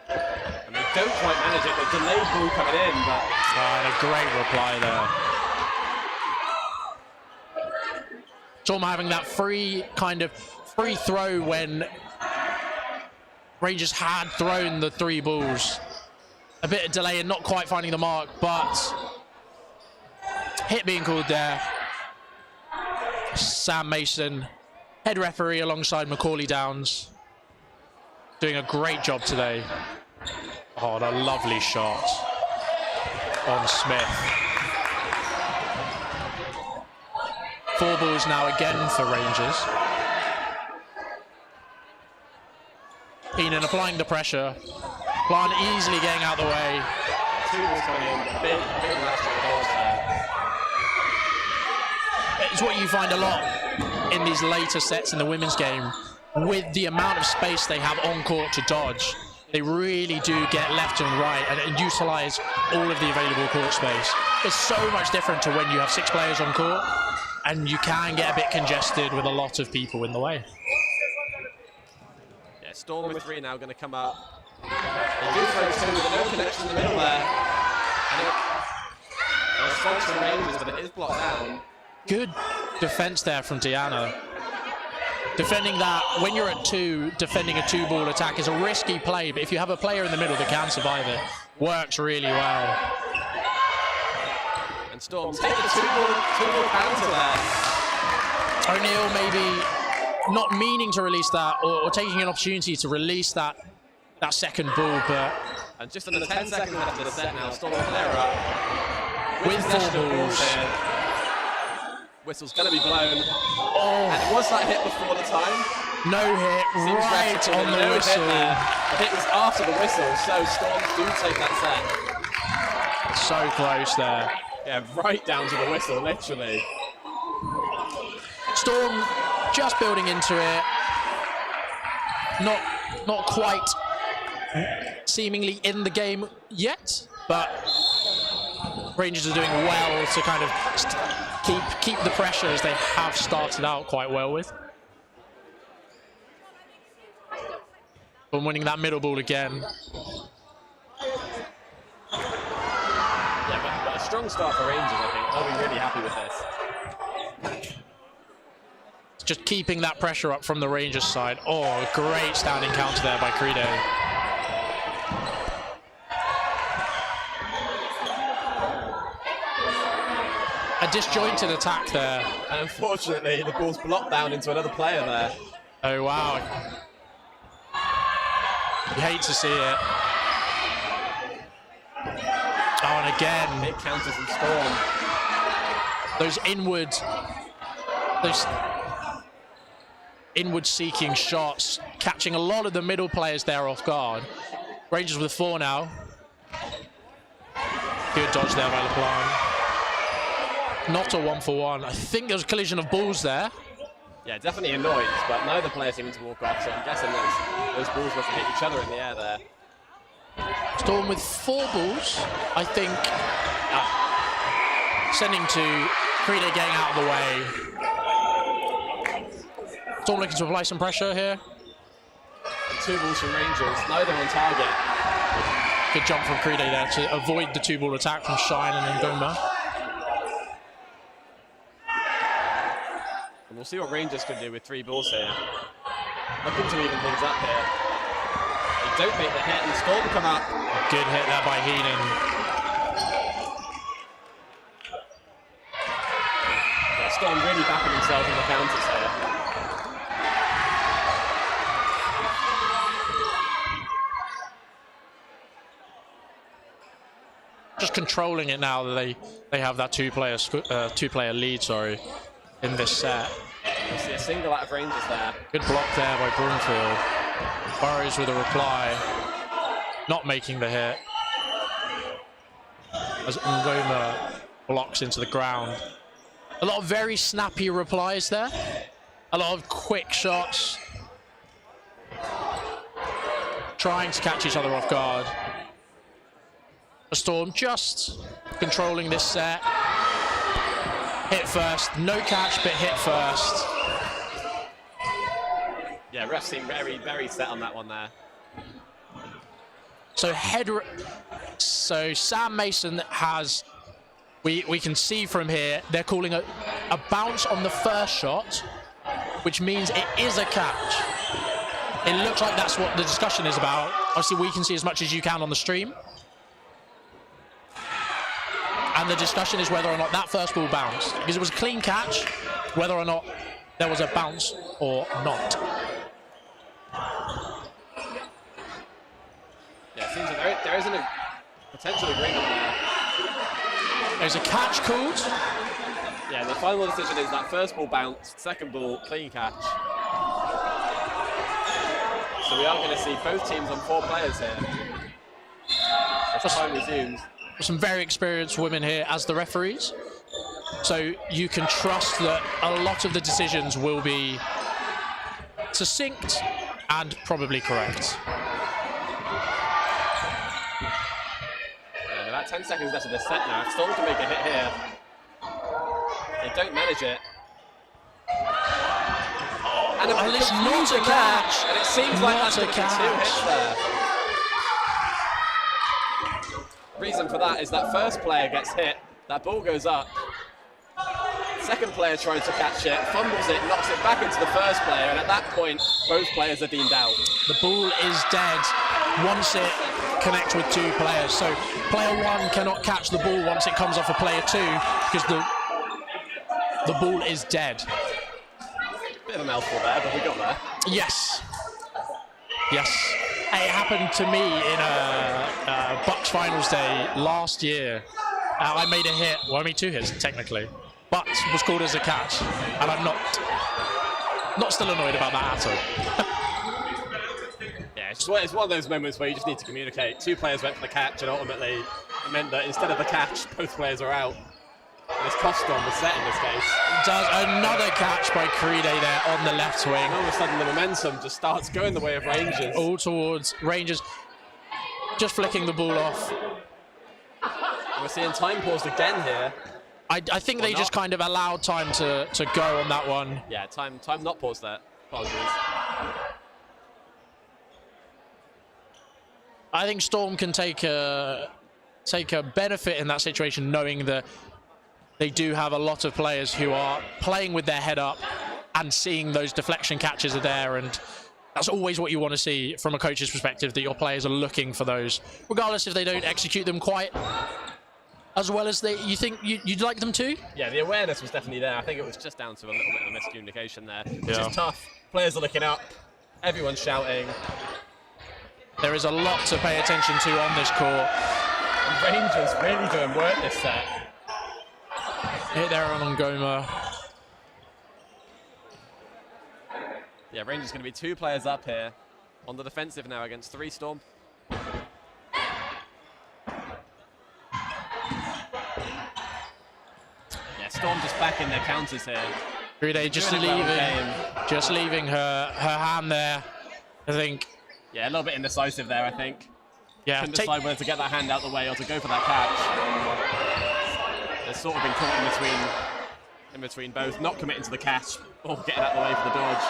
And they don't quite manage it. The delayed ball coming in, but and a great reply there. Storm having that free throw when Rangers had thrown the 3 balls. A bit of delay and not quite finding the mark, but hit being called there. Sam Mason, head referee alongside Macaulay Downs, doing a great job today. Oh, and a lovely shot on Smith. 4 balls now again for Rangers. Heenan applying the pressure. Plant easily getting out the way. 2 balls coming in. Big last balls there. It's what you find a lot in these later sets in the women's game. With the amount of space they have on court to dodge, they really do get left and right and utilize all of the available court space. It's so much different to when you have 6 players on court and you can get a bit congested with a lot of people in the way. Yeah, Storm with 3 now going to come up. They do throw 2 with no connection in the middle there. And a response from Rangers, but it is blocked down. Good defense there from Diana. Defending that, when you're at 2, defending a 2-ball attack is a risky play, but if you have a player in the middle that can survive it, works really well. And Storm take the 2-ball counter there. O'Neal maybe not meaning to release that, or taking an opportunity to release that second ball, but... And just under 10 seconds left of the set now, Storm clear up. With 4 balls. Whistle's going to be blown. Oh. And was that hit before the time? No hit, right on the whistle. The hit was after the whistle, so Storm do take that set. So close there. Yeah, right down to the whistle, literally. Storm just building into it. Not quite seemingly in the game yet, but Rangers are doing well to kind of keep the pressure as they have started out quite well with. But winning that middle ball again. Yeah, but a strong start for Rangers, I think. They'll be really happy with this. Just keeping that pressure up from the Rangers side. Oh, great standing counter there by Credo. A disjointed attack there. And unfortunately, the ball's blocked down into another player there. Oh, wow. You hate to see it. Oh, and again. Big counters from Storm. Those inward seeking shots, catching a lot of the middle players there off guard. Rangers with 4 now. Good dodge there by LaPlante. Not a 1-for-1. I think there was a collision of balls there. Yeah, definitely annoyed, but neither player seeming to walk off, so I'm guessing those balls must have hit each other in the air there. Storm with 4 balls, I think. Sending to Credo getting out of the way. Storm looking to apply some pressure here. And 2 balls from Rangers, neither on target. Good jump from Credo there to avoid the 2-ball attack from Shine and Ngoma. And we'll see what Rangers can do with 3 balls here. Looking to even things up here. They don't make the hit, and Storm come up. Good hit there by Heenan. Yeah, Storm really backing themselves in the counters here. Just controlling it now that they have that two-player lead, sorry, in this set. We'll see a single out of Rangers there. Good block there by Broomfield. Burrows with a reply, not making the hit. As Ngoma blocks into the ground. A lot of very snappy replies there. A lot of quick shots. Trying to catch each other off guard. Storm just controlling this set. Hit first, no catch, but hit first. Yeah, refs seem very, very set on that one there. So Sam Mason has, we can see from here, they're calling a bounce on the first shot, which means it is a catch. It looks like that's what the discussion is about. Obviously, we can see as much as you can on the stream. And the discussion is whether or not that first ball bounced. Because it was a clean catch, whether or not there was a bounce or not. Yeah, it seems like there isn't a potential agreement there. There's a catch called. Yeah, the final decision is that first ball bounced, second ball clean catch. So we are going to see both teams on 4 players here. As time resumes. Some very experienced women here as the referees. So you can trust that a lot of the decisions will be succinct and probably correct. Yeah, about 10 seconds left of the set now. If Storm can make a hit here, they don't manage it. And it's not a there, catch. and it seems like Not that's a going to be 2 catch. hits there. Reason for that is that first player gets hit, that ball goes up. Second player trying to catch it, fumbles it, knocks it back into the first player, and at that point, both players are deemed out. The ball is dead once it connects with 2 players. So player 1 cannot catch the ball once it comes off of player 2 because the ball is dead. Bit of a mouthful there, but we got there. Yes. Yes. It happened to me in a Bucks finals day last year. I made a hit, well, I made 2 hits technically, but was called as a catch, and I'm not still annoyed about that at all. Yeah, it's one of those moments where you just need to communicate. 2 players went for the catch, and ultimately it meant that instead of the catch, both players are out. And it's cost on the set in this case. Does another catch by Crede there on the left wing. And all of a sudden the momentum just starts going the way of Rangers. All towards Rangers, just flicking the ball off. We're seeing time paused again here. I think they just kind of allowed time to go on that one. Yeah, time not paused there. Apologies. I think Storm can take a benefit in that situation, knowing that they do have a lot of players who are playing with their head up and seeing those deflection catches are there, and that's always what you want to see from a coach's perspective, that your players are looking for those, regardless if they don't execute them quite as well as you think you'd like them to. Yeah, the awareness was definitely there. I think it was just down to a little bit of miscommunication there, which is tough. Players are looking up, everyone's shouting. There is a lot to pay attention to on this court. And Rangers really doing work this set. Hit there on Ngoma. Yeah, Rangers going to be 2 players up here on the defensive now against 3 Storm. Yeah, Storm just back in their counters here. Crede just leaving her hand there, I think. Yeah, a little bit indecisive there, I think. Yeah, Couldn't decide whether to get that hand out the way or to go for that catch. They've sort of been caught in between both, not committing to the catch or getting out of the way for the dodge.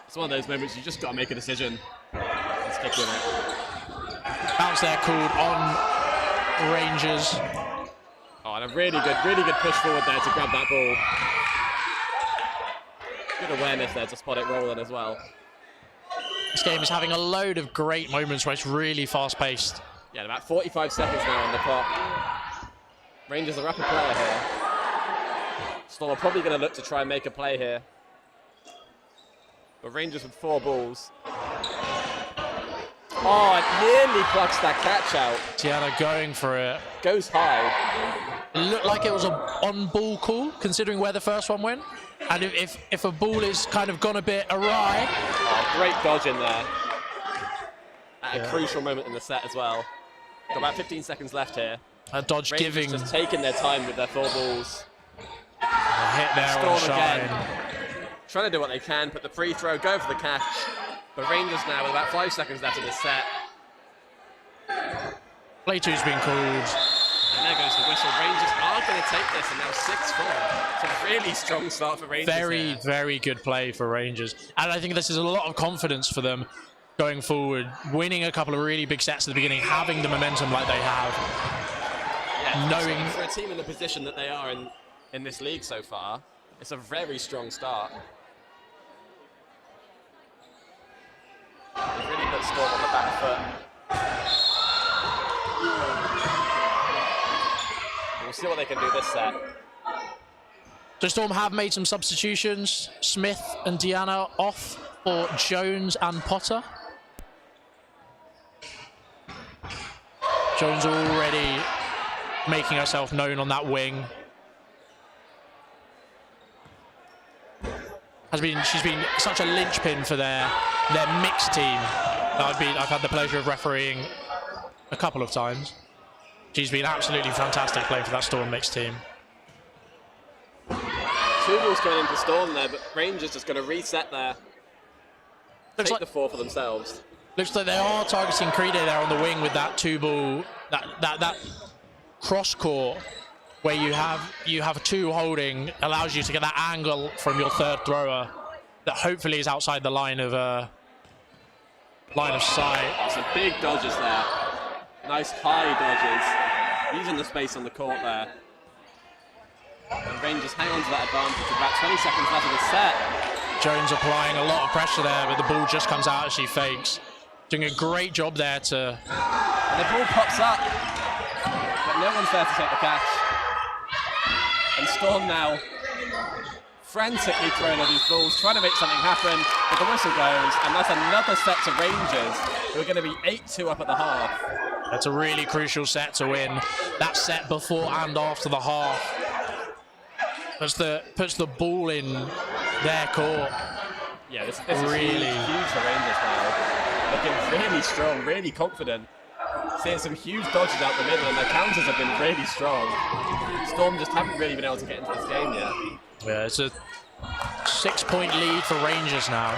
It's one of those moments you just got to make a decision and stick with it. Bounce there called on Rangers. Oh, and a really good push forward there to grab that ball. Good awareness there to spot it rolling as well. This game is having a load of great moments where it's really fast-paced. Yeah, about 45 seconds now on the clock. Rangers are up a player here. Storm are probably going to look to try and make a play here. But Rangers with 4 balls. Oh, it nearly plucks that catch out. Tiana going for it. Goes high. It looked like it was an on-ball call, considering where the first one went. And if a ball is kind of gone a bit awry. Oh, great dodge in there. At a crucial moment in the set as well. Got about 15 seconds left here. A dodge Rangers giving. just taking their time with their 4 balls. A hit there on Shine. Again. Trying to do what they can, put the free throw, go for the catch. But Rangers now with about 5 seconds left in this set. Play 2's been called. And there goes the whistle. Rangers are going to take this, and now 6-4. It's a really strong start for Rangers. Very good play for Rangers. And I think this is a lot of confidence for them going forward. Winning a couple of really big sets at the beginning, having the momentum like they have. Yeah, knowing for a team in the position that they are in this league so far, it's a very strong start. They've really put Storm on the back foot. We'll see what they can do this set. So Storm have made some substitutions. Smith and Deanna off for Jones and Potter. Jones already making herself known on that wing. She's been such a linchpin for their mixed team. I've had the pleasure of refereeing a couple of times. She's been absolutely fantastic playing for that Storm mixed team. 2 balls going into Storm there, but Rangers just going to reset there. Looks Take like the 4 for themselves. Looks like they are targeting Crede there on the wing with that 2 ball, that cross court where you have two holding, allows you to get that angle from your third thrower that hopefully is outside the line of sight. Some big dodges there. Nice high dodges. Using the space on the court there. And Rangers hang on to that advantage. About 20 seconds left of the set. Jones applying a lot of pressure there, but the ball just comes out as she fakes. Doing a great job there to... And the ball pops up, but no one's there to take the catch. And Storm now frantically throwing all these balls, trying to make something happen, but the whistle goes, and that's another set to Rangers, who are going to be 8-2 up at the half. That's a really crucial set to win. That set before and after the half puts the ball in their court. Yeah, this really is huge for Rangers now. Looking really strong, really confident. Seeing some huge dodges out the middle, and their counters have been really strong. Storm just haven't really been able to get into this game yet. Yeah, it's a 6-point lead for Rangers now.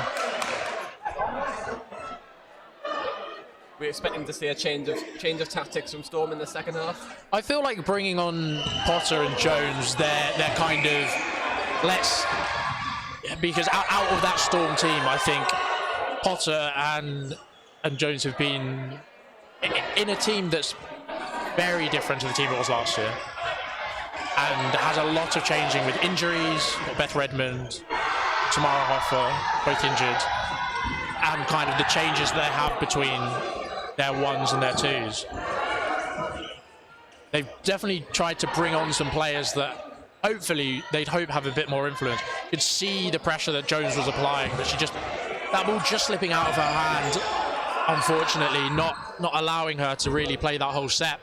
We're expecting to see a change of tactics from Storm in the second half. I feel like bringing on Potter and Jones, they're kind of because out of that Storm team, I think Potter and Jones have been in a team that's very different to the team it was last year, and has a lot of changing with injuries. Beth Redmond, Tamara Hoffer, both injured, and kind of the changes they have between their ones and their twos. They've definitely tried to bring on some players that hopefully they'd hope have a bit more influence. You could see the pressure that Jones was applying, but that ball just slipping out of her hand, unfortunately, not allowing her to really play that whole set.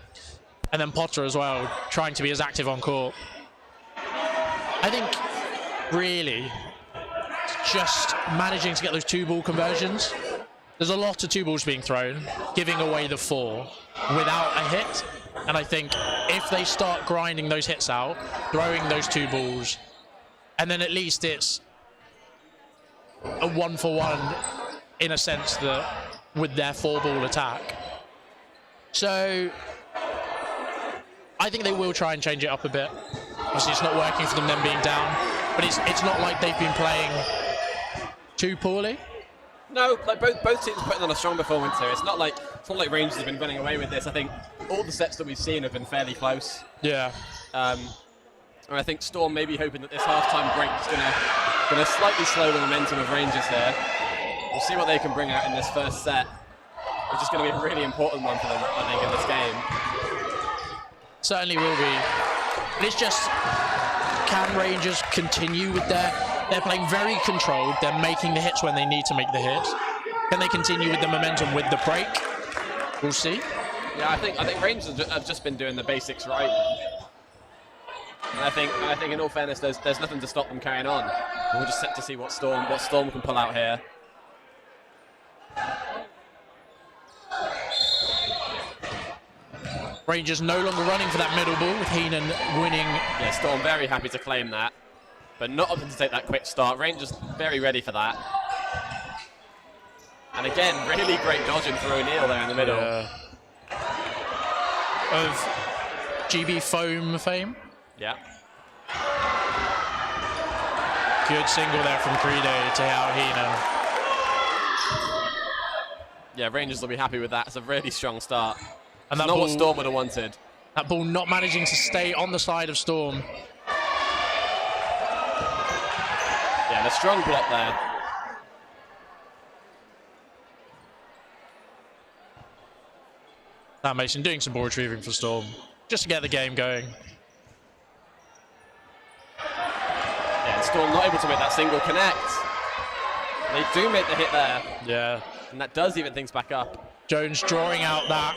And then Potter as well, trying to be as active on court. I think really just managing to get those 2-ball conversions. There's a lot of 2 balls being thrown, giving away the 4 without a hit. And I think if they start grinding those hits out, throwing those 2 balls, and then at least it's a 1-for-1 in a sense that with their 4-ball attack. So I think they will try and change it up a bit. Obviously it's not working for them being down, but it's not like they've been playing too poorly. No, like both teams putting on a strong performance here. It's not like Rangers have been running away with this. I think all the sets that we've seen have been fairly close. Yeah. And I think Storm may be hoping that this half-time break is going to slightly slow the momentum of Rangers here. We'll see what they can bring out in this first set, which is going to be a really important one for them, I think, in this game. Certainly will be. But it's just, can Rangers continue with they're playing very controlled, they're making the hits when they need to make the hits. Can they continue with the momentum with the break? We'll see. Yeah, I think Rangers have just been doing the basics right. And I think in all fairness, there's nothing to stop them carrying on. We'll just set to see what Storm can pull out here. Rangers no longer running for that middle ball with Heenan winning. Yeah, Storm very happy to claim that, but not opting to take that quick start. Rangers very ready for that. And again, really great dodging for O'Neill there in the middle. Of GB Foam fame. Yeah. Good single there from Crede to Al Heenan. Yeah, Rangers will be happy with that. It's a really strong start. And that's not what Storm would have wanted. That ball not managing to stay on the side of Storm. Yeah, and a strong block there. Now Mason doing some ball retrieving for Storm, just to get the game going. Yeah, and Storm not able to make that single connect. They do make the hit there. Yeah. And that does even things back up. Jones drawing out that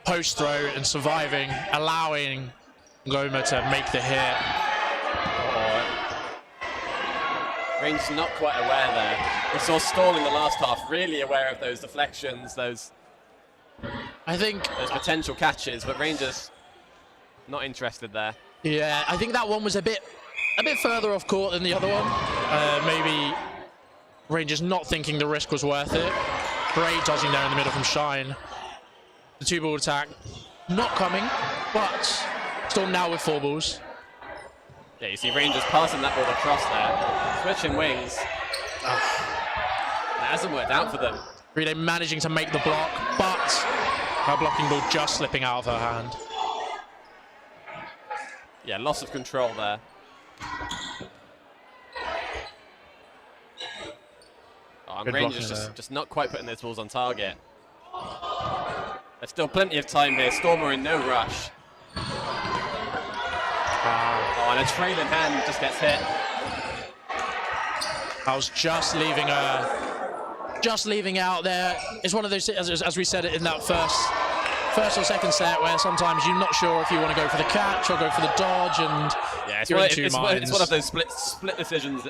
post throw and surviving, allowing Goma to make the hit. Rangers not quite aware there. We saw Storm in the last half really aware of those deflections, those potential catches, but Rangers not interested there. Yeah, I think that one was a bit further off court than the other one. Maybe Rangers not thinking the risk was worth it. Great dodging there in the middle from Shine. The 2-ball attack not coming, but Storm now with 4 balls. Yeah, you see Rangers passing that ball across there, switching wings. It hasn't worked out for them. Friday managing to make the block, but her blocking ball just slipping out of her hand. Yeah, loss of control there. Oh, and Rangers just not quite putting those balls on target. There's still plenty of time here. Storm are in no rush. Oh, and a trailing hand just gets hit. I was just leaving out there. It's one of those, as we said it in that first or second set, where sometimes you're not sure if you want to go for the catch or go for the dodge, and yeah, it's you're one, in two it's minds. one of those split decisions.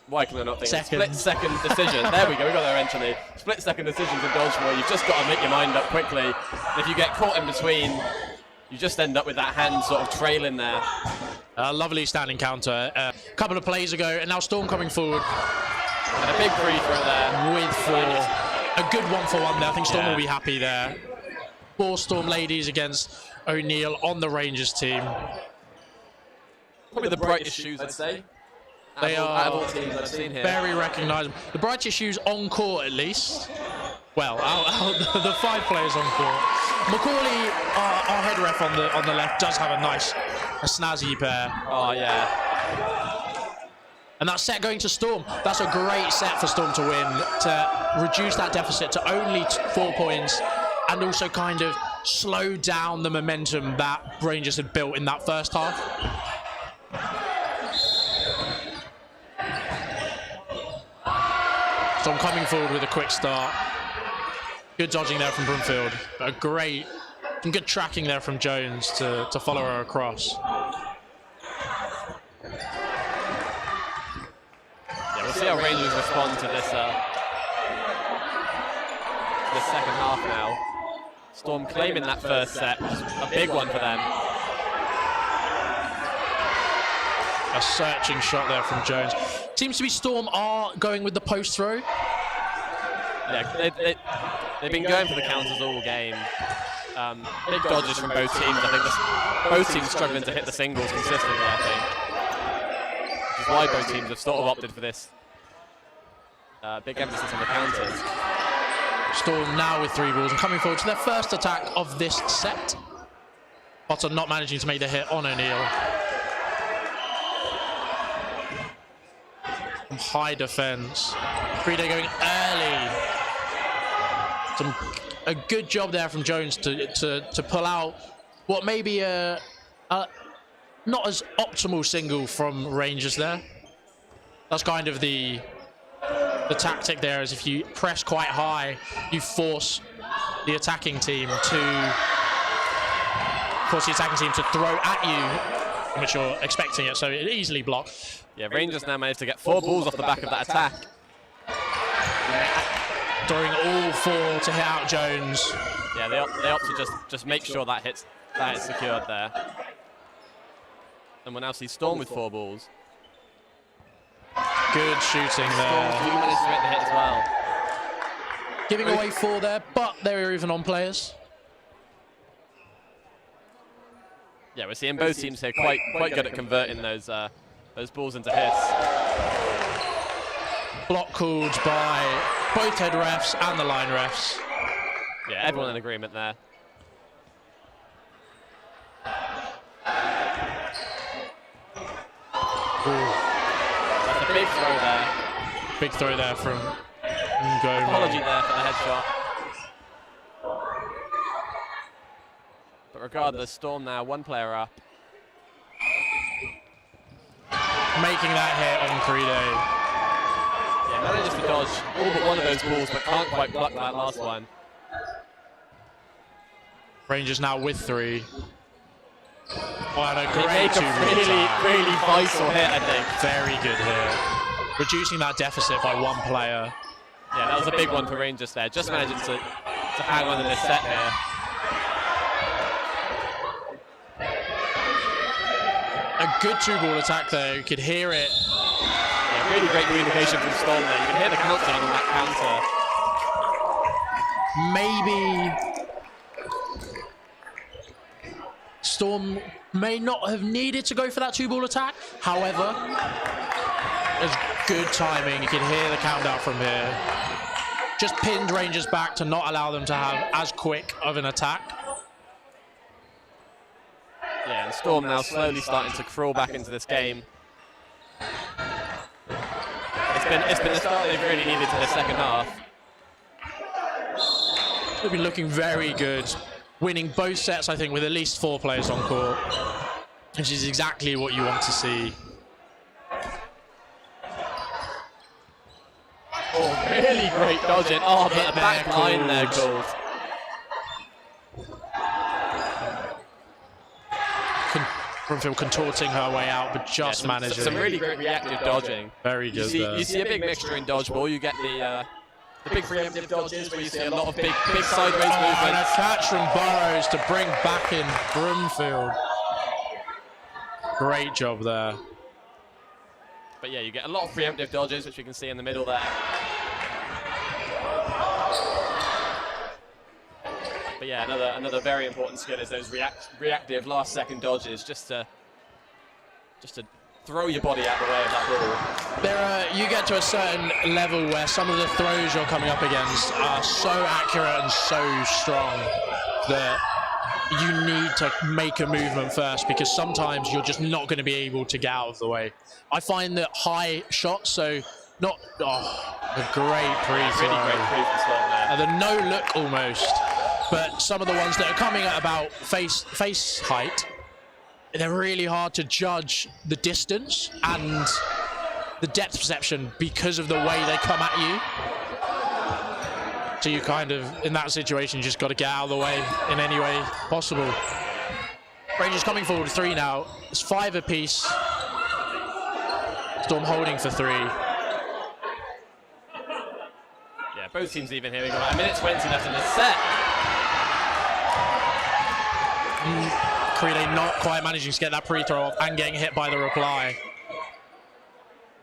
Why can I not think? Split second decision. There we go. We got there eventually. Split second decisions in dodgeball. You've just got to make your mind up quickly. And if you get caught in between, you just end up with that hand sort of trailing there. A lovely standing counter a couple of plays ago, and now Storm coming forward. And a big free throw there. With 4. A good 1-for-1 there. I think Storm will be happy there. 4 Storm ladies against O'Neill on the Rangers team. Probably the brightest shoes, I'd say. They out of all are teams I've seen here. very recognisable. The brightest shoes on court, at least. Well, the 5 players on court. Macaulay, our head ref on the left, does have a snazzy pair. Oh yeah. And that set going to Storm. That's a great set for Storm to win, to reduce that deficit to only 4 points, and also kind of slow down the momentum that Rangers had built in that first half. Storm coming forward with a quick start. Good dodging there from Broomfield. Some good tracking there from Jones to follow her across. Yeah, we'll see how Rangers respond to this second half now. Storm claiming that first set, which is a big one for them. A searching shot there from Jones. Seems to be Storm are going with the post throw. Yeah, they've been going for the counters all game. Big dodges from both teams. I think both teams struggling to hit the singles consistently, I think. Which is why both teams have sort of opted for this big emphasis on the counters. Storm now with 3 balls and coming forward to their first attack of this set. Potter not managing to make the hit on O'Neill. High defense. Frida going early. A good job there from Jones to pull out what may be a not as optimal single from Rangers there. That's kind of the tactic there, is if you press quite high, you force the attacking team to throw at you, which you're expecting it, so it easily block. Yeah, Rangers now managed to get 4 balls off the back of that attack. Throwing all 4 to hit out Jones. Yeah, they opt to just make sure that is secured there. And we'll now see Storm with 4 balls. Good shooting there. Storm managed to make the hit as well. Giving away 4 there, but they were even on players. Yeah, we're seeing both teams here quite good at converting those balls into hits. Block called by both head refs and the line refs. Yeah, everyone in agreement there. That's a big throw there. Big throw there from Ngo. Apology there for the headshot. But regardless, Storm now 1 player up. Making that hit on Credo. Yeah, manages to dodge all but one of those balls, but can't quite block that last one. Rangers now with 3. Oh, and a They great make a 2-ball attack. really vital hit, I think. Very good hit. Reducing that deficit by 1 player. Yeah, that was a big one for Rangers there. Just managing to hang on in this set here. A good 2-ball attack there. You could hear it. Yeah, really great communication from Storm there. You can hear the countdown on that counter. Maybe Storm may not have needed to go for that 2-ball attack. However, it's good timing. You can hear the countdown from here. Just pinned Rangers back to not allow them to have as quick of an attack. Yeah, and Storm now slowly starting to crawl back into this game. It's been the start they've really needed to the second half. They've been looking very good, winning both sets, I think, with at least 4 players on court, which is exactly what you want to see. Oh, really great dodging. Oh, but the back line there called. Brunfield contorting her way out, but just managing. Some really great reactive dodging. Very good. You see a big mixture in dodgeball. You get the big preemptive dodges where you see a lot of big sideways movements. And a catch from Burrows to bring back in Brunfield. Great job there. But yeah, you get a lot of preemptive dodges, which you can see in the middle there. But yeah, another very important skill is those reactive last-second dodges, just to throw your body out the way of that ball. You get to a certain level where some of the throws you're coming up against are so accurate and so strong that you need to make a movement first, because sometimes you're just not going to be able to get out of the way. I find that high shots, so not a great pre-throw. Really great pre-throw there. The no look almost, but some of the ones that are coming at about face height, they're really hard to judge the distance and the depth perception because of the way they come at you. So you kind of, in that situation, you just got to get out of the way in any way possible. Rangers coming forward 3 now. It's 5 apiece. Storm holding for 3. Yeah, both teams even here. We've got about 1:20 left in the set. Crede not quite managing to get that pre-throw off and getting hit by the reply.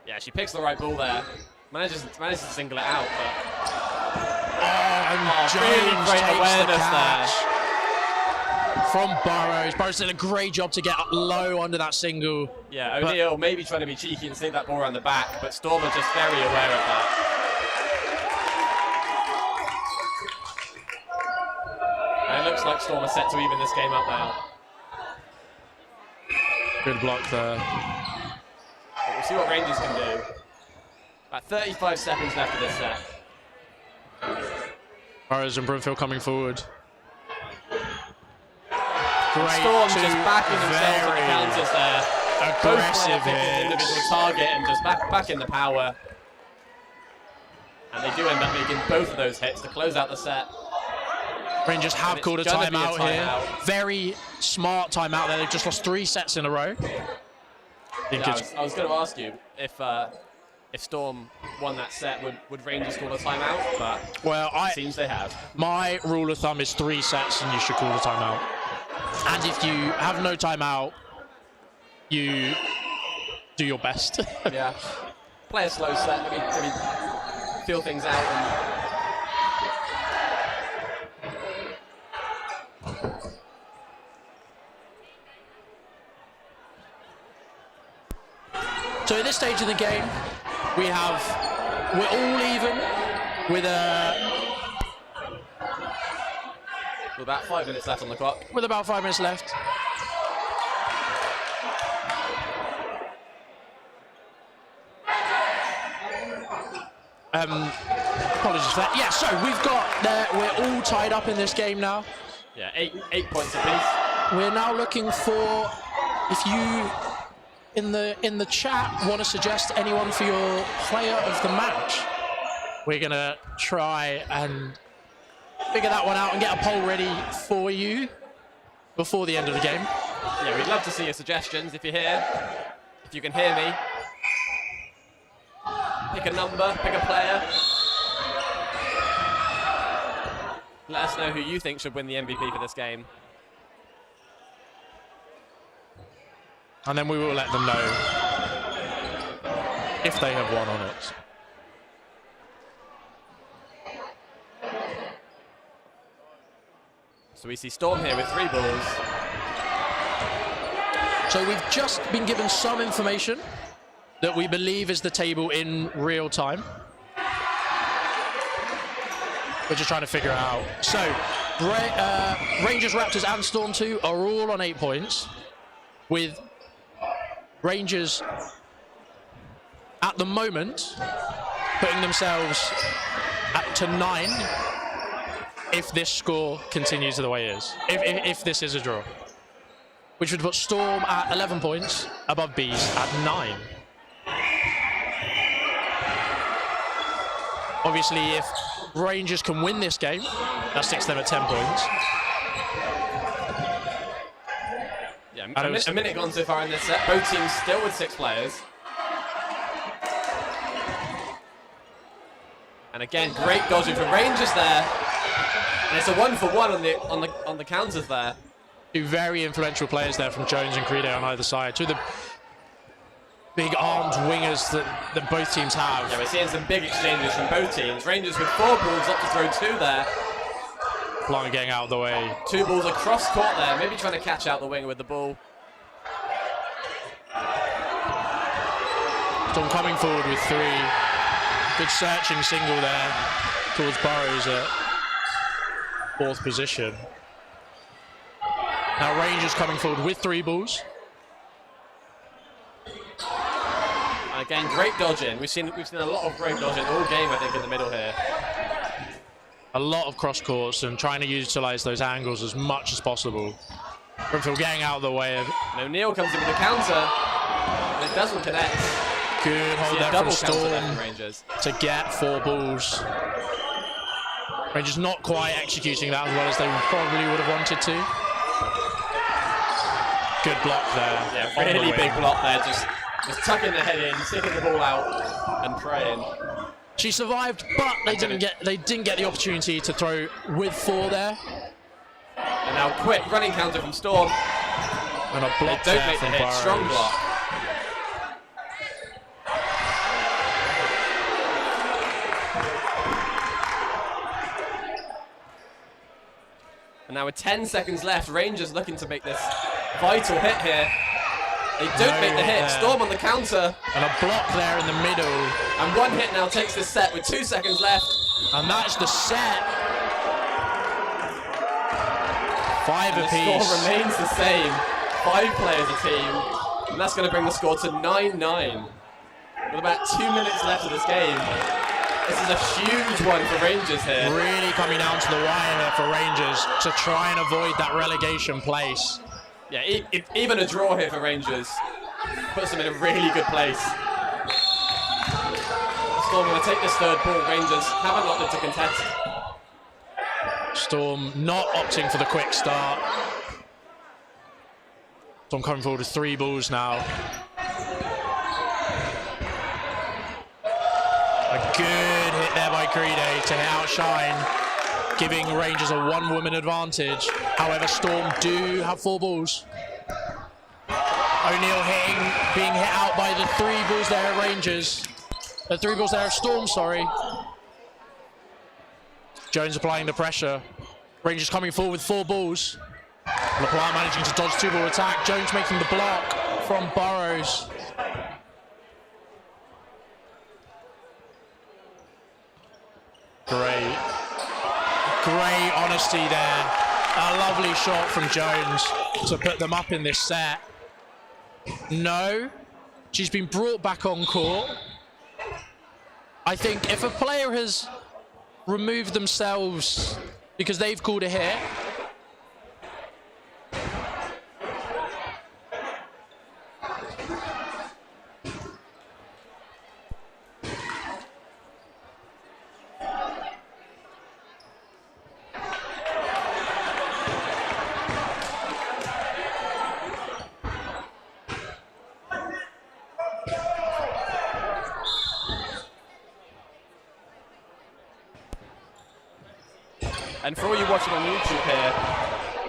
Yeah, she picks the right ball there. Manages to single it out, but... and James really great takes awareness the catch there. From Burrows. Burrows did a great job to get up low under that single. Yeah, O'Neal maybe trying to be cheeky and sink that ball around the back, but Storm are just very aware of that. And it looks like Storm are set to even this game up now. Good block there. But we'll see what Rangers can do. About 35 seconds left of this set. Burrows and Brunfield coming forward. Great. Storm just backing themselves on the counters there. Aggressive hit. Individual target and just back in the power. And they do end up making both of those hits to close out the set. Rangers have called a timeout here. Very smart timeout there. They've just lost 3 sets in a row. I was going to ask you if Storm won that set, would Rangers call a timeout? But it seems they have. My rule of thumb is 3 sets and you should call a timeout. And if you have no timeout, you do your best. Yeah. Play a slow set, maybe feel things out. So at this stage of the game, we're all even with about 5 minutes left on the clock. With about 5 minutes left. Apologies for that. Yeah, so we're all tied up in this game now. Yeah, 8 points apiece. We're now looking for, if you in the chat want to suggest anyone for your player of the match, we're gonna try and figure that one out and get a poll ready for you before the end of the game. Yeah, we'd love to see your suggestions if you're here. If you can hear me, pick a number, pick a player. Let us know who you think should win the MVP for this game. And then we will let them know if they have won on it. So we see Storm here with 3 balls. So we've just been given some information that we believe is the table in real time. We're just trying to figure it out. So Rangers, Raptors and Storm 2 are all on 8 points, with Rangers at the moment putting themselves to 9 if this score continues the way it is, if this is a draw, which would put Storm at 11 points above Bees at 9. Obviously, if Rangers can win this game, that sticks them at 10 points. Yeah, a minute gone so far in this set. Both teams still with 6 players. And again, great dodging from Rangers there. And it's a 1-for-1 on the counters there. Two very influential players there from Jones and Credo on either side. Two of the big armed wingers that both teams have. Yeah, we're seeing some big exchanges from both teams. Rangers with 4 balls up to throw 2 there. Blanc getting out of the way. 2 balls across court there, maybe trying to catch out the winger with the ball. Storm coming forward with 3. Good searching single there towards Burrows at 4th position. Now Rangers coming forward with 3 balls. And again, great dodging. We've seen a lot of great dodging all game, I think, in the middle here. A lot of cross courts and trying to utilize those angles as much as possible. Brimfield getting out of the way of. And O'Neal comes in with a counter, and it doesn't connect. Good hold there from Storm Rangers to get 4 balls. Rangers not quite executing that as well as they probably would have wanted to. Good block there. Yeah, really big block there. Just tucking the head in, sticking the ball out, and praying. She survived, but they didn't get the opportunity to throw with 4 there. And now quick running counter from Storm. And a block they don't there make the from hit. Burrows. Strong block. And now with 10 seconds left, Rangers looking to make this vital hit here. They don't make the hit. There. Storm on the counter. And a block there in the middle. And 1 hit now takes this set with 2 seconds left. And that's the set. 5 And the apiece. score remains the same. 5 players a team. And that's going to bring the score to 9-9. With about 2 minutes left of this game. This is a huge one for Rangers here. Really coming down to the wire here for Rangers to try and avoid that relegation place. Yeah, even a draw here for Rangers puts them in a really good place. Storm going to take this 3rd ball. Rangers haven't opted to contest. Storm not opting for the quick start. Storm coming forward with 3 balls now. A good hit there by Creede to outshine, giving Rangers a 1-woman advantage. However, Storm do have 4 balls. O'Neal being hit out by the 3 balls there at Rangers. The 3 balls there of Storm, sorry. Jones applying the pressure. Rangers coming forward with 4 balls. LaPlante managing to dodge 2-ball attack. Jones making the block from Burrows. Great honesty there. A lovely shot from Jones to put them up in this set. No, she's been brought back on court. I think if a player has removed themselves because they've called a hit, And for all you watching on YouTube here,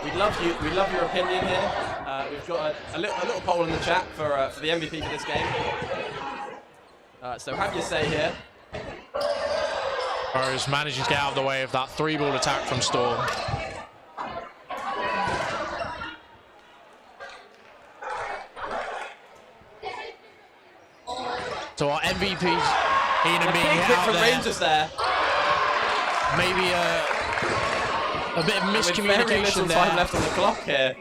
we'd love your opinion here. We've got a little poll in the chat for the MVP for this game. So have your say here. Burrows managing to get out of the way of that 3-ball attack from Storm. So our MVPs, Ian and A being big hit hit out from there. Rangers there. Maybe a bit of With very little miscommunication time there. left on the clock here.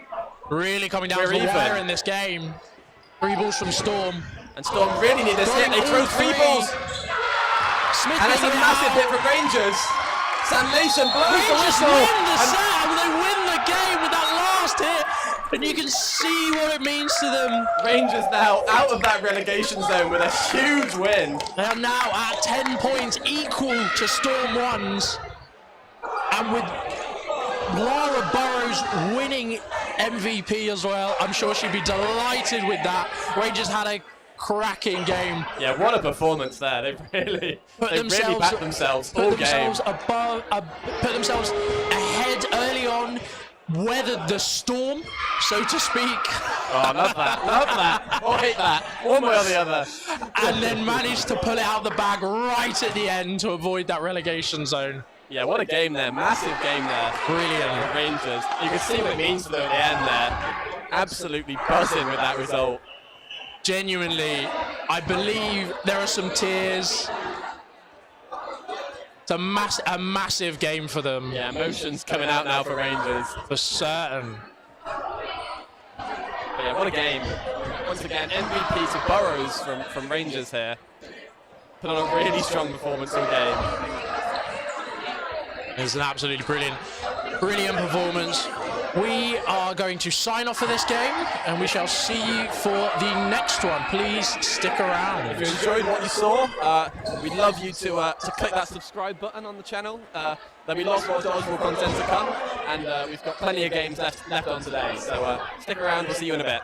Really coming down We're to the even. wire in this game. 3 balls from Storm. And Storm really need this hit. They Throwing throw all 3 three. balls. Smith And it's a being massive out. hit from Rangers. Sam Nation blows the Rangers whistle. win the And set. They win the game with that last hit. And you can see what it means to them. Rangers now out of that relegation zone with a huge win. They are now at 10 points, equal to Storm 1's. And with Lara Burrows winning MVP as well, I'm sure she'd be delighted with that. Rangers had a cracking game. Yeah, what a performance there. They really backed themselves all put themselves game. above, put themselves ahead early on, weathered the storm, so to speak. Oh, I love that. Love that. Or hate that. One way or the other. And then managed to pull it out of the bag right at the end to avoid that relegation zone. Yeah, what a game there. Massive game there. Brilliant. Rangers. You can see what it means to them at the end there. Absolutely buzzing with that result. Genuinely, I believe there are some tears. It's a massive game for them. Yeah, emotions coming out now for Rangers. For certain. But yeah, what a game. Once again, MVP to Burrows from Rangers here. Put on a really strong performance all game. It's an absolutely brilliant performance. We are going to sign off for this game, and we shall see you for the next one. Please stick around. If you enjoyed what you saw, we'd love you to click that subscribe button on the channel. There'll be lots more dodgeball content to come, and we've got plenty of games left on today. So stick around. We'll see you in a bit.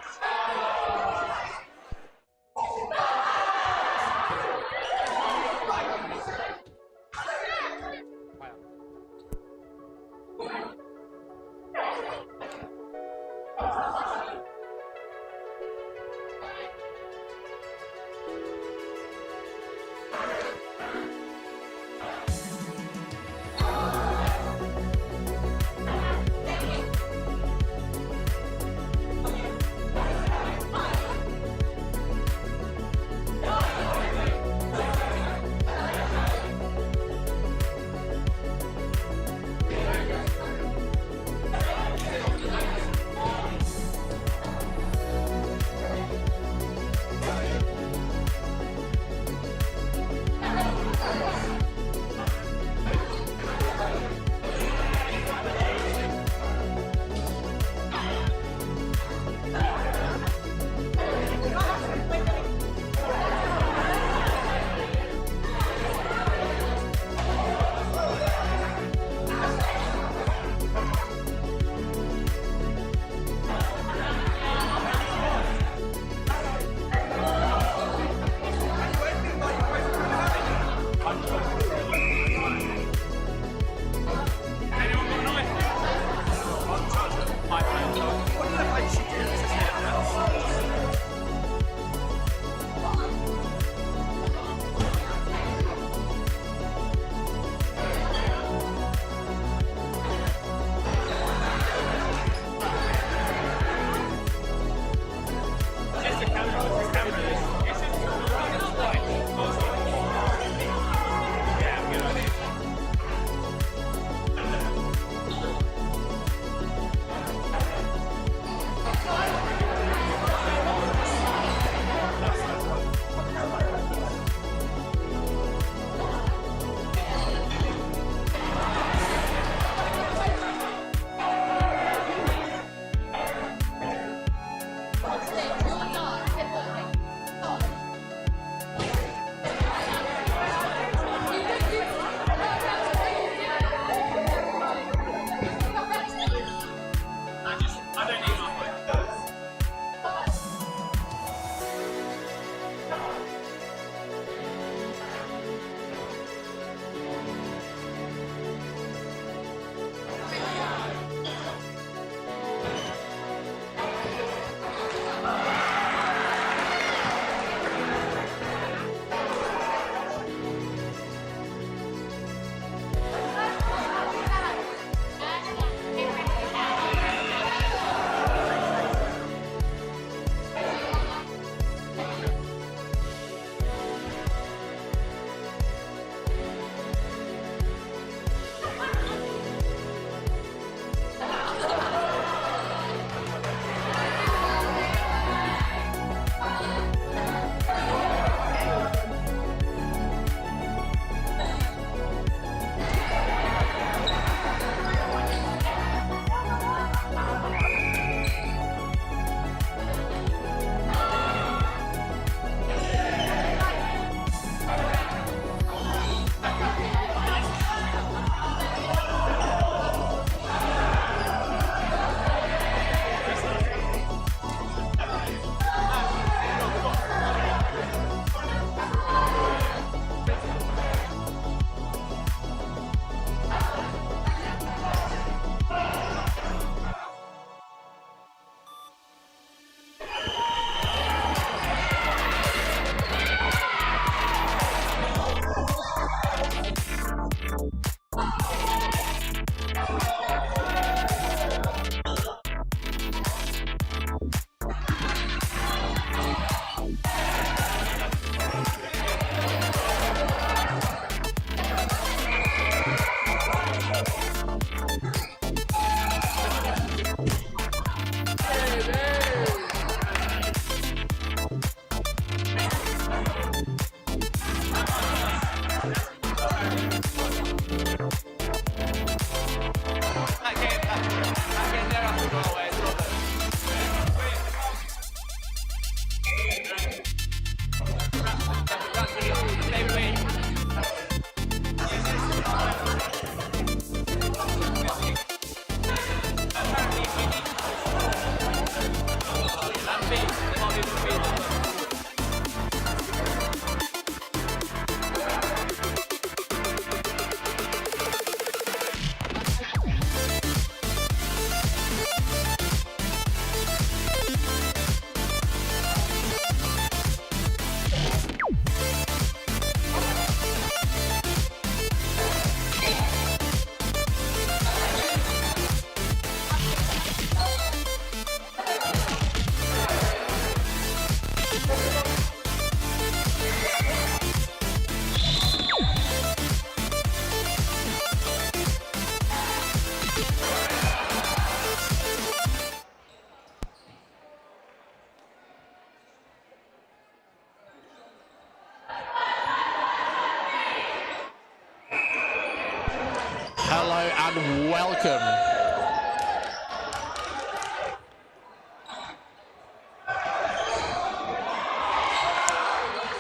and welcome.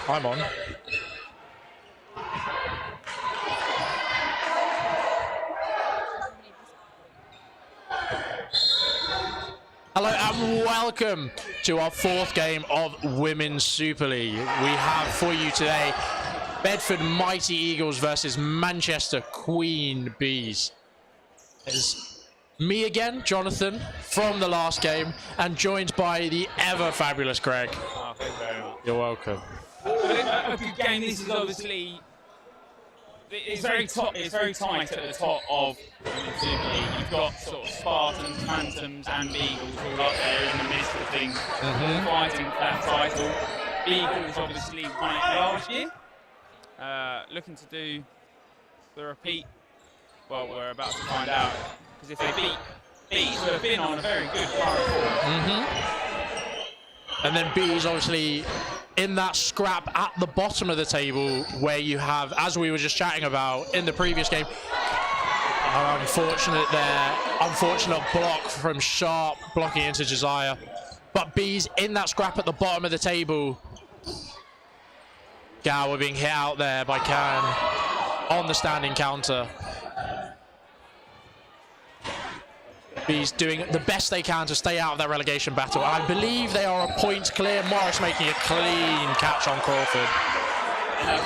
I'm on. Hello and welcome to our 4th game of Women's Super League. We have for you today Bedford Mighty Eagles versus Manchester Queen Bees. It's me again, Jonathan, from the last game, and joined by the ever fabulous Greg. Oh, thank you very much. You're welcome. A good game. This is obviously it's very tight at the top of the Super League. You've got sort of Spartans, Phantoms, and Eagles all up there in the midst of things, fighting for that title. Eagles obviously won it last year. Looking to do the repeat. Well, we're about to find out, because if they beat Bees, who have been on a very good run. And then Bees obviously in that scrap at the bottom of the table, where you have, as we were just chatting about in the previous game, unfortunate block from Sharp blocking into Josiah. But Bees in that scrap at the bottom of the table. Gower being hit out there by Khan on the standing counter. Bees doing the best they can to stay out of that relegation battle. I believe they are a point clear. Morris making a clean catch on Crawford.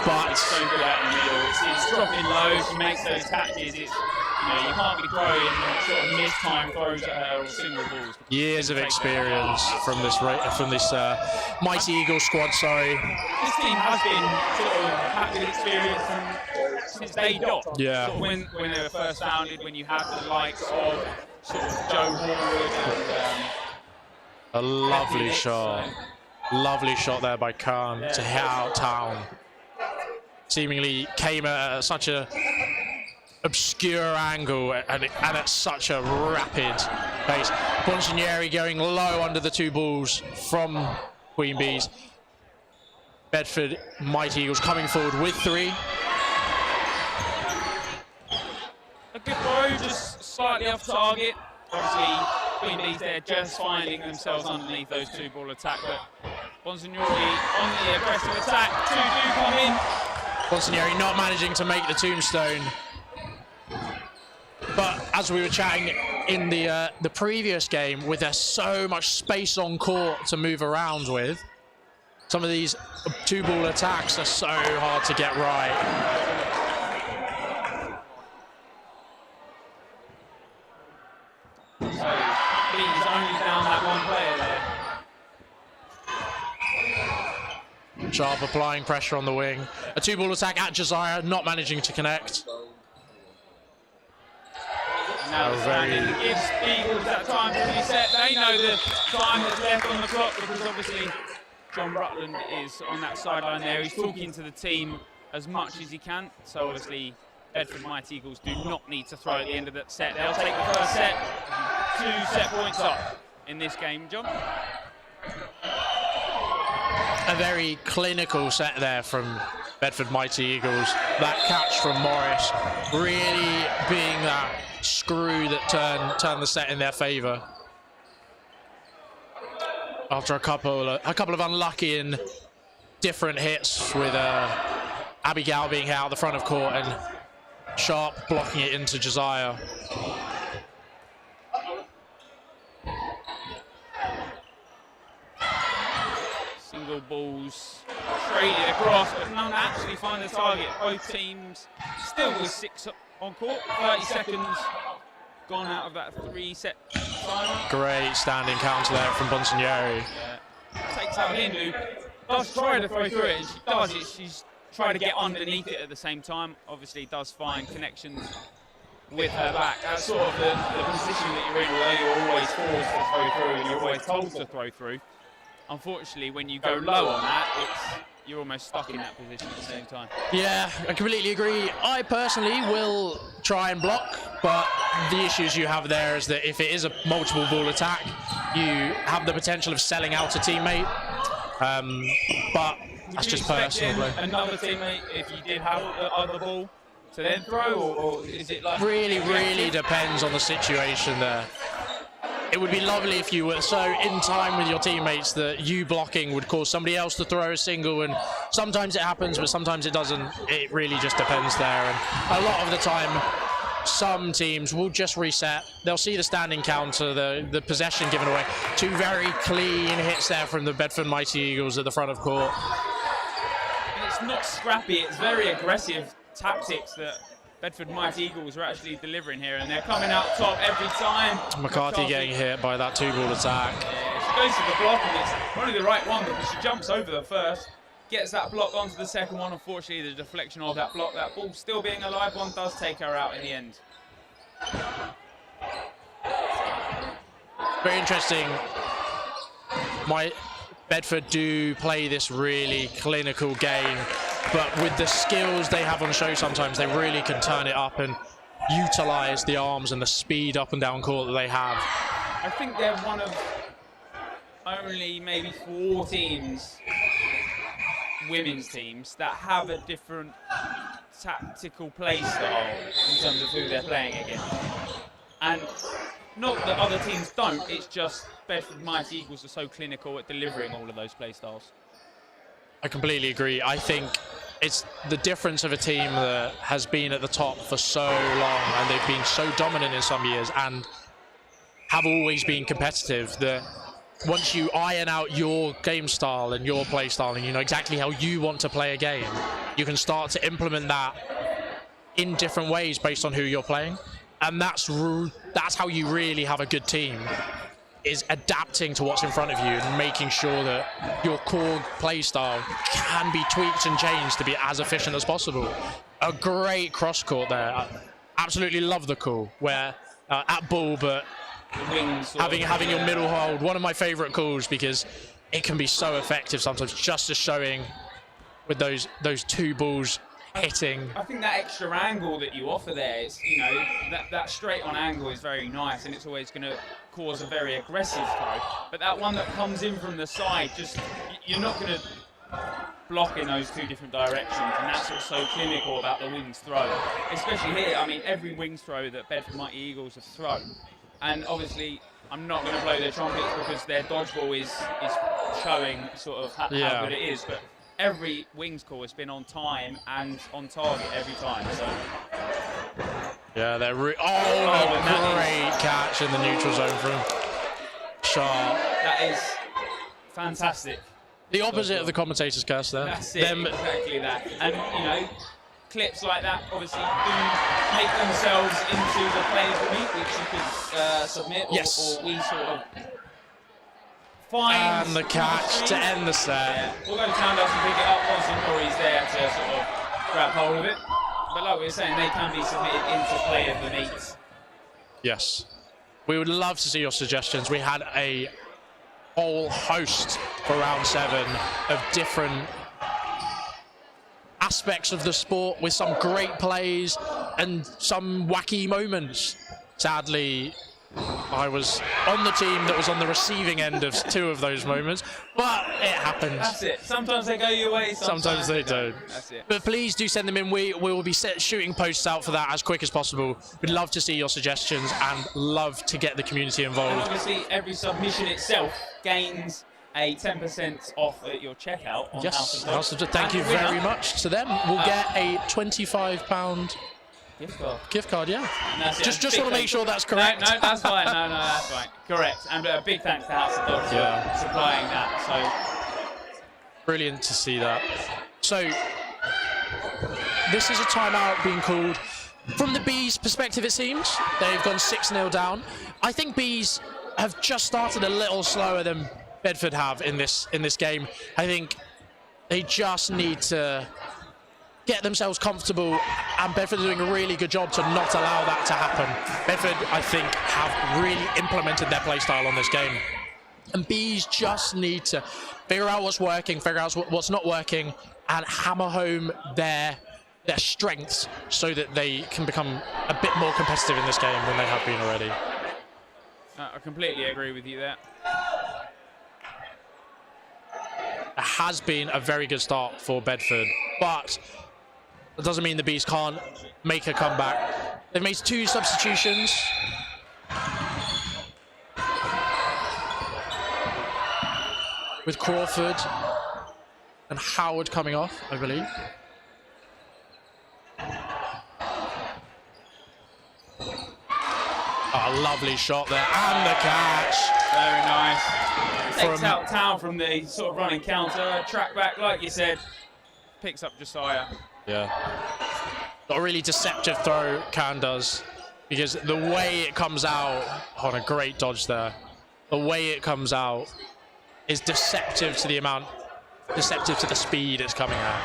But it's so good out in the middle. It's dropping low. She makes those catches. It's, you can't be throwing sort of mid-time throws at her or single balls. Years of experience from this Mighty Eagles squad. Sorry. This team has been sort of had good experience since day dot. Yeah. Sort of when they were first founded, when you had the likes of sort of Joe Horwood and a lovely shot. Lovely shot there by Khan to hit out Town. Seemingly came at such a obscure angle and at such a rapid pace. Bonsigneri going low under the 2 balls from Queen Bees. Bedford Mighty Eagles coming forward with 3. a good throw, just slightly off target. Obviously, Queen Bees there just finding themselves underneath those 2-ball attack, but Bonsignori on the aggressive attack. 2 do come in. Bonsignori not managing to make the tombstone. But as we were chatting in the previous game, with there's so much space on court to move around with, some of these 2-ball attacks are so hard to get right. So Bees only down that one player there. Sharp applying pressure on the wing. A 2-ball attack at Josiah, not managing to connect. Now the standing gives Eagles that time to reset. They know the time that's left on the clock because obviously John Rutland is on that sideline there. He's talking to the team as much as he can. So obviously Bedford Mighty Eagles do not need to throw at the end of that set. They'll take the first set, 2 set points up in this game, John. A very clinical set there from Bedford Mighty Eagles. That catch from Morris really being that screw that turned the set in their favour. After a couple of unlucky and different hits, with Abigail being out the front of court and Sharp blocking it into Josiah. Single balls traded across, but none actually find the target. Both teams still with 6 on court. 30 seconds gone out of that 3-set timer. Great standing counter there from Bonsignori. Yeah. Takes out Hindu. Does try to throw through it, and she does it. She's trying to get underneath it at the same time. Obviously does find connections with her back. That's sort of the position that you're in, although you're always forced to throw through and you're always told to throw through. Unfortunately, when you go low on that, you're almost stuck in that position at the same time. Yeah, I completely agree. I personally will try and block, but the issues you have there is that if it is a multiple ball attack, you have the potential of selling out a teammate. But that's just personal. Another teammate, if you did have the other ball, to then throw, or is it like Really depends on the situation there. It would be lovely if you were so in time with your teammates that you blocking would cause somebody else to throw a single, and sometimes it happens, but sometimes it doesn't. It really just depends there, and a lot of the time, some teams will just reset. They'll see the standing counter, the possession given away. 2 very clean hits there from the Bedford Mighty Eagles at the front of court. And it's not scrappy, it's very aggressive tactics that Bedford Mighty Eagles are actually delivering here, and they're coming out top every time. McCarthy getting hit by that 2-ball attack. Yeah, she goes to the block, and it's probably the right one because she jumps over the first, gets that block onto the second one. Unfortunately, the deflection of that block, that ball still being a live one, does take her out in the end. Very interesting. Bedford do play this really clinical game, but with the skills they have on show sometimes, they really can turn it up and utilize the arms and the speed up and down court that they have. I think they're one of only maybe 4 teams, women's teams, that have a different tactical play style in terms of who they're playing against. And not that other teams don't, it's just Bedford Mighty Eagles are so clinical at delivering all of those play styles. I completely agree. I think it's the difference of a team that has been at the top for so long, and they've been so dominant in some years and have always been competitive, that once you iron out your game style and your play style and you know exactly how you want to play a game, you can start to implement that in different ways based on who you're playing. And that's how you really have a good team, is adapting to what's in front of you and making sure that your core play style can be tweaked and changed to be as efficient as possible. A great cross court there. I absolutely love the call where at ball, but having your middle hold, one of my favorite calls, because it can be so effective sometimes, just as showing with those 2 balls hitting. I think that extra angle that you offer there is, you know, that straight on angle is very nice, and it's always going to cause a very aggressive throw. But that one that comes in from the side, just you're not going to block in those 2 different directions, and that's what's so clinical about the wings throw. Especially here, I mean, every wings throw that Bedford Mighty Eagles have thrown, and obviously I'm not going to blow their trumpets because their dodgeball is showing sort of how good it is, but every wings call has been on time and on target every time. So. Yeah, they're great catch in the neutral zone from Sharp. That is fantastic. The opposite of the commentator's curse there. That's it, exactly that. And, you know, clips like that obviously do make themselves into the play of the week, which you could submit, or we sort of find. And the catch to end the set. Yeah. We'll go to Townhouse and pick it up once Nori's there to sort of grab hold of it. But like we were saying, they can be submitted into play of the meet. Yes. We would love to see your suggestions. We had a whole host for round 7 of different aspects of the sport, with some great plays and some wacky moments. Sadly, I was on the team that was on the receiving end of 2 of those moments, but it happens. That's it. Sometimes they go your way, sometimes they don't. That's it. But please do send them in. We will be shooting posts out for that as quick as possible. We'd love to see your suggestions and love to get the community involved. And obviously, every submission itself gains a 10% off at your checkout on House of Dodge. Thank you very much to them. We'll get a £25 gift card, yeah. Just want to make sure that's correct. No, that's fine. No, that's fine. Correct. And a big thanks to House of Dodge for supplying that. So brilliant to see that. So this is a timeout being called. From the Bees' perspective, it seems they've gone 6-0 down. I think Bees have just started a little slower than Bedford have in this game. I think they just need to get themselves comfortable, and Bedford are doing a really good job to not allow that to happen. Bedford, I think, have really implemented their play style on this game. And Bees just need to figure out what's working, figure out what's not working, and hammer home their strengths so that they can become a bit more competitive in this game than they have been already. I completely agree with you there. It has been a very good start for Bedford, but That doesn't mean the Bees can't make a comeback. They've made 2 substitutions. With Crawford and Howard coming off, I believe. Oh, lovely shot there, and the catch. Very nice. Takes out Town from the sort of running counter, track back, like you said, picks up Josiah. Yeah. Got a really deceptive throw, Can does, because the way it comes out, on a great dodge there, the way it comes out is deceptive to the amount, deceptive to the speed it's coming at.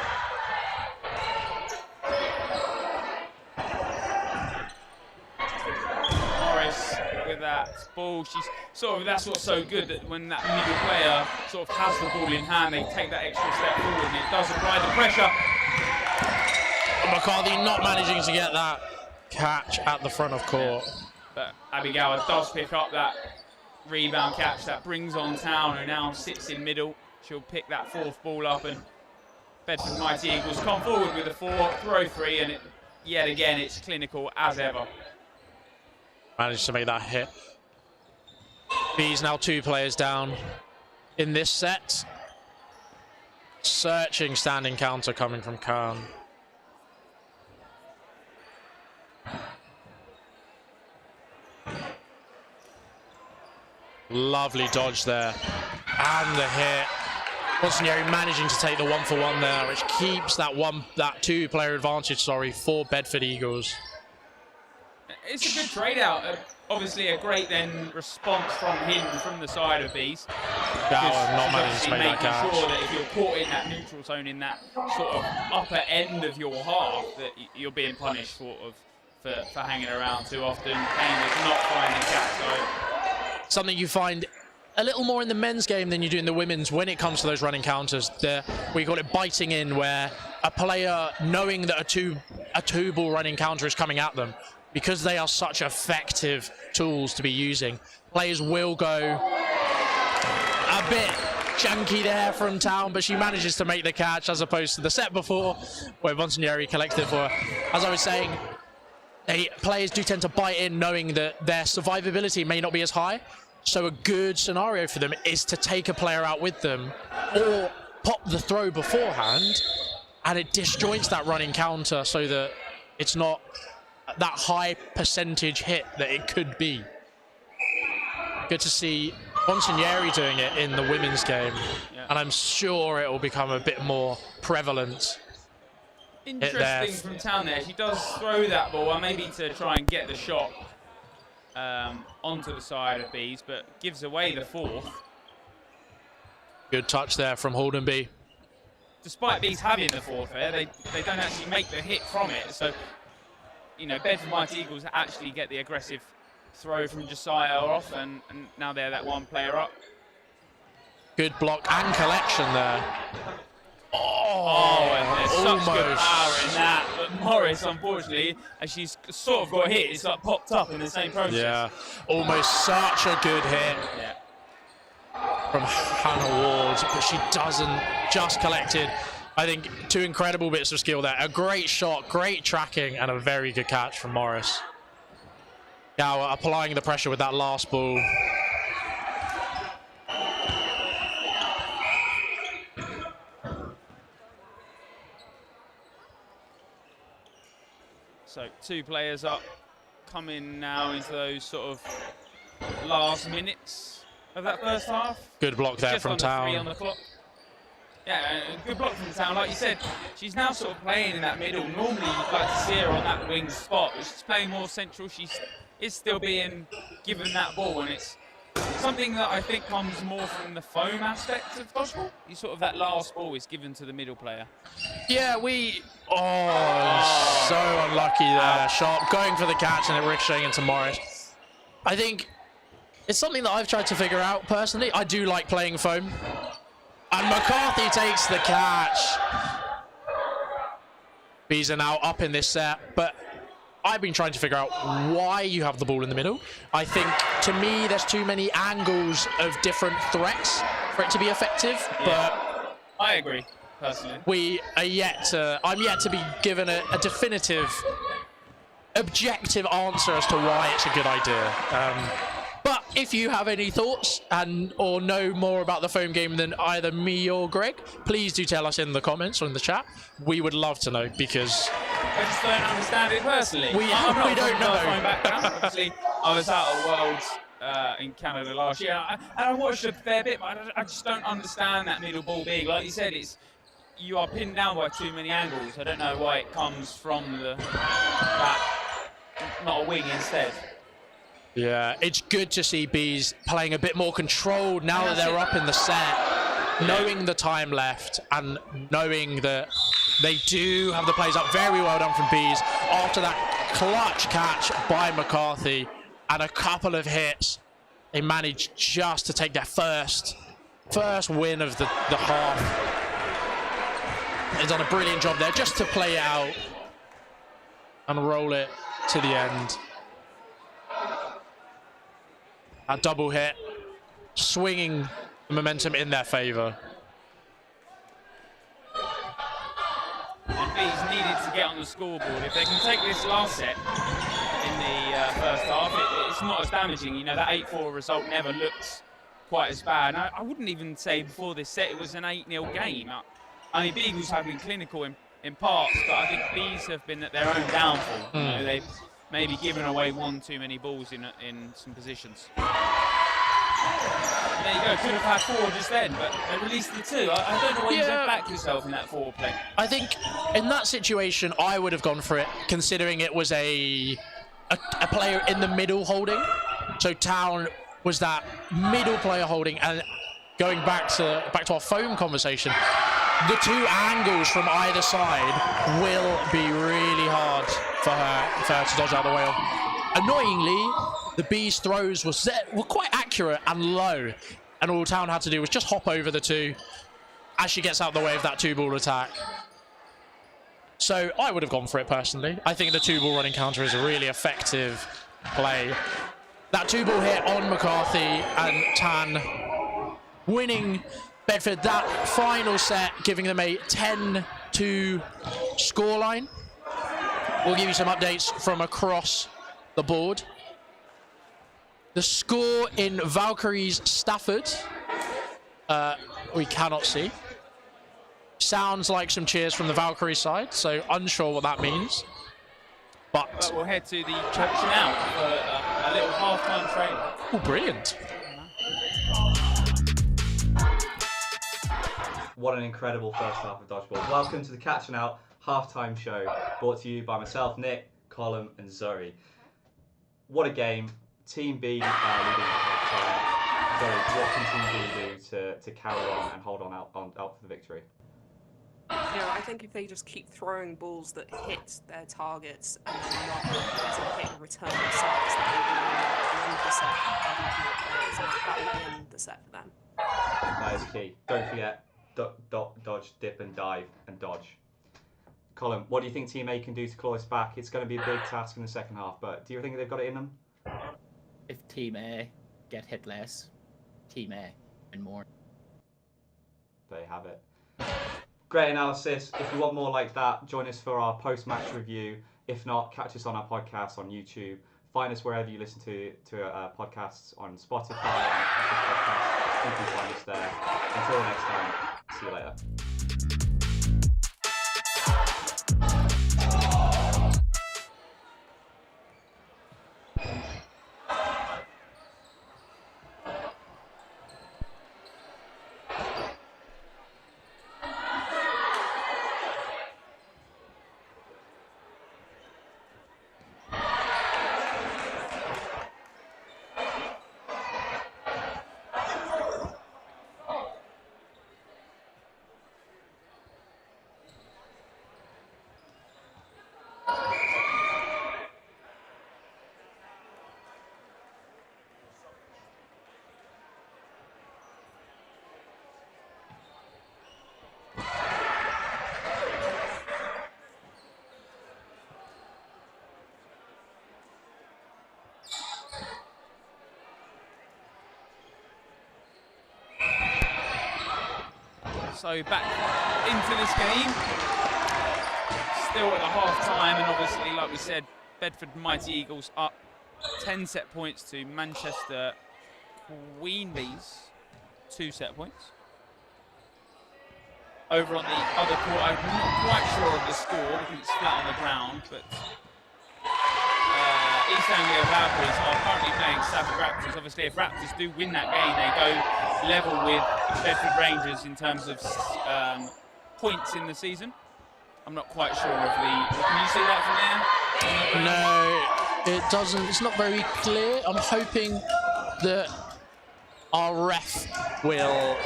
Morris with that ball, she's sort of, that's what's so good, that when that middle player sort of has the ball in hand, they take that extra step forward and it does apply the pressure. McCarthy not managing to get that catch at the front of court. But Abigail does pick up that rebound catch that brings on Town, who now sits in middle. She'll pick that 4th ball up, and Bedford Mighty Eagles come forward with a 4, throw 3, and yet again it's clinical as ever. Managed to make that hit. Bees now 2 players down in this set. Searching standing counter coming from Khan. Lovely dodge there, and the hit. Monsignori managing to take the 1-for-1 there, which keeps that 2-player advantage, for Bedford Eagles. It's a good trade out. Obviously a great then response from him from the side of Bees. Gower not managing to make that catch. Making sure that if you're caught in that neutral zone, in that sort of upper end of your half, that you're being punished for hanging around too often. Cambridge not finding catch. So something you find a little more in the men's game than you do in the women's when it comes to those running counters. We call it biting in, where a player, knowing that a two-ball running counter is coming at them, because they are such effective tools to be using, players will go a bit junky there from Town, but she manages to make the catch, as opposed to the set before where Monsignori collected for her. As I was saying, players do tend to bite in knowing that their survivability may not be as high. So a good scenario for them is to take a player out with them or pop the throw beforehand, and it disjoints that running counter so that it's not that high percentage hit that it could be. Good to see Monsignori doing it in the women's game, and I'm sure it will become a bit more prevalent. Interesting from Town there. She does throw that ball, maybe to try and get the shot onto the side of Bees, but gives away the 4th. Good touch there from Haldenby. Despite Bees having the 4th there, they don't actually make the hit from it. So, you know, Bedford Mighty Eagles actually get the aggressive throw from Josiah off, and now they're that 1 player up. Good block and collection there. And there's such good power in that. But Morris, unfortunately, as she's sort of got hit, it's like popped up in the same process. Yeah, almost such a good hit from Hannah Ward, but she doesn't. Just collected, I think, 2 incredible bits of skill there. A great shot, great tracking, and a very good catch from Morris. Gower applying the pressure with that last ball. So 2 players up, coming now into those sort of last minutes of that first half. Good block there Just from under Town. 3 on the clock. Yeah, good block from Town. Like you said, she's now sort of playing in that middle. Normally you'd like to see her on that wing spot, but she's playing more central. She is still being given that ball, and it's something that I think comes more from the foam aspect of dodgeball. That last ball is given to the middle player. Yeah, so unlucky there. Sharp going for the catch and it ricocheting into Morris. I think it's something that I've tried to figure out personally. I do like playing foam. And McCarthy takes the catch. Bees are now up in this set, but I've been trying to figure out why you have the ball in the middle. I think, to me, there's too many angles of different threats for it to be effective. Yeah, but I agree. personally. I'm yet to be given a definitive, objective answer as to why it's a good idea. But if you have any thoughts or know more about the foam game than either me or Greg, please do tell us in the comments or in the chat. We would love to know, because I just don't understand it personally. we don't know. Obviously, I was out at Worlds in Canada last year, and I watched a fair bit, but I just don't understand that middle ball being. Like you said, you are pinned down by too many angles. I don't know why it comes from that, not a wing instead. Yeah, it's good to see Bees playing a bit more controlled now that they're up in the set, knowing the time left and knowing that they do have the plays up. Very well done from Bees after that clutch catch by McCarthy and a couple of hits. They managed just to take their first win of the half. They've done a brilliant job there just to play it out and roll it to the end. A double hit, swinging the momentum in their favour. And Bees needed to get on the scoreboard. If they can take this last set in the first half, it's not as damaging. You know, that 8-4 result never looks quite as bad. And I wouldn't even say before this set it was an 8-0 game. I mean, Beagles have been clinical in parts, but I think Bees have been at their own downfall. You know, they've maybe given away one too many balls in some positions. There you go, could have had 4 just then, but they released the 2. I don't know why you don't back yourself in that 4 play. I think in that situation, I would have gone for it, considering it was a player in the middle holding. So Town was that middle player holding, and going back to our foam conversation, the 2 angles from either side will be really hard for her to dodge out of the way of. Annoyingly, the Bees' throws were quite accurate and low, and all Town had to do was just hop over the 2 as she gets out of the way of that 2-ball attack. So I would have gone for it personally. I think the 2-ball running counter is a really effective play. That 2-ball hit on McCarthy and Tan winning Bedford that final set, giving them a 10-2 scoreline. We'll give you some updates from across the board. The score in Valkyries Stafford, we cannot see. Sounds like some cheers from the Valkyrie side, so unsure what that means. But we'll head to the church now for a little half-time trailer. Oh, brilliant. What an incredible first half of Dodgeball. Welcome to the Catching Out halftime show, brought to you by myself, Nick, Colin and Zoe. What a game. Team B leading at halftime. Zoe, what can Team B do to carry on and hold on out for the victory? I think if they just keep throwing balls that hit their targets and then not hit and return sets, that will end the set for them. That is key. Don't forget, dodge, dip and dive and dodge. Colin, what do you think Team A can do to claw us back? It's going to be a big task in the second half, but do you think they've got it in them? If Team A get hit less, Team A and more. There you have it. Great analysis. If you want more like that, join us for our post-match review. If not, catch us on our podcast on YouTube. Find us wherever you listen to podcasts on Spotify and Apple Podcasts. You can find us there. Until next time, see you later. So back into this game. Still at the half time, and obviously, like we said, Bedford Mighty Eagles up 10 set points to Manchester Queen Bees 2 set points. Over on the other court, I'm not quite sure of the score because it's flat on the ground, but East Anglia Valkyries are currently playing Stafford Raptors. Obviously, if Raptors do win that game, they go level with Bedford Rangers in terms of points in the season. I'm not quite sure of the... Can you see that from there? No, it doesn't. It's not very clear. I'm hoping that our ref will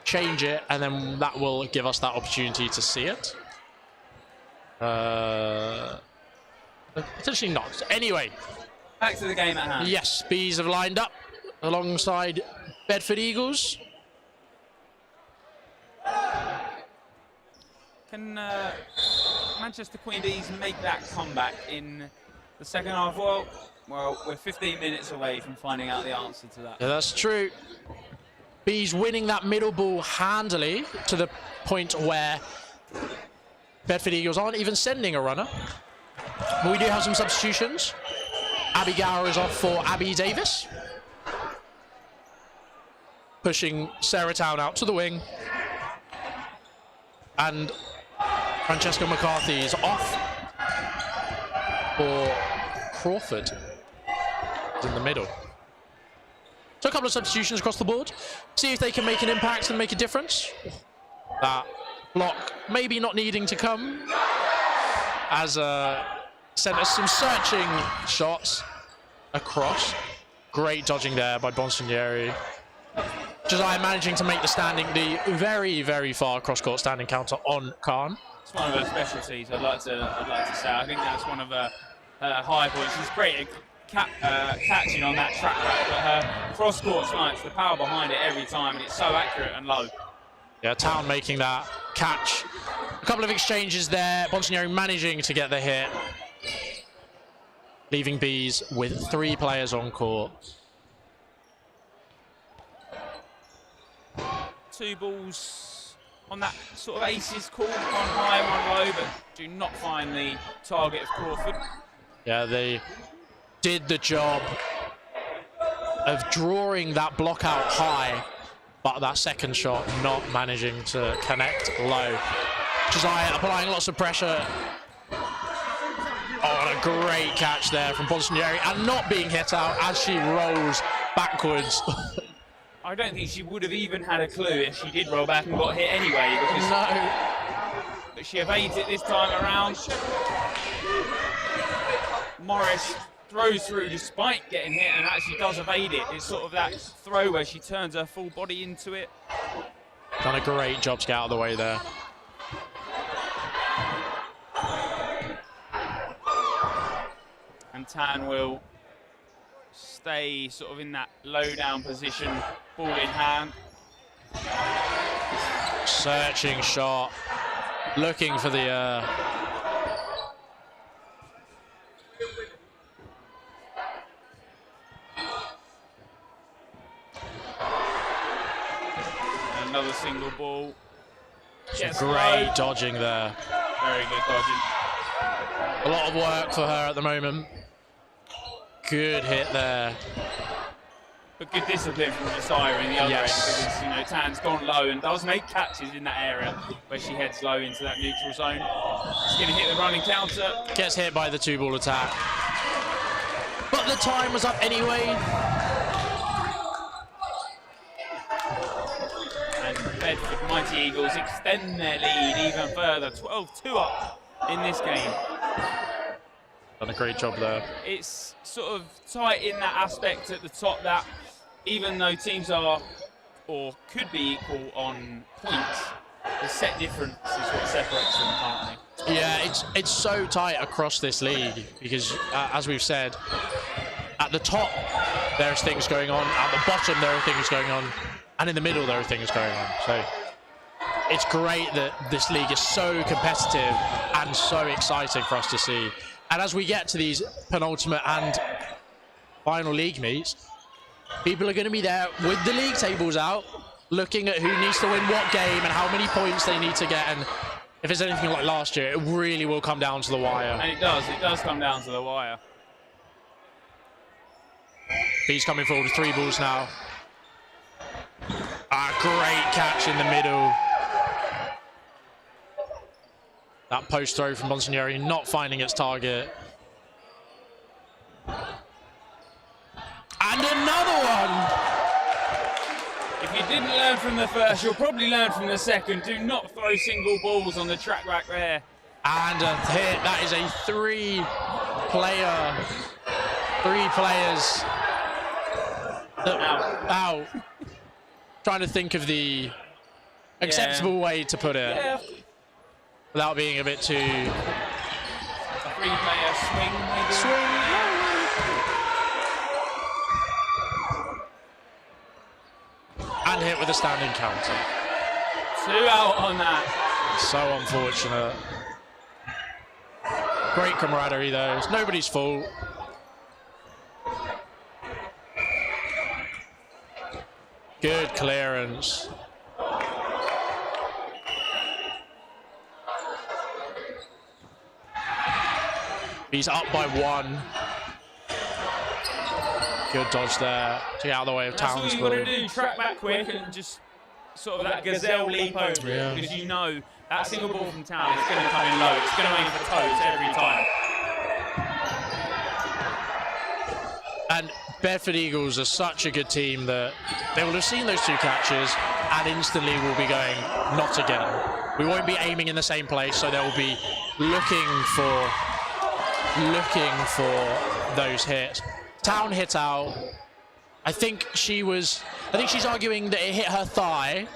change it, and then that will give us that opportunity to see it. Potentially not. Anyway. Back to the game at hand. Yes, Bees have lined up alongside Bedford Eagles. Can Manchester Queen Bees make that comeback in the second half? Well, we're 15 minutes away from finding out the answer to that. Yeah, that's true. Bees winning that middle ball handily to the point where Bedford Eagles aren't even sending a runner. But we do have some substitutions. Abby Gower is off for Abby Davis, pushing Sarah Town out to the wing. And Francesca McCarthy is off for Crawford in the middle. So a couple of substitutions across the board. See if they can make an impact and make a difference. That block maybe not needing to come, as sent us some searching shots across. Great dodging there by Bonsignori. Josiah managing to make the very, very far cross-court standing counter on Khan. It's one of her specialties, I'd like to say. I think that's one of her high points. She's great at catching on that track back, but her cross-court snipes, the power behind it every time, and it's so accurate and low. Yeah, Town making that catch. A couple of exchanges there. Bonsignori managing to get the hit, leaving Bees with 3 players on court. 2 balls on that sort of aces call, one high, one low, but do not find the target of Crawford. Yeah, they did the job of drawing that block out high, but that second shot not managing to connect low. Josiah applying lots of pressure. Oh, what a great catch there from Bonsignori, and not being hit out as she rolls backwards. I don't think she would have even had a clue if she did roll back and got hit anyway, because but she evades it this time around. Morris throws through despite getting hit and actually does evade it. It's sort of that throw where she turns her full body into it. Done a great job to get out of the way there. And Tan will stay sort of in that low down position, ball in hand. Searching shot, looking for the another single ball. Yes, great low. dodging there. Very good dodging. A lot of work for her at the moment. Good hit there. But good discipline from Josiah in the other end, because you know Tan's gone low and does make catches in that area where she heads low into that neutral zone. She's going to hit the running counter. Gets hit by the 2-ball attack. But the time was up anyway. And Bedford Mighty Eagles extend their lead even further, 12-2 up in this game. Done a great job there. It's sort of tight in that aspect at the top, that even though teams are or could be equal on points, the set difference is what separates them currently. Yeah, it's so tight across this league because, as we've said, at the top there's things going on, at the bottom there are things going on, and in the middle there are things going on. So it's great that this league is so competitive and so exciting for us to see. And as we get to these penultimate and final league meets, people are going to be there with the league tables out, looking at who needs to win what game and how many points they need to get. And if it's anything like last year, it really will come down to the wire. And it does come down to the wire. He's coming forward with 3 balls now. Great catch in the middle. That post throw from Monsignori not finding its target. And another one! If you didn't learn from the first, you'll probably learn from the second. Do not throw single balls on the track back there. And a hit. That is a 3 players. Out. Trying to think of the acceptable way to put it. Yeah. Without being a bit too... A 3-player swing, maybe? Swing. And hit with a standing counter. 2 out on that. So unfortunate. Great camaraderie though. It's nobody's fault. Good clearance. He's up by 1. Good dodge there to get out of the way of Townsville. That's all you've got to do. Track back quick and just sort of that gazelle leap over it, because you know that single ball from Town is going to come in low. It's going to aim for toes every time. And Bedford Eagles are such a good team that they will have seen those 2 catches and instantly will be going, not again. We won't be aiming in the same place, so they'll be looking for those hits. Town hit out. I think she's arguing that it hit her thigh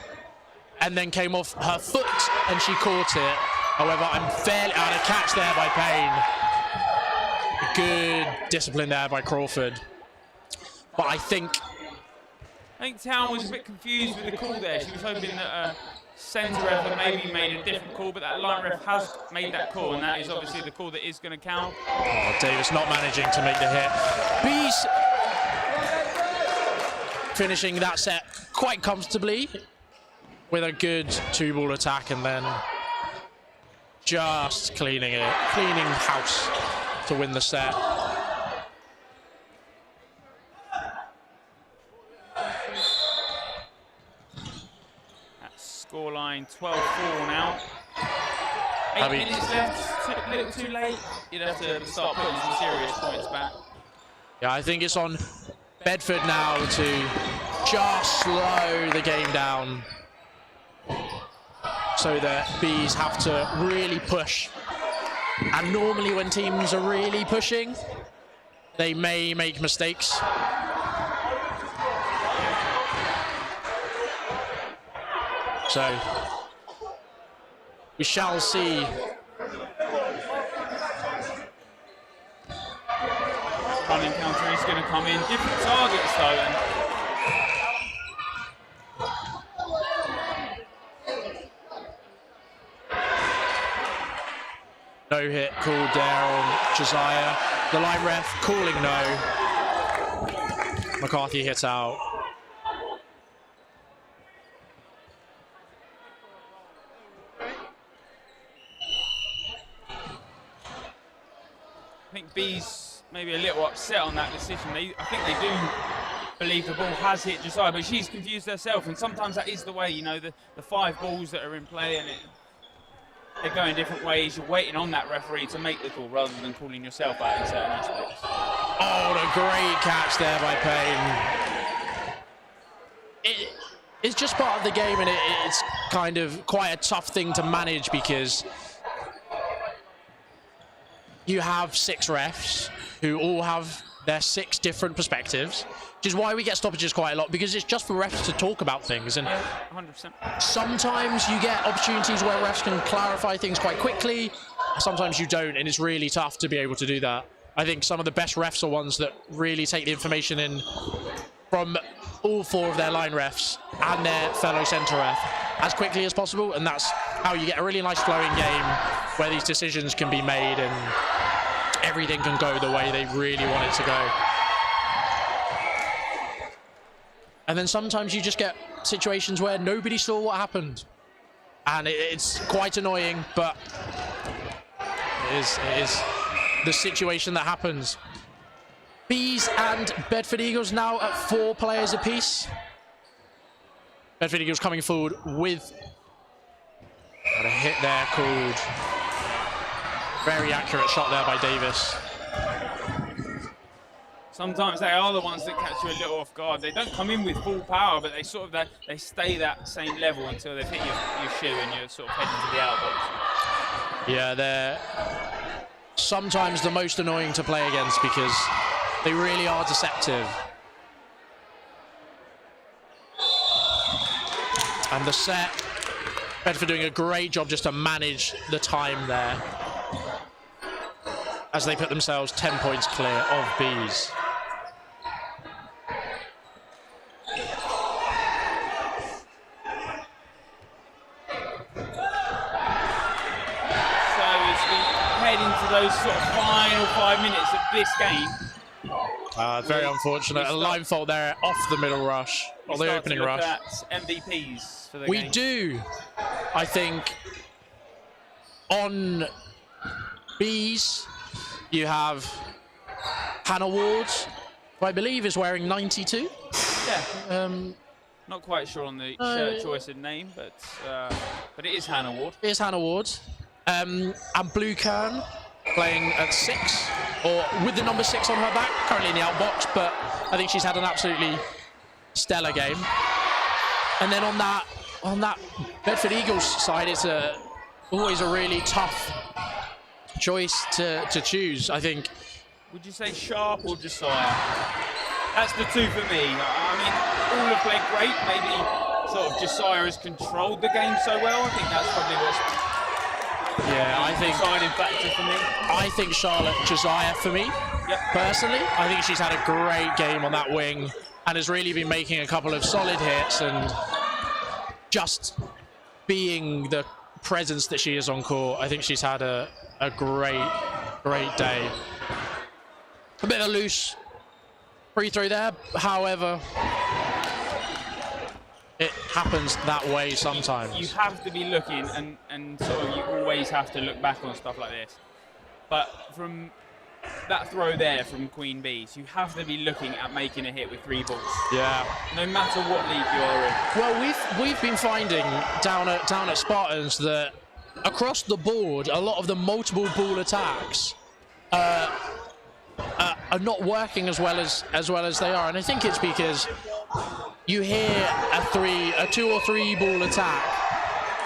and then came off her foot and she caught it. However, I'm fairly out of catch there by Payne. Good discipline there by Crawford. But I think Town was a bit confused with the call there. She was hoping that centre ref had maybe made a different call, but that line ref has made that call, and that is obviously the call that is going to count. Oh, Davis not managing to make the hit. Bees finishing that set quite comfortably with a good 2-ball attack, and then just cleaning house to win the set. Scoreline 12-4 now. 8 minutes left, a little too late. You'd have to start putting some serious points back. Yeah, I think it's on Bedford now to just slow the game down so that Bees have to really push. And normally when teams are really pushing, they may make mistakes. So we shall see. Running counter is going to come in. Different targets though. No hit called there on Josiah. The line ref calling no. McCarthy hits out. I think Bees maybe a little upset on that decision. I think they do believe the ball has hit Josiah, but she's confused herself, and sometimes that is the way, you know, the 5 balls that are in play, and they're going different ways. You're waiting on that referee to make the call rather than calling yourself out in certain aspects. Oh, what a great catch there by Payne. It's just part of the game, and it's kind of quite a tough thing to manage because you have 6 refs who all have their 6 different perspectives, which is why we get stoppages quite a lot, because it's just for refs to talk about things. And 100%. Sometimes you get opportunities where refs can clarify things quite quickly. Sometimes you don't, and it's really tough to be able to do that. I think some of the best refs are ones that really take the information in from all 4 of their line refs and their fellow centre ref as quickly as possible, and that's how you get a really nice flowing game where these decisions can be made and everything can go the way they really want it to go. And then sometimes you just get situations where nobody saw what happened. And it's quite annoying, but it is the situation that happens. Bees and Bedford Eagles now at 4 players apiece. Bedford Eagles coming forward with got a hit there called. Very accurate shot there by Davis. Sometimes they are the ones that catch you a little off guard. They don't come in with full power, but they sort of they stay that same level until they've hit your shoe and you're sort of heading to the outbox. Yeah, they're sometimes the most annoying to play against because they really are deceptive. And the set, Bedford doing a great job just to manage the time there as they put themselves 10 points clear of Bees. Into those sort of final 5 minutes of this game. Very unfortunate. A line fault there off the middle rush, or the opening rush. At MVPs for the we game. do, I think, on Bees, you have Hannah Ward, who I believe is wearing 92. Yeah. Not quite sure on the shirt choice and name, but it is Hannah Ward. It is Hannah Ward. And Blue Kern playing at 6, or with the number 6 on her back, currently in the outbox, but I think she's had an absolutely stellar game. And then on that Bedford Eagles side, it's always a really tough choice to choose, I think. Would you say Sharp or Josiah? That's the two for me. I mean, all have played great. Maybe sort of Josiah has controlled the game so well. I think that's probably what's deciding factor for me. I think Charlotte Josiah for me, personally. I think she's had a great game on that wing and has really been making a couple of solid hits and just being the presence that she is on court. I think she's had a great day. A bit of a loose free throw there, however, it happens that way sometimes. You have to be looking, and sort of you always have to look back on stuff like this. But from that throw there from Queen Bees, you have to be looking at making a hit with 3 balls. Yeah. No matter what league you're in. Well, we've been finding down at Spartans that across the board, a lot of the multiple ball attacks are not working as well as they are, and I think it's because you hear a 2 or 3 ball attack,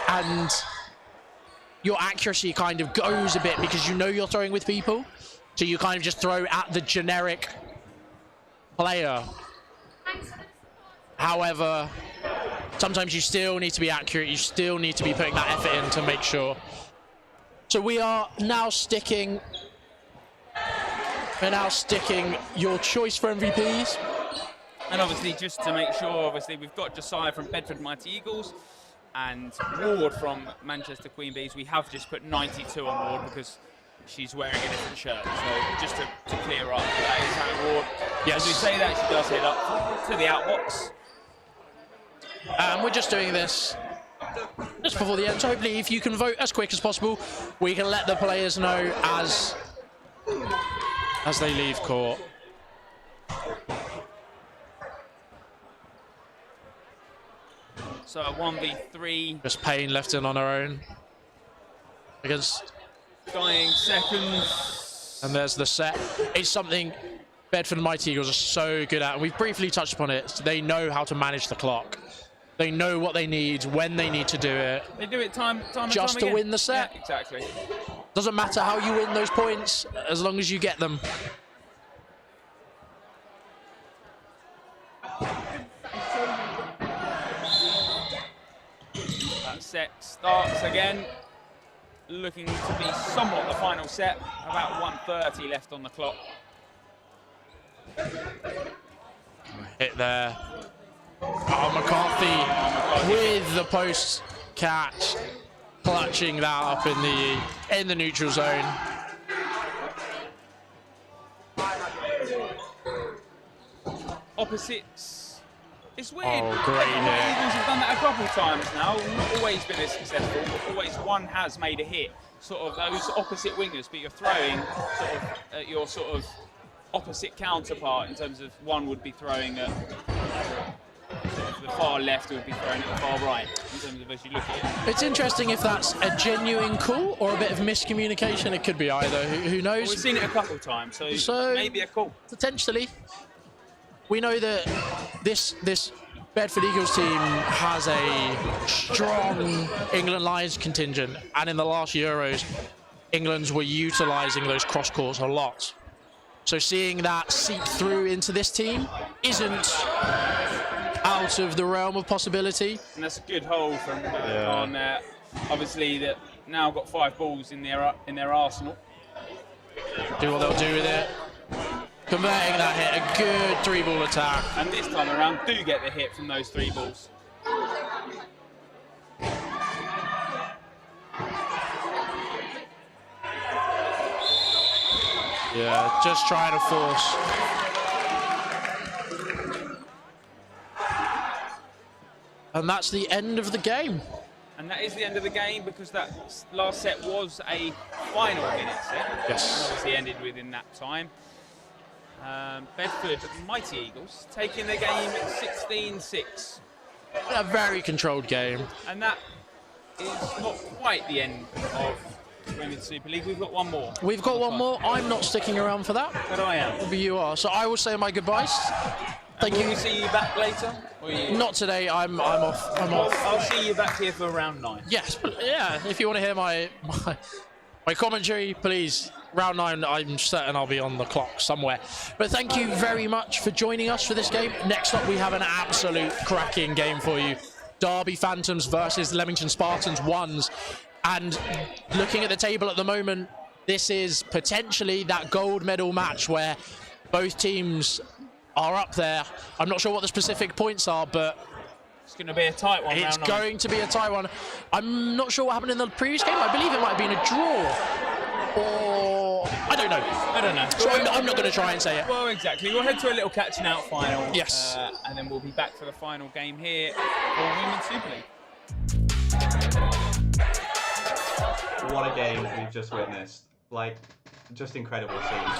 and your accuracy kind of goes a bit because you know you're throwing with people, so you kind of just throw at the generic player. However, sometimes you still need to be accurate. You still need to be putting that effort in to make sure. So we are now sticking. We're now sticking your choice for MVPs. And obviously, just to make sure, obviously, we've got Josiah from Bedford Mighty Eagles and Ward from Manchester Queen Bees. We have just put 92 on Ward because she's wearing a different shirt. So just to clear up, that is Hannah Ward. Yes. As we say that, she does head up to the outbox. And we're just doing this just before the end. So hopefully, if you can vote as quick as possible, we can let the players know as they leave court. So a 1v3. Just Payne left in on her own against Dying seconds. And there's the set. It's something Bedford and Mighty Eagles are so good at, and we've briefly touched upon it. They know how to manage the clock. They know what they need, when they need to do it. They do it time and just time to again. win the set. Yeah, exactly. Doesn't matter how you win those points, as long as you get them. That set starts again. Looking to be somewhat the final set. About 1:30 left on the clock. Hit there. Oh, McCarthy with the post catch, clutching that up in the neutral zone. Opposites It's weird. Oh, great The hit. Eagles have done that a couple of times now. Not always been as successful, but always one has made a hit. Sort of those opposite wingers, but you're throwing sort of at your sort of opposite counterpart in terms of one would be throwing at sort of the far left, who would be throwing at the far right in terms of as you look at it. It's interesting if that's a genuine call or a bit of miscommunication. It could be either. Who knows? Well, we've seen it a couple of times, so maybe a call. Potentially. We know that this Bedford Eagles team has a strong England Lions contingent, and in the last Euros, England's were utilising those cross courts a lot. So seeing that seep through into this team isn't out of the realm of possibility. And that's a good hole from Khan there. Obviously, that now got 5 balls in their arsenal. Do what they'll do with it. Converting that hit, a good 3-ball attack. And this time around, do get the hit from those 3 balls. Yeah, just trying to force. And that's the end of the game. And that is the end of the game because that last set was a final minute set. Yes. And obviously ended within that time. Bedford Mighty Eagles taking the game 16-6. A very controlled game. And that is not quite the end of Women's Super League. We've got one more. We've got one more. I'm not sticking around for that. But I am. Maybe you are. So I will say my goodbyes. Thank you. Will we see you back later? Or Not today. I'm off. I'm off. I'll see you back here for round 9. Yes, but yeah. If you want to hear my commentary, please. Round 9, I'm certain I'll be on the clock somewhere. But thank you very much for joining us for this game. Next up, we have an absolute cracking game for you. Derby Phantoms versus Leamington Spartans 1s. And looking at the table at the moment, this is potentially that gold medal match where both teams are up there. I'm not sure what the specific points are, but it's going to be a tight one. It's going to be a tight one. I'm not sure what happened in the previous game. I believe it might have been a draw. Or I don't know. So I'm not going to try and say it. Well, exactly. We'll head to a little catching out final. Yes. And then we'll be back for the final game here for Women's Super League. What a game we've just witnessed. Like, just incredible scenes.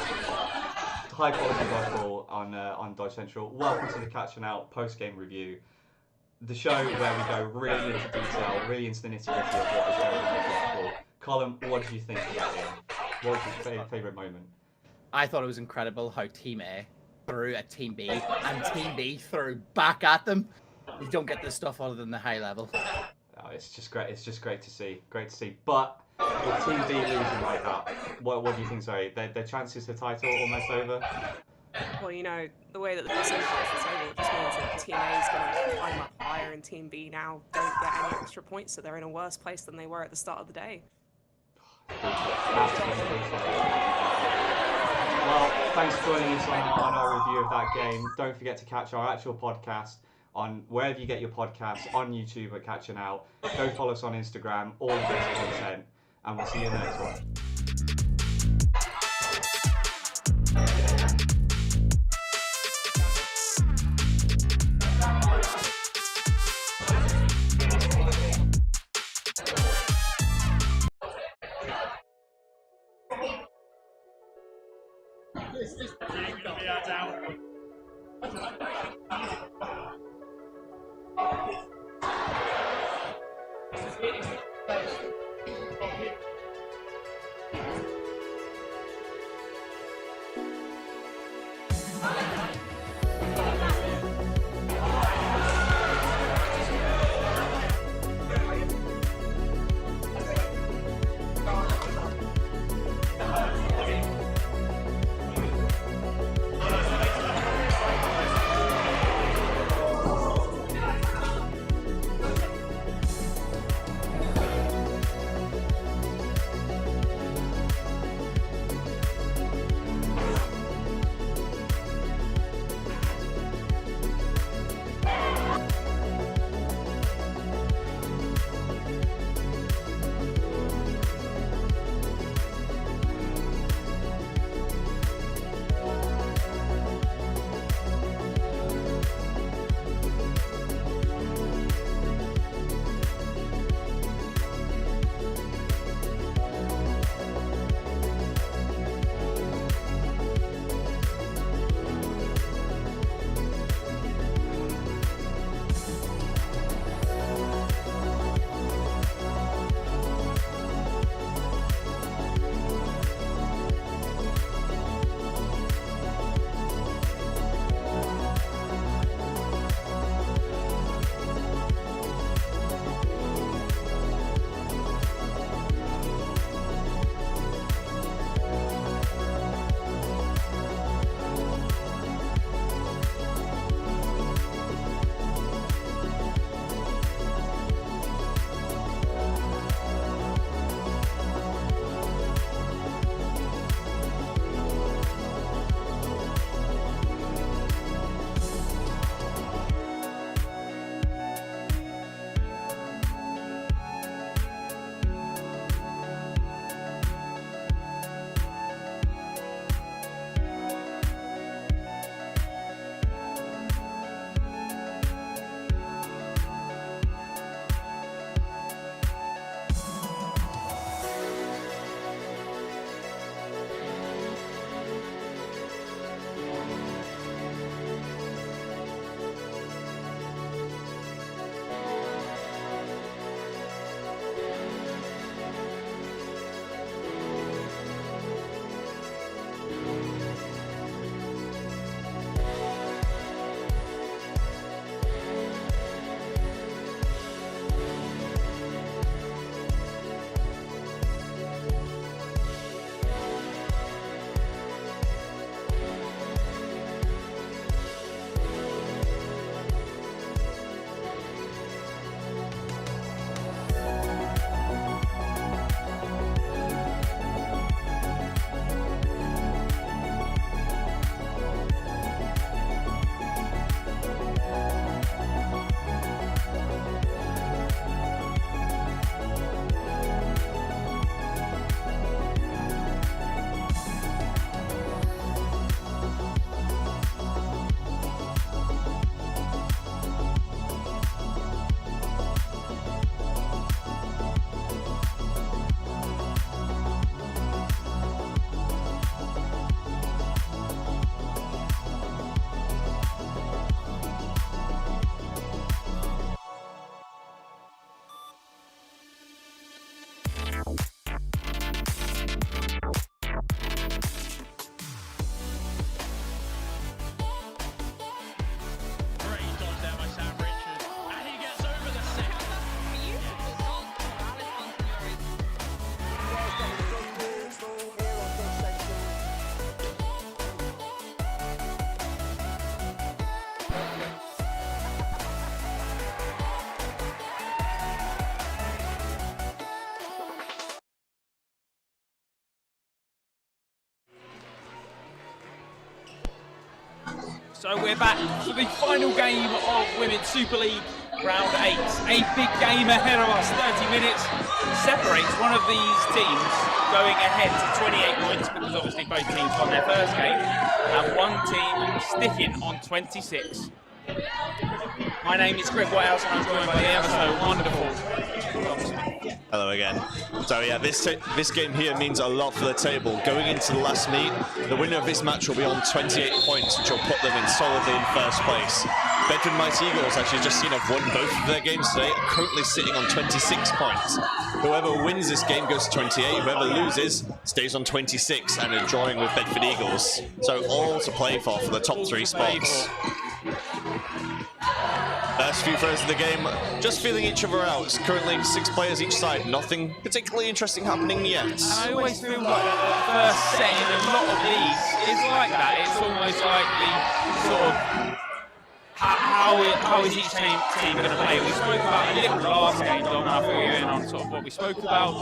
High quality dodgeball on Dodge Central. Welcome to the Catching Out post-game review. The show where we go really into detail, really into the nitty-gritty of what is going on in dodgeball. Colin, what did you think of that game? What was your favourite moment? I thought it was incredible how Team A threw at Team B and Team B threw back at them. You don't get this stuff other than the high level. Oh, it's just great. It's just great to see. Great to see. But with Team B losing like that, what do you think? Sorry, their chances for title almost over. Well, you know, the way that the percentage is disabled just means that Team A is going to climb up higher and Team B now don't get any extra points, so they're in a worse place than they were at the start of the day. Well, thanks for joining us on our review of that game. Don't forget to catch our actual podcast on wherever you get your podcasts, on YouTube at Catching Out. Go follow us on Instagram, all of this content, and we'll see you in the next one. So we're back for the final game of Women's Super League Round 8. A big game ahead of us. 30 minutes separates one of these teams going ahead to 28 points, because obviously both teams won their first game, and one team sticking on 26. My name is Greg Whitehouse, and I'm joined by the ever so wonderful Tom Smith. Hello again. So yeah, this game here means a lot for the table. Going into the last meet, the winner of this match will be on 28 points, which will put them in solidly in first place. Bedford Mighty Eagles, actually just seen, have won both of their games today, are currently sitting on 26 points. Whoever wins this game goes to 28, whoever loses stays on 26 and are drawing with Bedford Eagles. So all to play for the top 3 spots. First few throws of the game, just feeling each other out. Currently 6 players each side, nothing particularly interesting happening yet. And I always feel like the first set in a lot of these is like that. It's almost like the sort of how is each team going to play? We spoke about a little last game, Dom, and I feel you in on sort of what we spoke about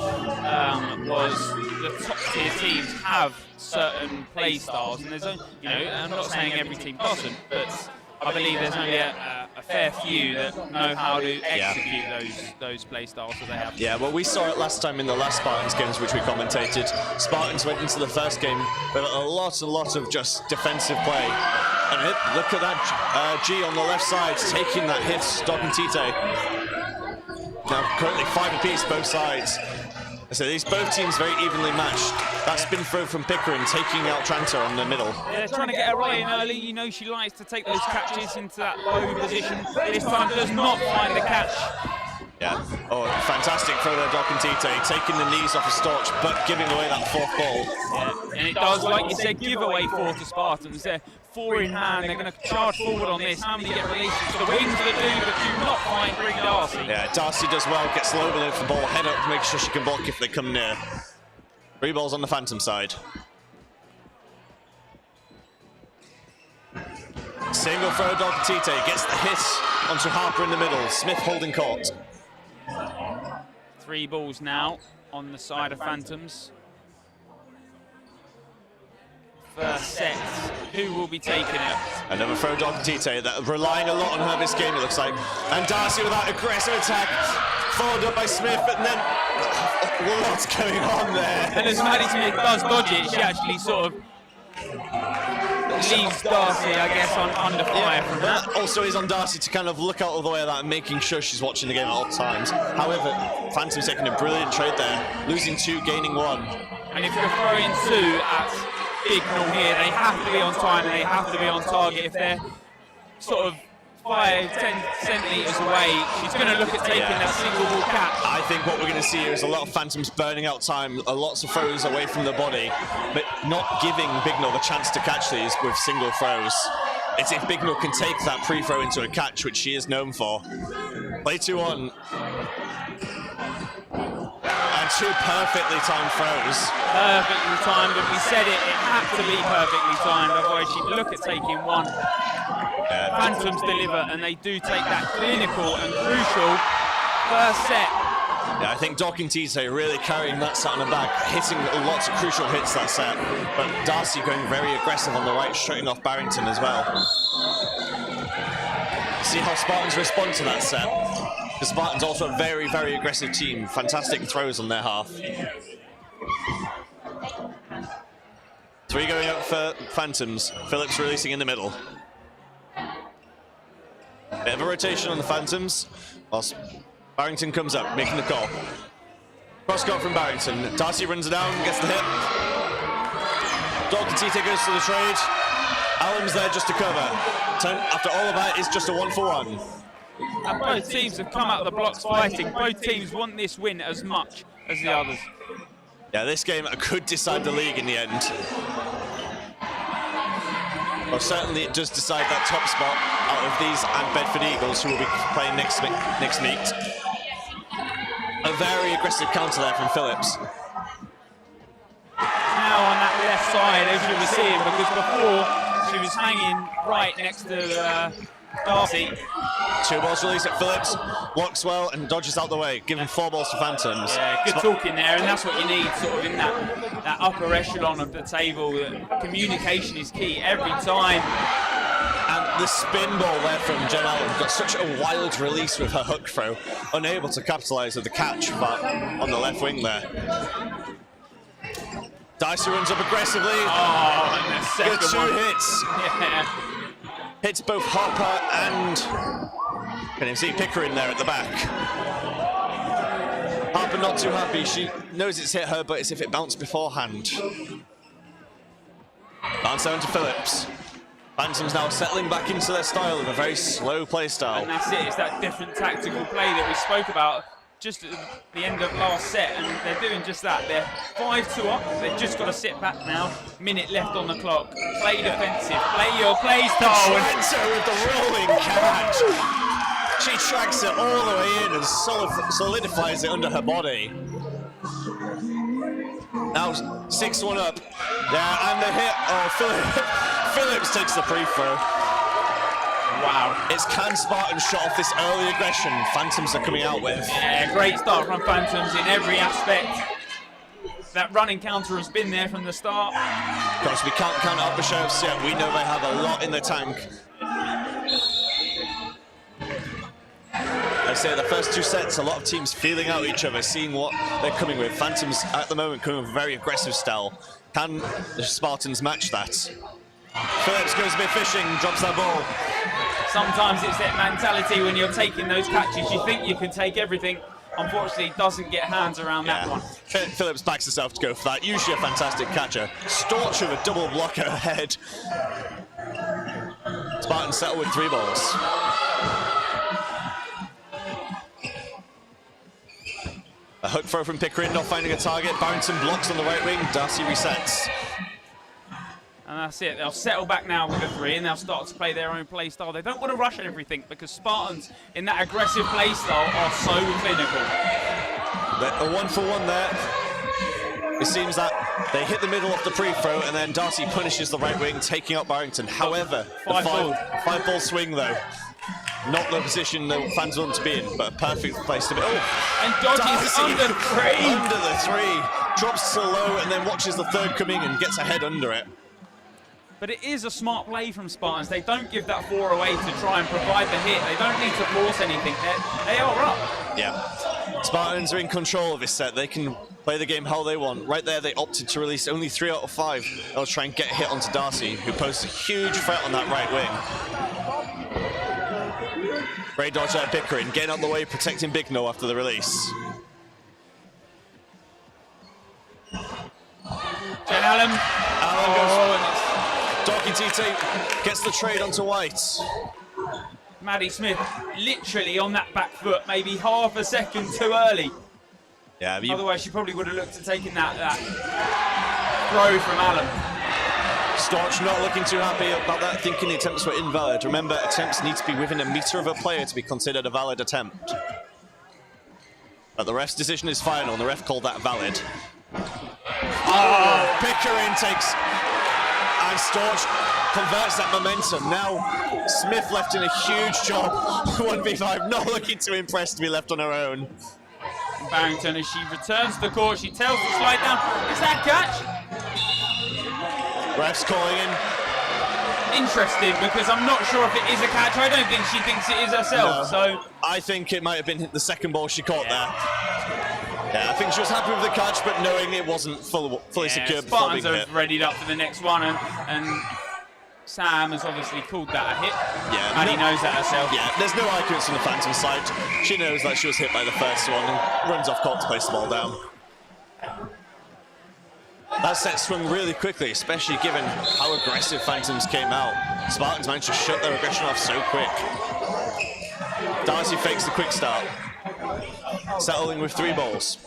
was the top tier teams have certain play styles, and there's only, I'm not saying every team doesn't, but I believe there's only a fair few that know how to execute those play styles that they have. Yeah, well, we saw it last time in the last Spartans games, which we commentated. Spartans went into the first game with a lot of just defensive play. And look at that G on the left side, taking that hit, stopping Tite. Now, currently 5 apiece, both sides. So these both teams very evenly matched. That spin throw from Pickering, taking out Tranter on the middle. Yeah, they're trying to get her right in early. You know she likes to take those catches into that low position. This time does not find the catch. Yeah, oh, fantastic throw there, Doc and Tite, taking the knees off of Storch, but giving away that 4th ball. Yeah, and it does, like you said, give away 4 to Spartans. They're 4 in hand, they're going to charge forward on this. How many get released? The wings that do not find Greg Darcy. Yeah, Darcy does well, gets low below for the ball, head up, make sure she can block if they come near. 3 balls on the Phantom side. Single throw, Doc and Tite gets the hit onto Harper in the middle. Smith holding court. 3 balls now on the side of Phantoms. First set, who will be taking it? Another throw, Doc and Tite, that relying a lot on her this game, it looks like. And Darcy with that aggressive attack, followed up by Smith, and then what's going on there? And as Maddie Smith does dodge it, she actually sort of leaves Darcy, I guess, under fire from that. Also is on Darcy to kind of look out of the way of that and making sure she's watching the game at all times. However, Phantom's taking a brilliant trade there, losing 2, gaining 1. And if you're throwing 2 at Bignell here, they have to be on time and they have to be on target. If they're sort of 5-10 centimetres away, she's going to look at taking that single ball catch. I think what we're going to see here is a lot of Phantoms burning out time, lots of throws away from the body, but not giving Bignell the chance to catch these with single throws. It's if Bignell can take that pre-throw into a catch, which she is known for. Play 2 on. And 2 perfectly timed throws. Perfectly timed, but we said it had to be perfectly timed, otherwise she'd look at taking 1. Phantoms deliver, and they do take that clinical and crucial first set. Yeah, I think Doc and Tite really carrying that set on the back, hitting lots of crucial hits that set. But Darcy going very aggressive on the right, shutting off Barrington as well. See how Spartans respond to that set. The Spartans also a very, very aggressive team. Fantastic throws on their half. 3 going up for Phantoms. Phillips releasing in the middle. Bit of a rotation on the Phantoms, whilst Barrington comes up, making the call. Cross court from Barrington. Darcy runs it down, gets the hit. Dalton Tite goes to the trade. Allen's there just to cover. After all of that, it's just a 1-for-1. And both teams have come out of the blocks fighting. Both teams want this win as much as the others. Yeah, this game could decide the league in the end. Well, certainly it does decide that top spot out of these and Bedford Eagles, who will be playing next meet. A very aggressive counter there from Phillips. Now on that left side, as you were seeing, because before she was hanging right next to Darcy. 2 balls released at Phillips, blocks well and dodges out the way, giving 4 balls to Phantoms. Yeah, good talking there, and that's what you need sort of in that upper echelon of the table. Communication is key every time. And the spin ball there from Jen Allen. Got such a wild release with her hook throw, unable to capitalize with the catch but on the left wing there. Dicey runs up aggressively. Oh, and the second Good 2 one. hits. Yeah. Hits both Hopper and can you see Pickering there at the back. Harper not too happy. She knows it's hit her, but it's if it bounced beforehand. Bounce down to Phillips. Phantoms now settling back into their style of a very slow play style. And that's it. It's that different tactical play that we spoke about just at the end of last set, and they're doing just that. They're 5-2 up. They've just got to sit back now. Minute left on the clock. Play defensive. Play your play style. Trento with the rolling catch. She tracks it all the way in and solidifies it under her body. Now 6-1 up. Yeah, and the hit. Oh, Phillips takes the free throw. Wow. It's can Spartans shut off this early aggression Phantoms are coming out with. Yeah, great start from Phantoms in every aspect. That running counter has been there from the start. Of course, we can't count out the sheriffs yet. We know they have a lot in the tank. I say the first 2 sets, a lot of teams feeling out each other, seeing what they're coming with. Phantoms at the moment coming with a very aggressive style. Can the Spartans match that? Phillips goes a bit fishing, drops that ball. Sometimes it's that mentality when you're taking those catches, you think you can take everything. Unfortunately, doesn't get hands around that one. Phillips backs herself to go for that. Usually a fantastic catcher. Storch with a double blocker ahead. Spartans settle with 3 balls. A hook throw from Pickering, not finding a target. Barrington blocks on the right wing. Darcy resets. And that's it. They'll settle back now with a 3 and they'll start to play their own play style. They don't want to rush everything because Spartans in that aggressive play style are so clinical. A 1-for-1 there. It seems that they hit the middle of the pre-throw and then Darcy punishes the right wing, taking out Barrington. However, the 5-ball swing though. Not the position the fans want to be in, but a perfect place to be. Oh, and dodges under 3. Under the 3. Drops to low and then watches the 3rd coming and gets a head under it. But it is a smart play from Spartans. They don't give that 4 away to try and provide the hit. They don't need to force anything. They are up. Yeah. Spartans are in control of this set. They can play the game how they want. Right there, they opted to release only 3 out of 5. They'll try and get a hit onto Darcy, who poses a huge threat on that right wing. Great dodge out of Pickering, getting out the way, protecting Big No after the release. Jen Allen. Allen goes. Docky TT gets the trade onto White. Maddie Smith literally on that back foot, maybe half a second too early. Yeah, otherwise she probably would have looked at taking that throw from Allen. Storch not looking too happy about that, thinking the attempts were invalid. Remember, attempts need to be within a meter of a player to be considered a valid attempt. But the ref's decision is final, and the ref called that valid. Oh, Pickering takes... And Storch converts that momentum. Now, Smith left in a huge job. 1v5, not looking too impressed to be left on her own. Barrington, as she returns to the court, she tells the slide down. Is that catch? Ref's calling in. Interesting, because I'm not sure if it is a catch. I don't think she thinks it is herself. No, so I think it might have been the second ball she caught there. Yeah, I think she was happy with the catch, but knowing it wasn't fully secured before being Spartans hit. are readied up for the next one, and Sam has obviously called that a hit. Yeah, and he knows that herself. Yeah, there's no arguments from the Phantom side. She knows that she was hit by the first one and runs off court to place the ball down. That set swung really quickly, especially given how aggressive Phantoms came out. Spartans managed to shut their aggression off so quick. Darcy fakes the quick start, settling with 3 balls.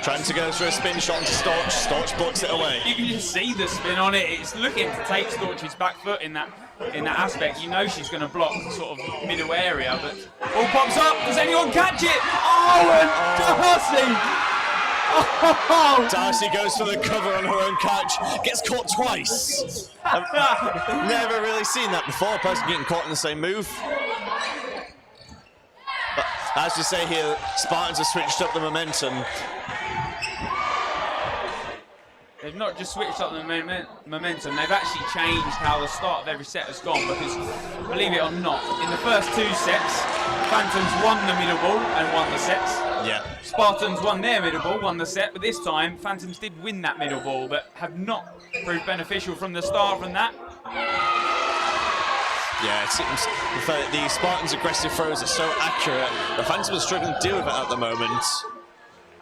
Trying to go for a spin shot into Storch. Storch blocks it away. You can just see the spin on it. It's looking to take Storch's back foot in that aspect. You know she's going to block sort of middle area, but ball pops up. Does anyone catch it? Oh, and Darcy! Oh. Darcy goes for the cover on her own catch. Gets caught twice. I've never really seen that before. A person getting caught in the same move. But as we say here, Spartans have switched up the momentum. they've not just switched up the momentum, they've actually changed how the start of every set has gone, because believe it or not, in the first 2 sets, Phantoms won the middle ball and won the sets. Yeah. Spartans won their middle ball, won the set, but this time Phantoms did win that middle ball, but have not proved beneficial from the start from that. Yeah, it seems the Spartans' aggressive throws are so accurate. The Phantoms are struggling to deal with it at the moment.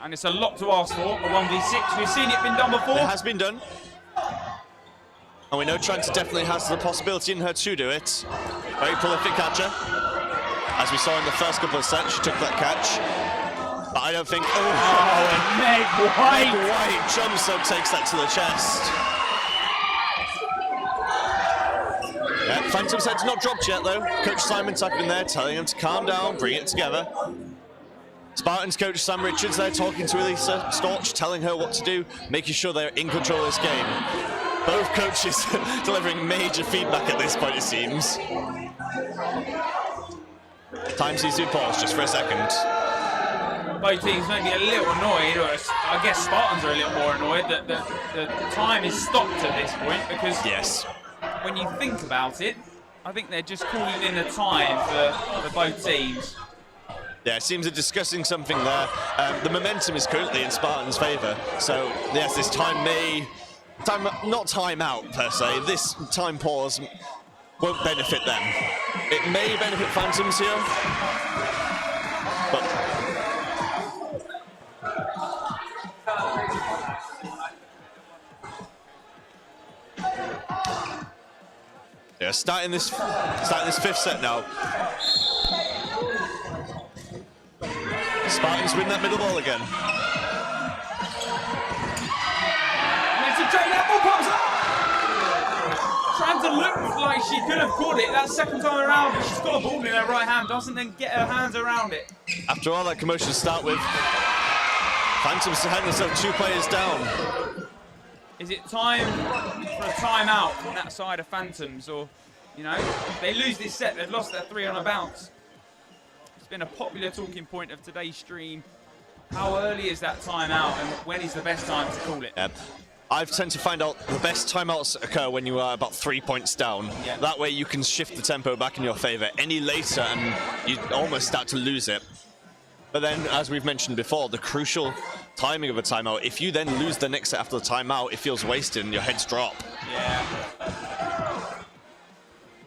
And it's a lot to ask for, a 1v6. We've seen it been done before. It has been done. And we know Trent definitely has the possibility in her to do it. Very prolific catcher. As we saw in the first couple of sets, she took that catch. But I don't think... Oh, and Meg White! Meg White jumps up, takes that to the chest. Yeah, Phantom's head's not dropped yet, though. Coach Simon tucking in there, telling him to calm down, bring it together. Spartans coach Sam Richards there talking to Elisa Storch, telling her what to do, making sure they're in control of this game. Both coaches delivering major feedback at this point, it seems. Time seems to pause just for a second. Both teams may be a little annoyed, or I guess Spartans are a little more annoyed that the time is stopped at this point, because yes, when you think about it, I think they're just calling in the time for both teams. Yeah, it seems they're discussing something there. The momentum is currently in Spartans' favour, so yes, this not time out per se, this time pause won't benefit them. It may benefit Phantoms here, but yeah, starting this 5th set now. Spartans win that middle ball again. That ball comes up! Trying to look like she could have caught it that second time around, but she's got a ball in her right hand, doesn't then get her hands around it. After all that commotion to start with, Phantoms had themselves 2 players down. Is it time for a timeout on that side of Phantoms, or, you know, they lose this set, they've lost their 3 on a bounce. It's been a popular talking point of today's stream. How early is that timeout, and when is the best time to call it? I tend to find out the best timeouts occur when you are about 3 points down. Yeah. That way you can shift the tempo back in your favour. Any later and you almost start to lose it. But then, as we've mentioned before, the crucial timing of a timeout, if you then lose the next set after the timeout, it feels wasted and your heads drop. Yeah.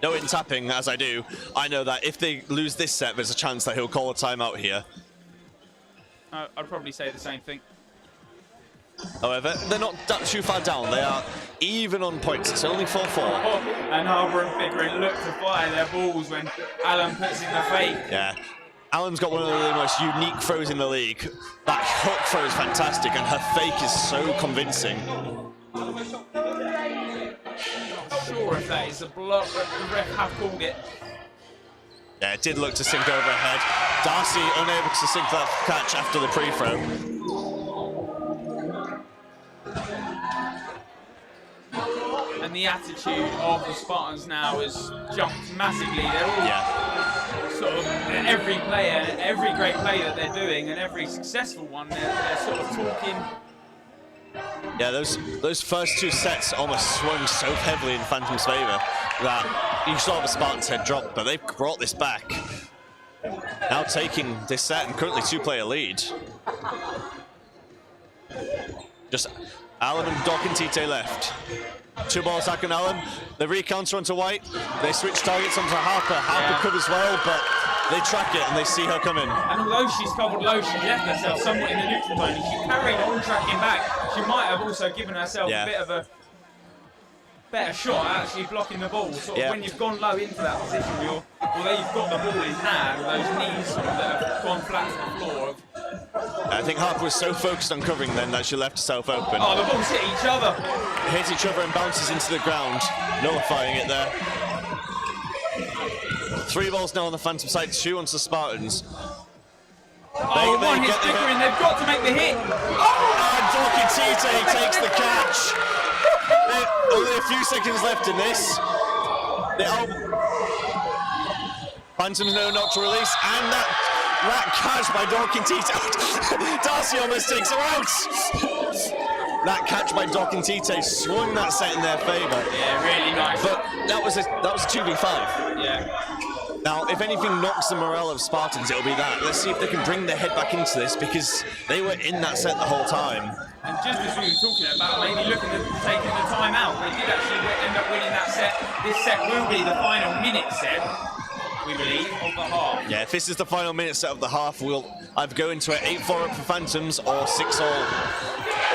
Knowing tapping, as I do, I know that if they lose this set, there's a chance that he'll call a timeout here. I'd probably say the same thing. However, they're not too far down. They are even on points. It's only 4-4. And Harbour and Pickering look to fire their balls when Alan puts in the fake. Yeah. Alan's got one of the most unique throws in the league. That hook throw is fantastic, and her fake is so convincing. Not sure if that is a block, but the ref have called it. Yeah, it did look to sink over her head. Darcy unable to sink that catch after the pre-throw. And the attitude of the Spartans now has jumped massively. They're all sort of, every player, every great play that they're doing, and every successful one, they're sort of talking. Yeah, those first 2 sets almost swung so heavily in Phantom's favour that you saw the Spartans' head drop, but they've brought this back. Now taking this set and currently 2-player lead. Just Alan and Doc and Tite left. 2 balls back on Alan. The recounter onto White. They switch targets onto Harper. Harper covers well, but they track it and they see her coming. And although she's covered low, she left herself somewhat in the neutral zone. If she carried on tracking back, she might have also given herself a bit of a better shot at actually blocking the ball. Sort of when you've gone low into that position, although you've got the ball in hand, those knees sort of that have gone flat to the floor. I think Harper was so focused on covering then that she left herself open. Oh, the balls hit each other. Hits each other and bounces into the ground, nullifying it there. 3 balls now on the Phantom side, 2 onto the Spartans. One hits Pickering, they've got to make the hit. And Dorky Tite takes the catch. Only a few seconds left in this. Phantoms know not to release, and that catch by Dorky Tite. Darcy almost takes her out. That catch by Doc and Tite swung that set in their favour. Yeah, really nice. But that was a 2v5. Yeah. Now, if anything knocks the morale of Spartans, it'll be that. Let's see if they can bring their head back into this, because they were in that set the whole time. And just as we were talking about maybe looking at taking the time out, they did actually end up winning that set. This set will be the final minute set, we believe, of the half. Yeah, if this is the final minute set of the half, we'll either go into it 8-4 up for Phantoms or 6-all.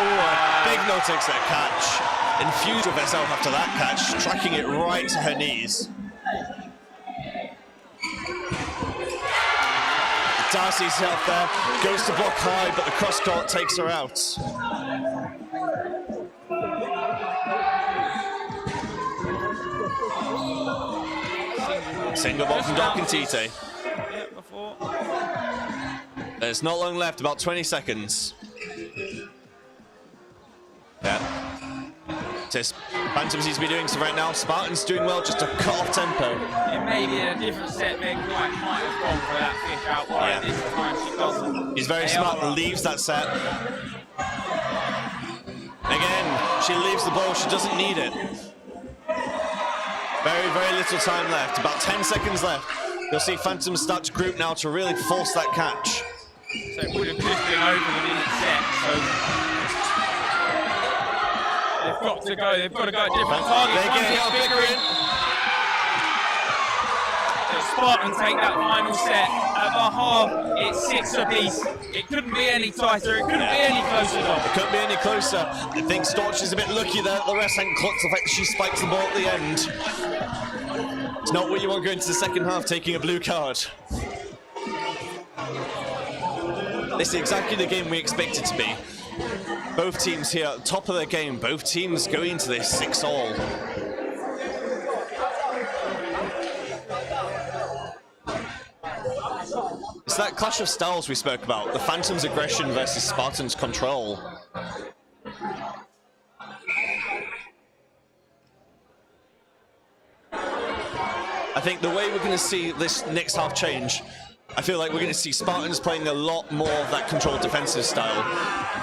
Oh, a big no-take set catch. Infused with herself after that catch, tracking it right to her knees. Darcy's help there, goes to block high, but the cross court takes her out. Single ball from Doc and Tite. Yeah, before. There's not long left, about 20 seconds. Yeah. Just Phantoms needs to be doing so right now. Spartans doing well just to cut off tempo. It may be a different set, Meg White might have gone for that fish out wide. This time she doesn't. He's very smart, leaves that set. Again, she leaves the ball, she doesn't need it. Very, very little time left, about 10 seconds left. You'll see Phantoms start to group now to really force that catch. So it would have just been over the minute set, so they've got to go at different targets. They get out bickering. The Spartans take that final set. At the half, it's 6 apiece. It couldn't be any tighter, it couldn't be any closer though. It couldn't be any closer. I think Storch is a bit lucky there. The rest hadn't clocked the fact that she spikes the ball at the end. It's not what you want going into the second half, taking a blue card. This is exactly the game we expect it to be. Both teams here at the top of their game, both teams going into this 6-all. It's that clash of styles we spoke about, the Phantoms' aggression versus Spartans' control. I think the way we're going to see this next half change, I feel like we're going to see Spartans playing a lot more of that controlled defensive style.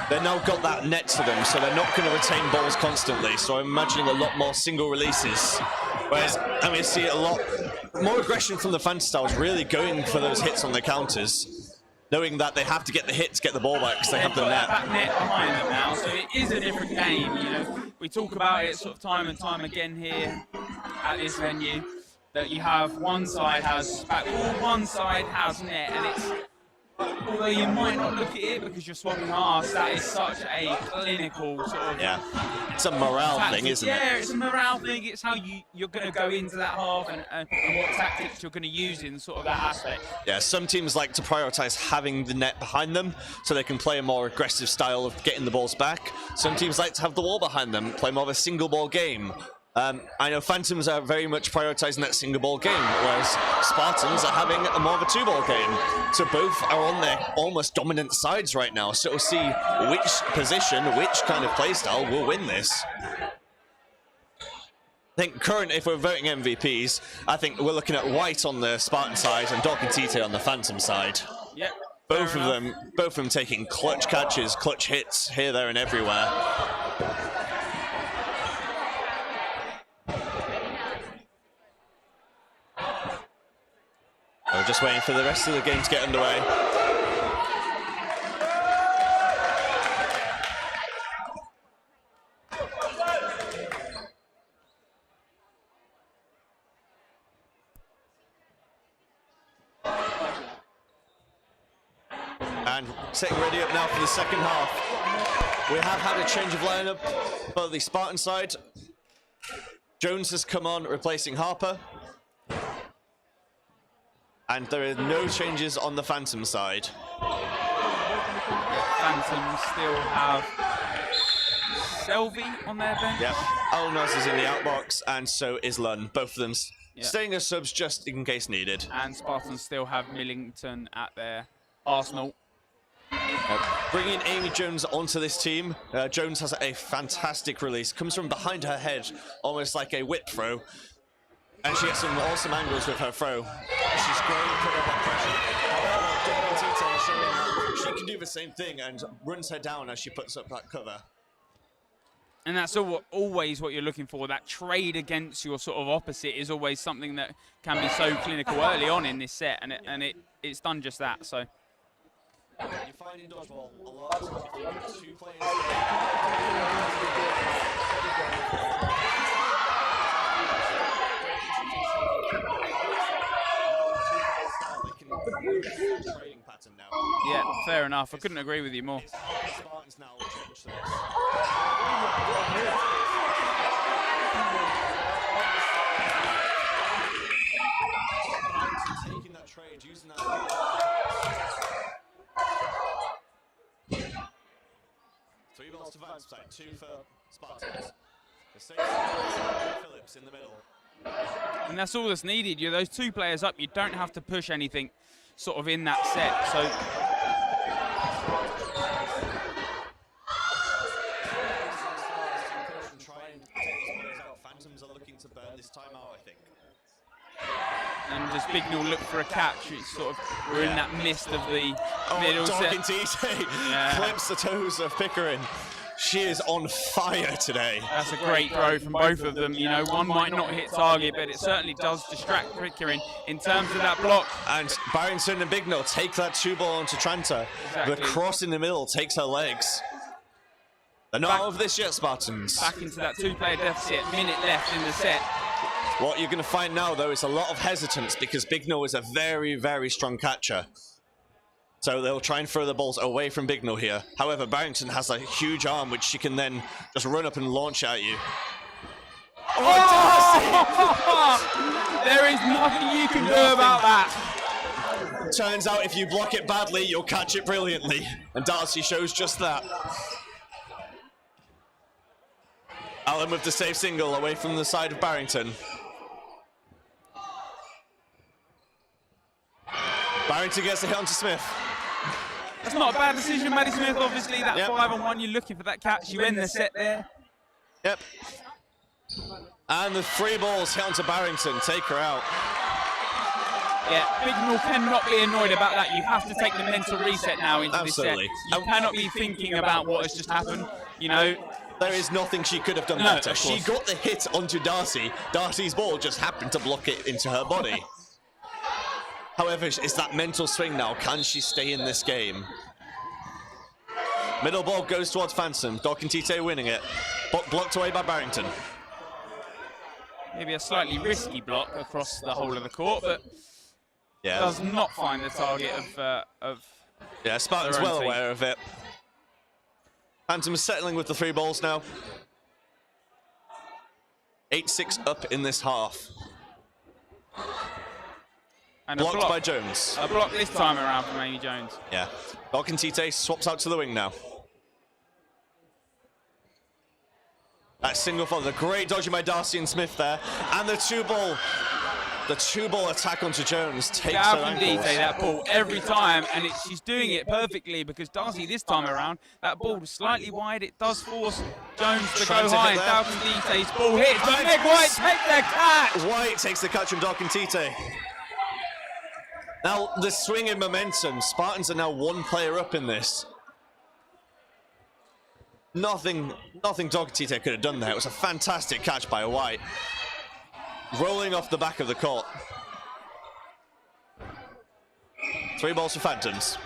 They've now got that net to them, so they're not going to retain balls constantly, so I'm imagining a lot more single releases. Whereas I'm going to see a lot more aggression from the Phantom styles, really going for those hits on the counters, knowing that they have to get the hit to get the ball back because they have the net. That net behind them now, so it is a different game, you know. We talk about it sort of time and time again here at this venue, that you have one side has backboard, one side has net, and it's, although you might not look at it because you're swapping halves, that is such a clinical sort of... Yeah, it's a morale thing, isn't it? Yeah, it's a morale thing. It's how you're going to go into that half and what tactics you're going to use in sort of that aspect. Yeah, some teams like to prioritize having the net behind them so they can play a more aggressive style of getting the balls back. Some teams like to have the wall behind them, play more of a single ball game. I know Phantoms are very much prioritizing that single ball game, whereas Spartans are having a more of a 2-ball game. So both are on their almost dominant sides right now. So we'll see which position, which kind of playstyle will win this. I think if we're voting MVPs, I think we're looking at White on the Spartan side and Doc and Tite on the Phantom side. Yep. Both of them taking clutch catches, clutch hits here, there, and everywhere. We're just waiting for the rest of the game to get underway. And setting ready up now for the second half. We have had a change of lineup for the Spartan side. Jones has come on, replacing Harper. And there are no changes on the Phantom side. Phantoms still have Selby on their bench. Yep, Alnos is in the outbox, and so is Lunn. Both of them staying as subs just in case needed. And Spartans still have Millington at their arsenal. Bringing Amy Jones onto this team. Jones has a fantastic release. Comes from behind her head, almost like a whip throw. And she gets some awesome angles with her throw. She's great at putting up that pressure. However, showing that she can do the same thing and runs her down as she puts up that cover. And that's always what you're looking for. That trade against your sort of opposite is always something that can be so clinical early on in this set, and it's done just that. So. You find in dodgeball a lot of times if you have 2 players. Trading pattern now. Yeah, fair enough. I couldn't agree with you more. Spartans now will change this. Taking that trade, using that. 3 balls to Van's side, 2 for Spartans. The same Phillips in the middle. And that's all that's needed. You're those 2 players up. You don't have to push anything sort of in that set. So. Phantoms are looking to burn this time out, I think. And does Bignell look for a catch? It's sort of, we're in that mist of the middle set. Clips the toes of Pickering. She is on fire today. That's a great throw from both of them. You know, one might not hit target, but it certainly does distract Pickering in terms of that block. And Barrington and Bignell take that 2 ball onto Tranta. Exactly. The cross in the middle takes her legs. They're not out of this yet, Spartans. Back into that 2-player deficit, minute left in the set. What you're going to find now, though, is a lot of hesitance because Bignell is a very, very strong catcher. So they'll try and throw the balls away from Bignell here. However, Barrington has a huge arm which she can then just run up and launch at you. Oh! There is nothing you can do about that. Turns out if you block it badly, you'll catch it brilliantly. And Darcy shows just that. Allen with the safe single away from the side of Barrington. Barrington gets a hit onto Smith. That's not a bad decision, Maddie Smith. Obviously, that 5-on-1, you're looking for that catch. You end the set there. Yep. And the 3 balls hit onto Barrington. Take her out. Yeah, Bignell cannot be annoyed about that. You have to take the mental reset now into this set. You cannot be thinking about what has just happened. You know, there is nothing she could have done better. She got the hit onto Darcy. Darcy's ball just happened to block it into her body. However, it's that mental swing now. Can she stay in this game? Middle ball goes towards Phantom. Dokintite winning it. Blocked away by Barrington. Maybe a slightly risky block across the whole of the court, but does not find the target of yeah, Spartan's well aware of it. Phantom is settling with the 3 balls now. 8-6 up in this half. And blocked by Jones. A block this time around from Amy Jones. Yeah. Dokintite swaps out to the wing now. That single follow, the great dodging by Darcy and Smith there. And the 2-ball attack onto Jones takes her ankles. That ball every time, and she's doing it perfectly because Darcy this time around, that ball was slightly wide. It does force Jones to go high, and Dokintite's ball hits, but Meg White takes the catch! White takes the catch from Dokintite. Now, the swing in momentum, Spartans are now 1 player up in this. Nothing Dokintite could have done there. It was a fantastic catch by White. Rolling off the back of the court. 3 balls for Phantoms.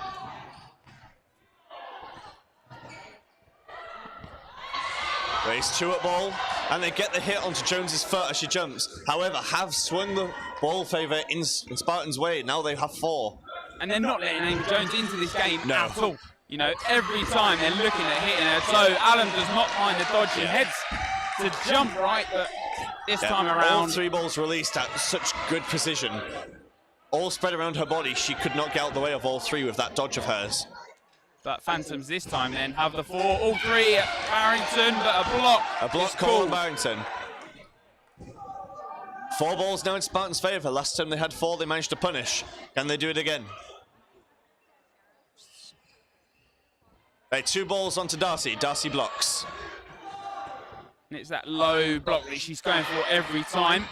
Race 2 at ball, and they get the hit onto Jones's foot as she jumps. However, have swung the ball favour in Spartan's way. Now they have 4. And they're not letting Amy Jones into this game at all. You know, every time they're looking at hitting her. So Allen does not find the dodgy heads to jump right, but this time around. All 3 balls released at such good precision. All spread around her body. She could not get out the way of all 3 with that dodge of hers. But Phantoms this time then have the 4, all 3 at Barrington, but a block. A block call on Barrington. 4 balls now in Spartan's favour. Last time they had 4, they managed to punish. Can they do it again? Right, 2 balls onto Darcy. Darcy blocks. And it's that low block that she's going for every time.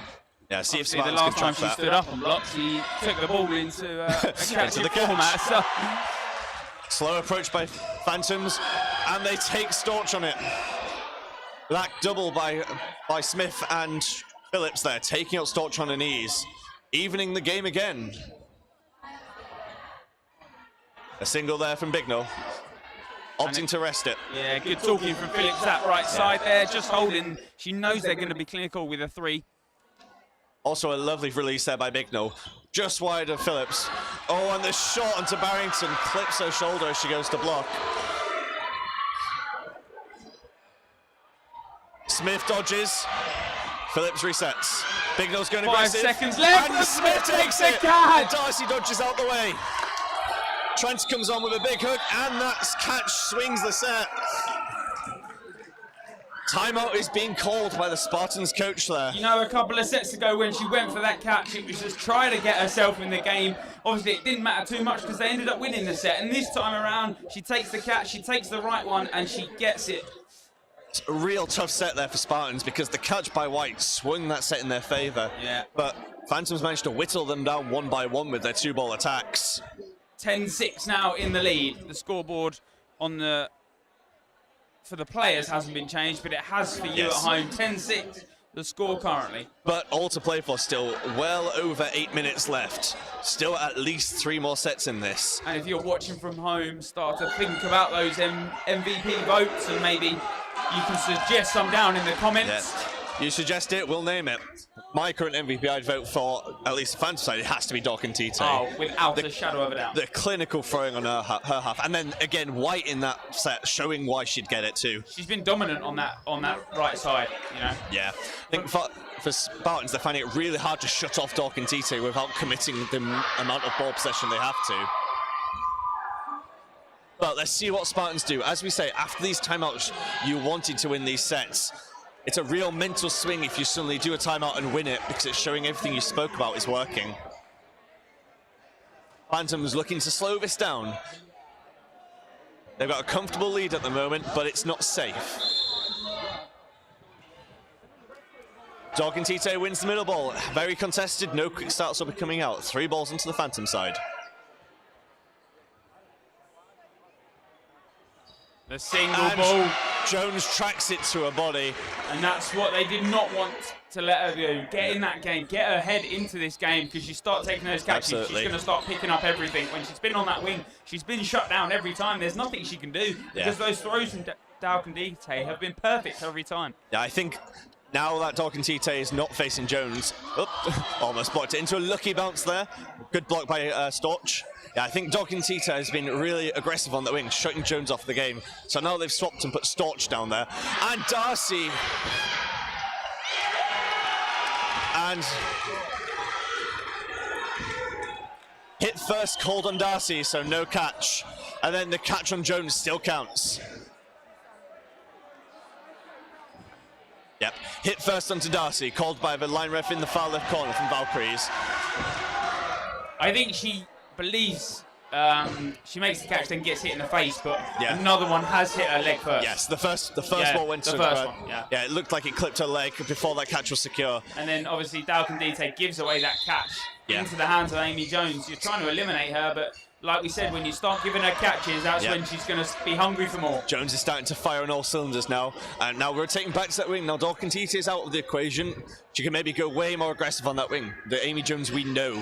Yeah, see if the Spartans last can time trap she that. stood up and blocked, she took the ball into a catching format. So. Slow approach by Phantoms, and they take Storch on it. Black double by Smith and Phillips there, taking out Storch on her knees, evening the game again. A single there from Bignell, opting to rest it. Yeah, good talking from Phillips that right side there, just holding. She knows they're going to be clinical with a 3. Also a lovely release there by Bignell, just wide of Phillips. Oh, and the shot onto Barrington, clips her shoulder as she goes to block. Smith dodges, Phillips resets. Bignell's going aggressive. 5 seconds left, and Smith takes it, and Darcy dodges out the way. Trent comes on with a big hook, and that catch swings the set. Timeout is being called by the Spartans coach there. You know, a couple of sets ago when she went for that catch, it was just trying to get herself in the game. Obviously, it didn't matter too much because they ended up winning the set. And this time around, she takes the catch, she takes the right one, and she gets it. It's a real tough set there for Spartans because the catch by White swung that set in their favour. Yeah. But Phantoms managed to whittle them down one by one with their 2-ball attacks. 10-6 now in the lead. The scoreboard on the for the players hasn't been changed, but it has for you at home. 10-6, the score currently. But all to play for still. Well over 8 minutes left. Still at least 3 more sets in this. And if you're watching from home, start to think about those MVP votes, and maybe you can suggest some down in the comments. Yes. You suggest it, we'll name it. My current MVP I'd vote for, at least the Phantom side, it has to be Dork and Tite. Oh, without a shadow of a doubt. The clinical throwing on her half. And then again, White in that set, showing why she'd get it too. She's been dominant on that right side, you know. Yeah. I think for Spartans, they're finding it really hard to shut off Dork and Tite without committing the amount of ball possession they have to. But let's see what Spartans do. As we say, after these timeouts, you wanted to win these sets. It's a real mental swing if you suddenly do a timeout and win it, because it's showing everything you spoke about is working. Phantom's looking to slow this down. They've got a comfortable lead at the moment, but it's not safe. Dork and Tite wins the middle ball. Very contested, no quick starts will be coming out. 3 balls into the Phantom side. The single ball. Jones tracks it to her body. And that's what they did not want to let her do. Get in that game. Get her head into this game, because you start taking those catches, Absolutely. she's going to start picking up everything. When she's been on that wing, she's been shut down every time. There's nothing she can do, because those throws from Dork and Tite have been perfect every time. Yeah, I think now that Dork and Tite is not facing Jones, almost blocked it into a lucky bounce there. Good block by Storch. Yeah, I think Dork and Tite has been really aggressive on the wing, shutting Jones off the game. So now they've swapped and put Storch down there. And Darcy. And hit first called on Darcy, so no catch. And then the catch on Jones still counts. Yep, hit first onto Darcy, called by the line ref in the far left corner from Valkyries. I think she believes she makes the catch, then gets hit in the face, but another one has hit her leg first. Yes, the first ball went to her. Yeah, it looked like it clipped her leg before that catch was secure. And then obviously Dork and Tite gives away that catch into the hands of Amy Jones. You're trying to eliminate her, but like we said, when you start giving her catches, that's when she's going to be hungry for more. Jones is starting to fire on all cylinders now, and now rotating back to that wing. Now Dork and Tite is out of the equation. She can maybe go way more aggressive on that wing. The Amy Jones we know.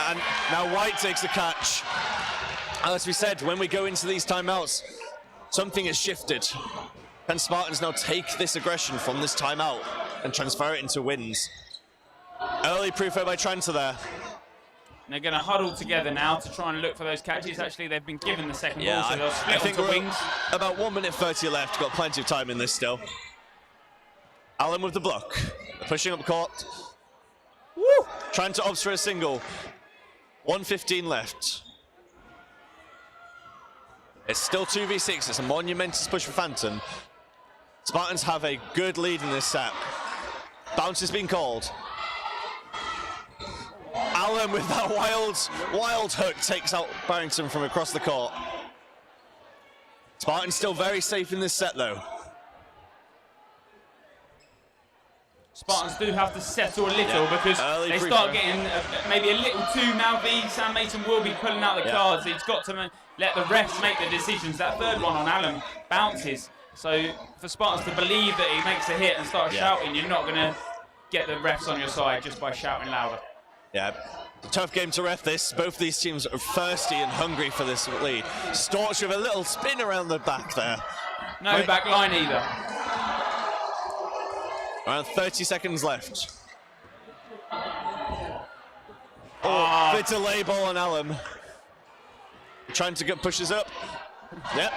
And now White takes the catch. As we said, when we go into these timeouts, something has shifted. Can Spartans now take this aggression from this timeout and transfer it into wins? Early proof by Tranta there. They're going to huddle together now to try and look for those catches. Actually, they've been given the second ball, so they'll split onto wings. About 1 minute 30 left. Got plenty of time in this still. Allen with the block. Pushing up court. Woo! Trying to obs for a single. 1:15 left. It's still 2v6. It's a monumentous push for Phantom. Spartans have a good lead in this set. Bounce has been called. Allen with that wild hook takes out Barrington from across the court. Spartans still very safe in this set though. Spartans do have to settle a little because they start getting maybe a little too mouthy. Sam Mason will be pulling out the cards. He's got to let the refs make the decisions. That third one on Allen bounces. So for Spartans to believe that he makes a hit and start shouting, you're not going to get the refs on your side just by shouting louder. Yeah, tough game to ref this. Both these teams are thirsty and hungry for this lead. Storch with a little spin around the back there. No back line either. Around 30 seconds left. Oh, bit delay ball on Allen. Trying to get pushes up. Yep.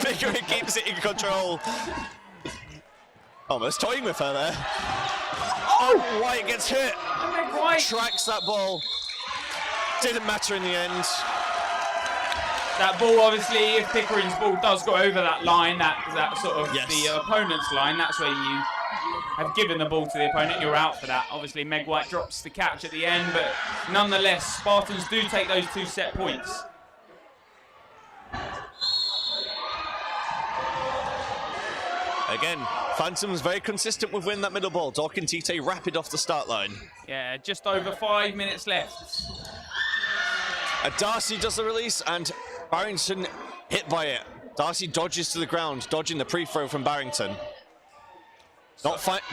Pickering keeps it in control. Almost toying with her there. Oh, White gets hit. White tracks that ball. Didn't matter in the end. That ball, obviously, if Pickering's ball does go over that line, that sort of the opponent's line, that's where you have given the ball to the opponent. You're out for that. Obviously, Meg White drops the catch at the end, but nonetheless, Spartans do take those 2 set points. Again, Phantom's very consistent with winning that middle ball. Dorkin Tite rapid off the start line. Yeah, just over 5 minutes left. Darcy does the release and Barrington hit by it. Darcy dodges to the ground, dodging the pre-throw from Barrington.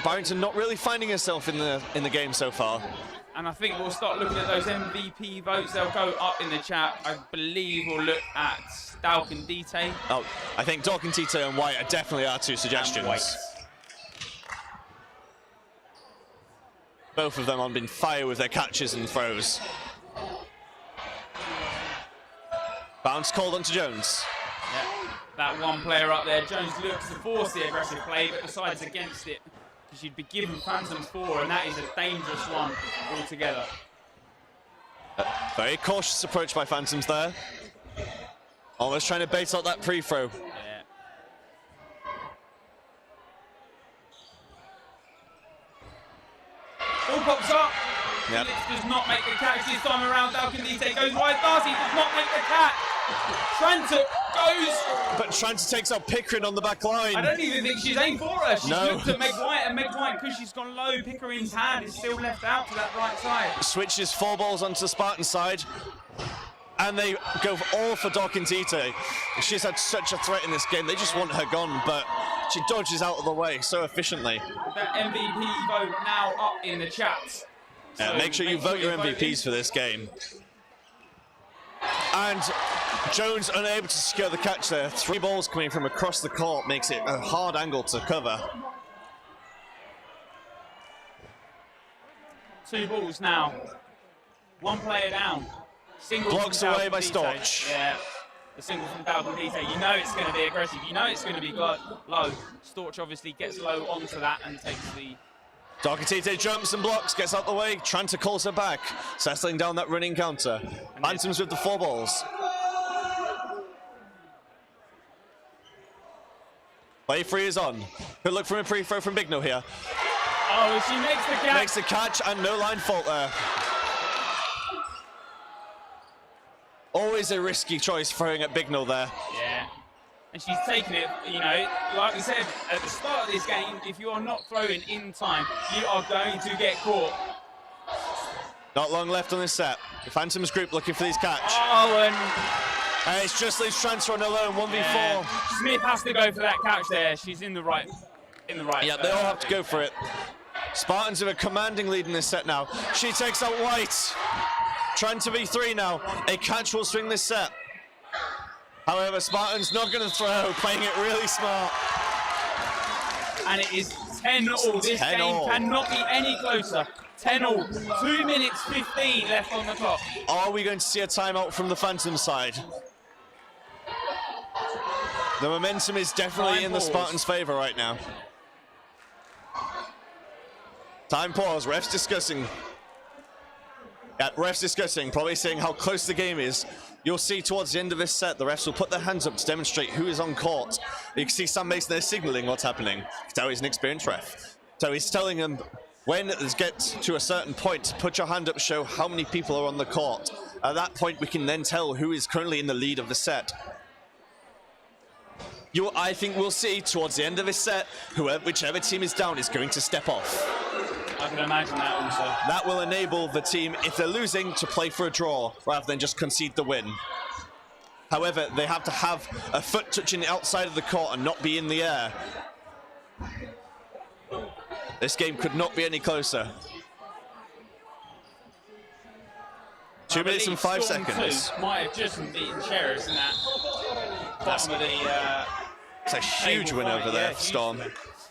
Barrington not really finding herself in the game so far. And I think we'll start looking at those MVP votes. They'll go up in the chat. I believe we'll look at Dorkin Tite. Oh, I think Dorkin Tite and White are definitely our 2 suggestions. Both of them on been fire with their catches and throws. Bounce called onto Jones. Yeah, that one player up there. Jones looks to force the aggressive play, but decides against it. Because you'd be given Phantoms 4, and that is a dangerous one altogether. Very cautious approach by Phantoms there. Almost trying to bait out that pre-throw. Yeah. Ball pops up. Yep. Phillips does not make the catch this time around. Dorkin Tite goes wide. Darcy does not make the catch. Tranta goes. But Tranta takes out Pickering on the back line. I don't even think she's aimed for her. She's No. looked at Meg White, and Meg White, because she's gone low, Pickering's hand is still left out to that right side. Switches 4 balls onto the Spartan side. And they go all for Dorkin Tite. She's had such a threat in this game. They just want her gone, but she dodges out of the way so efficiently. That MVP vote now up in the chat. Yeah, So make sure you vote your MVPs for this game. And Jones unable to secure the catch there. 3 balls coming from across the court makes it a hard angle to cover. 2 balls now. 1 player down. Single Blocks from away by Dorkin Tite. Storch. Yeah, the single from Dorkin Tite. You know it's going to be aggressive. You know it's going to be low. Storch obviously gets low onto that and takes the... Dorkin Tite jumps and blocks, gets out the way. Tranta calls her back, settling down that running counter. Phantoms with the 4 balls. Play 3 is on. Good look from a pre-throw from Bignell here. Oh, she makes the catch. Makes the catch and no line fault there. Always a risky choice throwing at Bignell there. Yeah. And she's taken it, you know, like we said at the start of this game, if you are not throwing in time, you are going to get caught. Not long left on this set. The Phantoms group looking for these catch. Oh, and it's just leaves Tranta on alone, 1v4. Yeah. Smith has to go for that catch there. She's in the right. Yeah, they all have to go for it. Spartans have a commanding lead in this set now. She takes out White. Tranta v3 now. A catch will swing this set. However, Spartans not going to throw, playing it really smart. And it is 10-all. This game cannot be any closer. 10-all. 2 minutes 15 left on the clock. Are we going to see a timeout from the Phantom side? The momentum is definitely in the Spartans' favour right now. Time pause. Refs discussing. Yeah, refs discussing, probably seeing how close the game is. You'll see towards the end of this set, the refs will put their hands up to demonstrate who is on court. You can see Sam Mason there signalling what's happening. Toey's an experienced ref. So he's telling them, when it gets to a certain point, put your hand up, show how many people are on the court. At that point, we can then tell who is currently in the lead of the set. I think we'll see towards the end of this set, whichever team is down is going to step off. I can imagine that also. That will enable the team, if they're losing, to play for a draw rather than just concede the win. However, they have to have a foot touching the outside of the court and not be in the air. This game could not be any closer. 2 minutes and 5 seconds. Might have just beaten Sheriffs in that bottom of the. It's a huge win over there for Storm.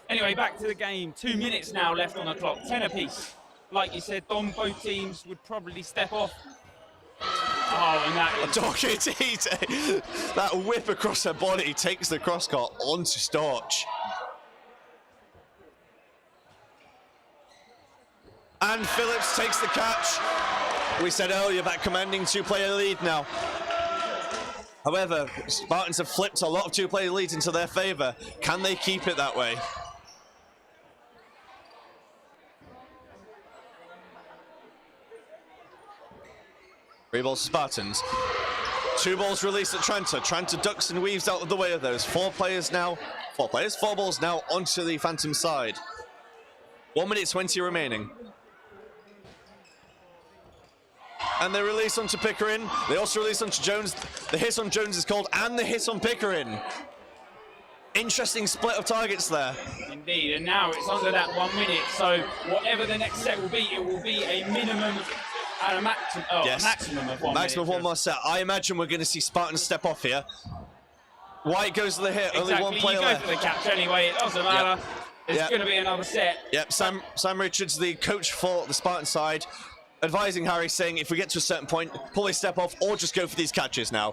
Anyway, back to the game. 2 minutes now left on the clock. 10 apiece. Like you said, Dom, both teams would probably step off. Oh, and that is... That whip across her body takes the crosscourt onto Storch. And Phillips takes the catch. We said earlier that commanding two-player lead now. However, Spartans have flipped a lot of two-player leads into their favor. Can they keep it that way? Three balls to Spartans. 2 balls released at Tranta. Tranta ducks and weaves out of the way of those. 4 balls now onto the Phantom side. 1 minute 20 remaining. And they release onto Pickering. They also release onto Jones. The hit on Jones is called, and the hit on Pickering. Interesting split of targets there. Indeed, and now it's under that 1 minute, so whatever the next set will be, it will be a minimum and a maximum, maximum of 1 minute. Maximum of 1 more set. I imagine we're going to see Spartans step off here. White goes to the hit, exactly. only 1 player left. You go for the catch anyway, it doesn't matter. It's going to be another set. Yep, Sam Richards, the coach for the Spartan side, advising Harry, saying if we get to a certain point, pull a step off or just go for these catches now.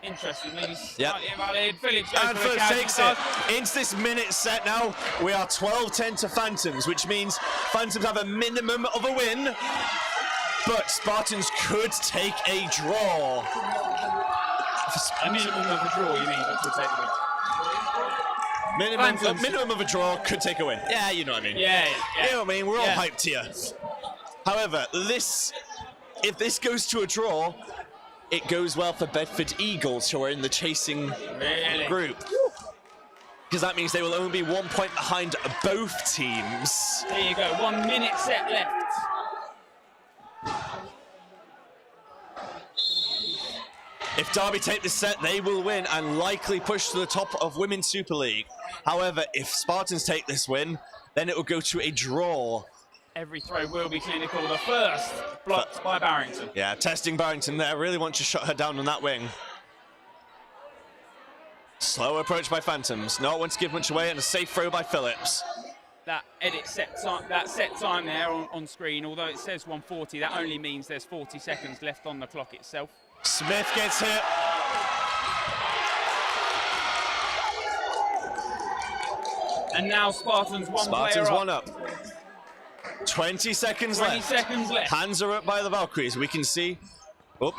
Interesting, maybe slightly invalid. Phillips goes and for the Phillips catch. takes it into this minute set now. We are 12-10 to Phantoms, which means Phantoms have a minimum of a win, but Spartans could take a draw. A minimum of a draw, you mean, that could take a win? Minimum of a draw could take a win. Yeah, you know what I mean. Yeah. You know what I mean? We're all hyped here. However, if this goes to a draw, it goes well for Bedford Eagles, who are in the chasing group. Because that means they will only be 1 point behind both teams. There you go, 1 minute set left. If Derby take this set, they will win and likely push to the top of Women's Super League. However, if Spartans take this win, then it will go to a draw. Every throw will be clinical. The first blocked by Barrington. Yeah, testing Barrington there. Really want to shut her down on that wing. Slow approach by Phantoms. Not want to give much away, and a safe throw by Phillips. That set time there on screen, although it says 140, that only means there's 40 seconds left on the clock itself. Smith gets hit. And now Spartans one up. 20 seconds left. 20 seconds left. Hands are up by the Valkyries. We can see. Oh,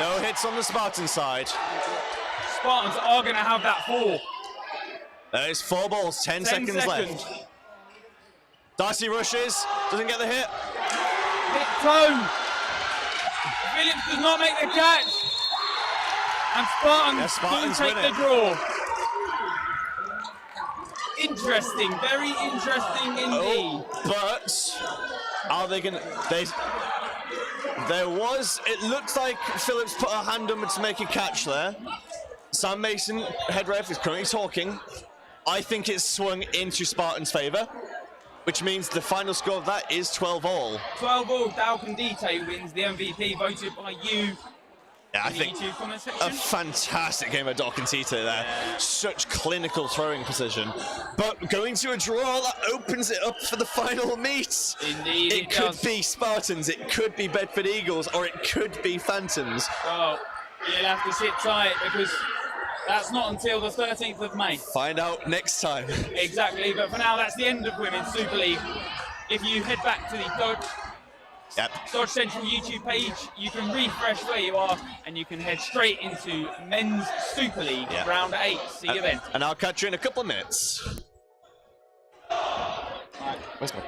no hits on the Spartan side. Spartans are going to have that 4. There's 4 balls, 10 seconds left. Darcy rushes, doesn't get the hit. Hit Tone. Phillips does not make the catch. And Spartans take the draw. Interesting, very interesting indeed. But are they going to... It looks like Phillips put a hand on to make a catch there. Sam Mason, head ref, is currently talking. I think it's swung into Spartan's favour, which means the final score of that is 12-all. 12-all, Dao Condite wins the MVP, voted by you. Yeah, I think a fantastic game of Doc and Tita there. Yeah. Such clinical throwing precision. But going to a draw, that opens it up for the final meet. Indeed, it could be Spartans, it could be Bedford Eagles, or it could be Phantoms. Well, you'll have to sit tight because that's not until the 13th of May. Find out next time. Exactly, but for now, that's the end of Women's Super League. If you head back to the Dodge Central YouTube page, you can refresh where you are and you can head straight into Men's Super League round 8. See you then. And I'll catch you in a couple of minutes. Where's my...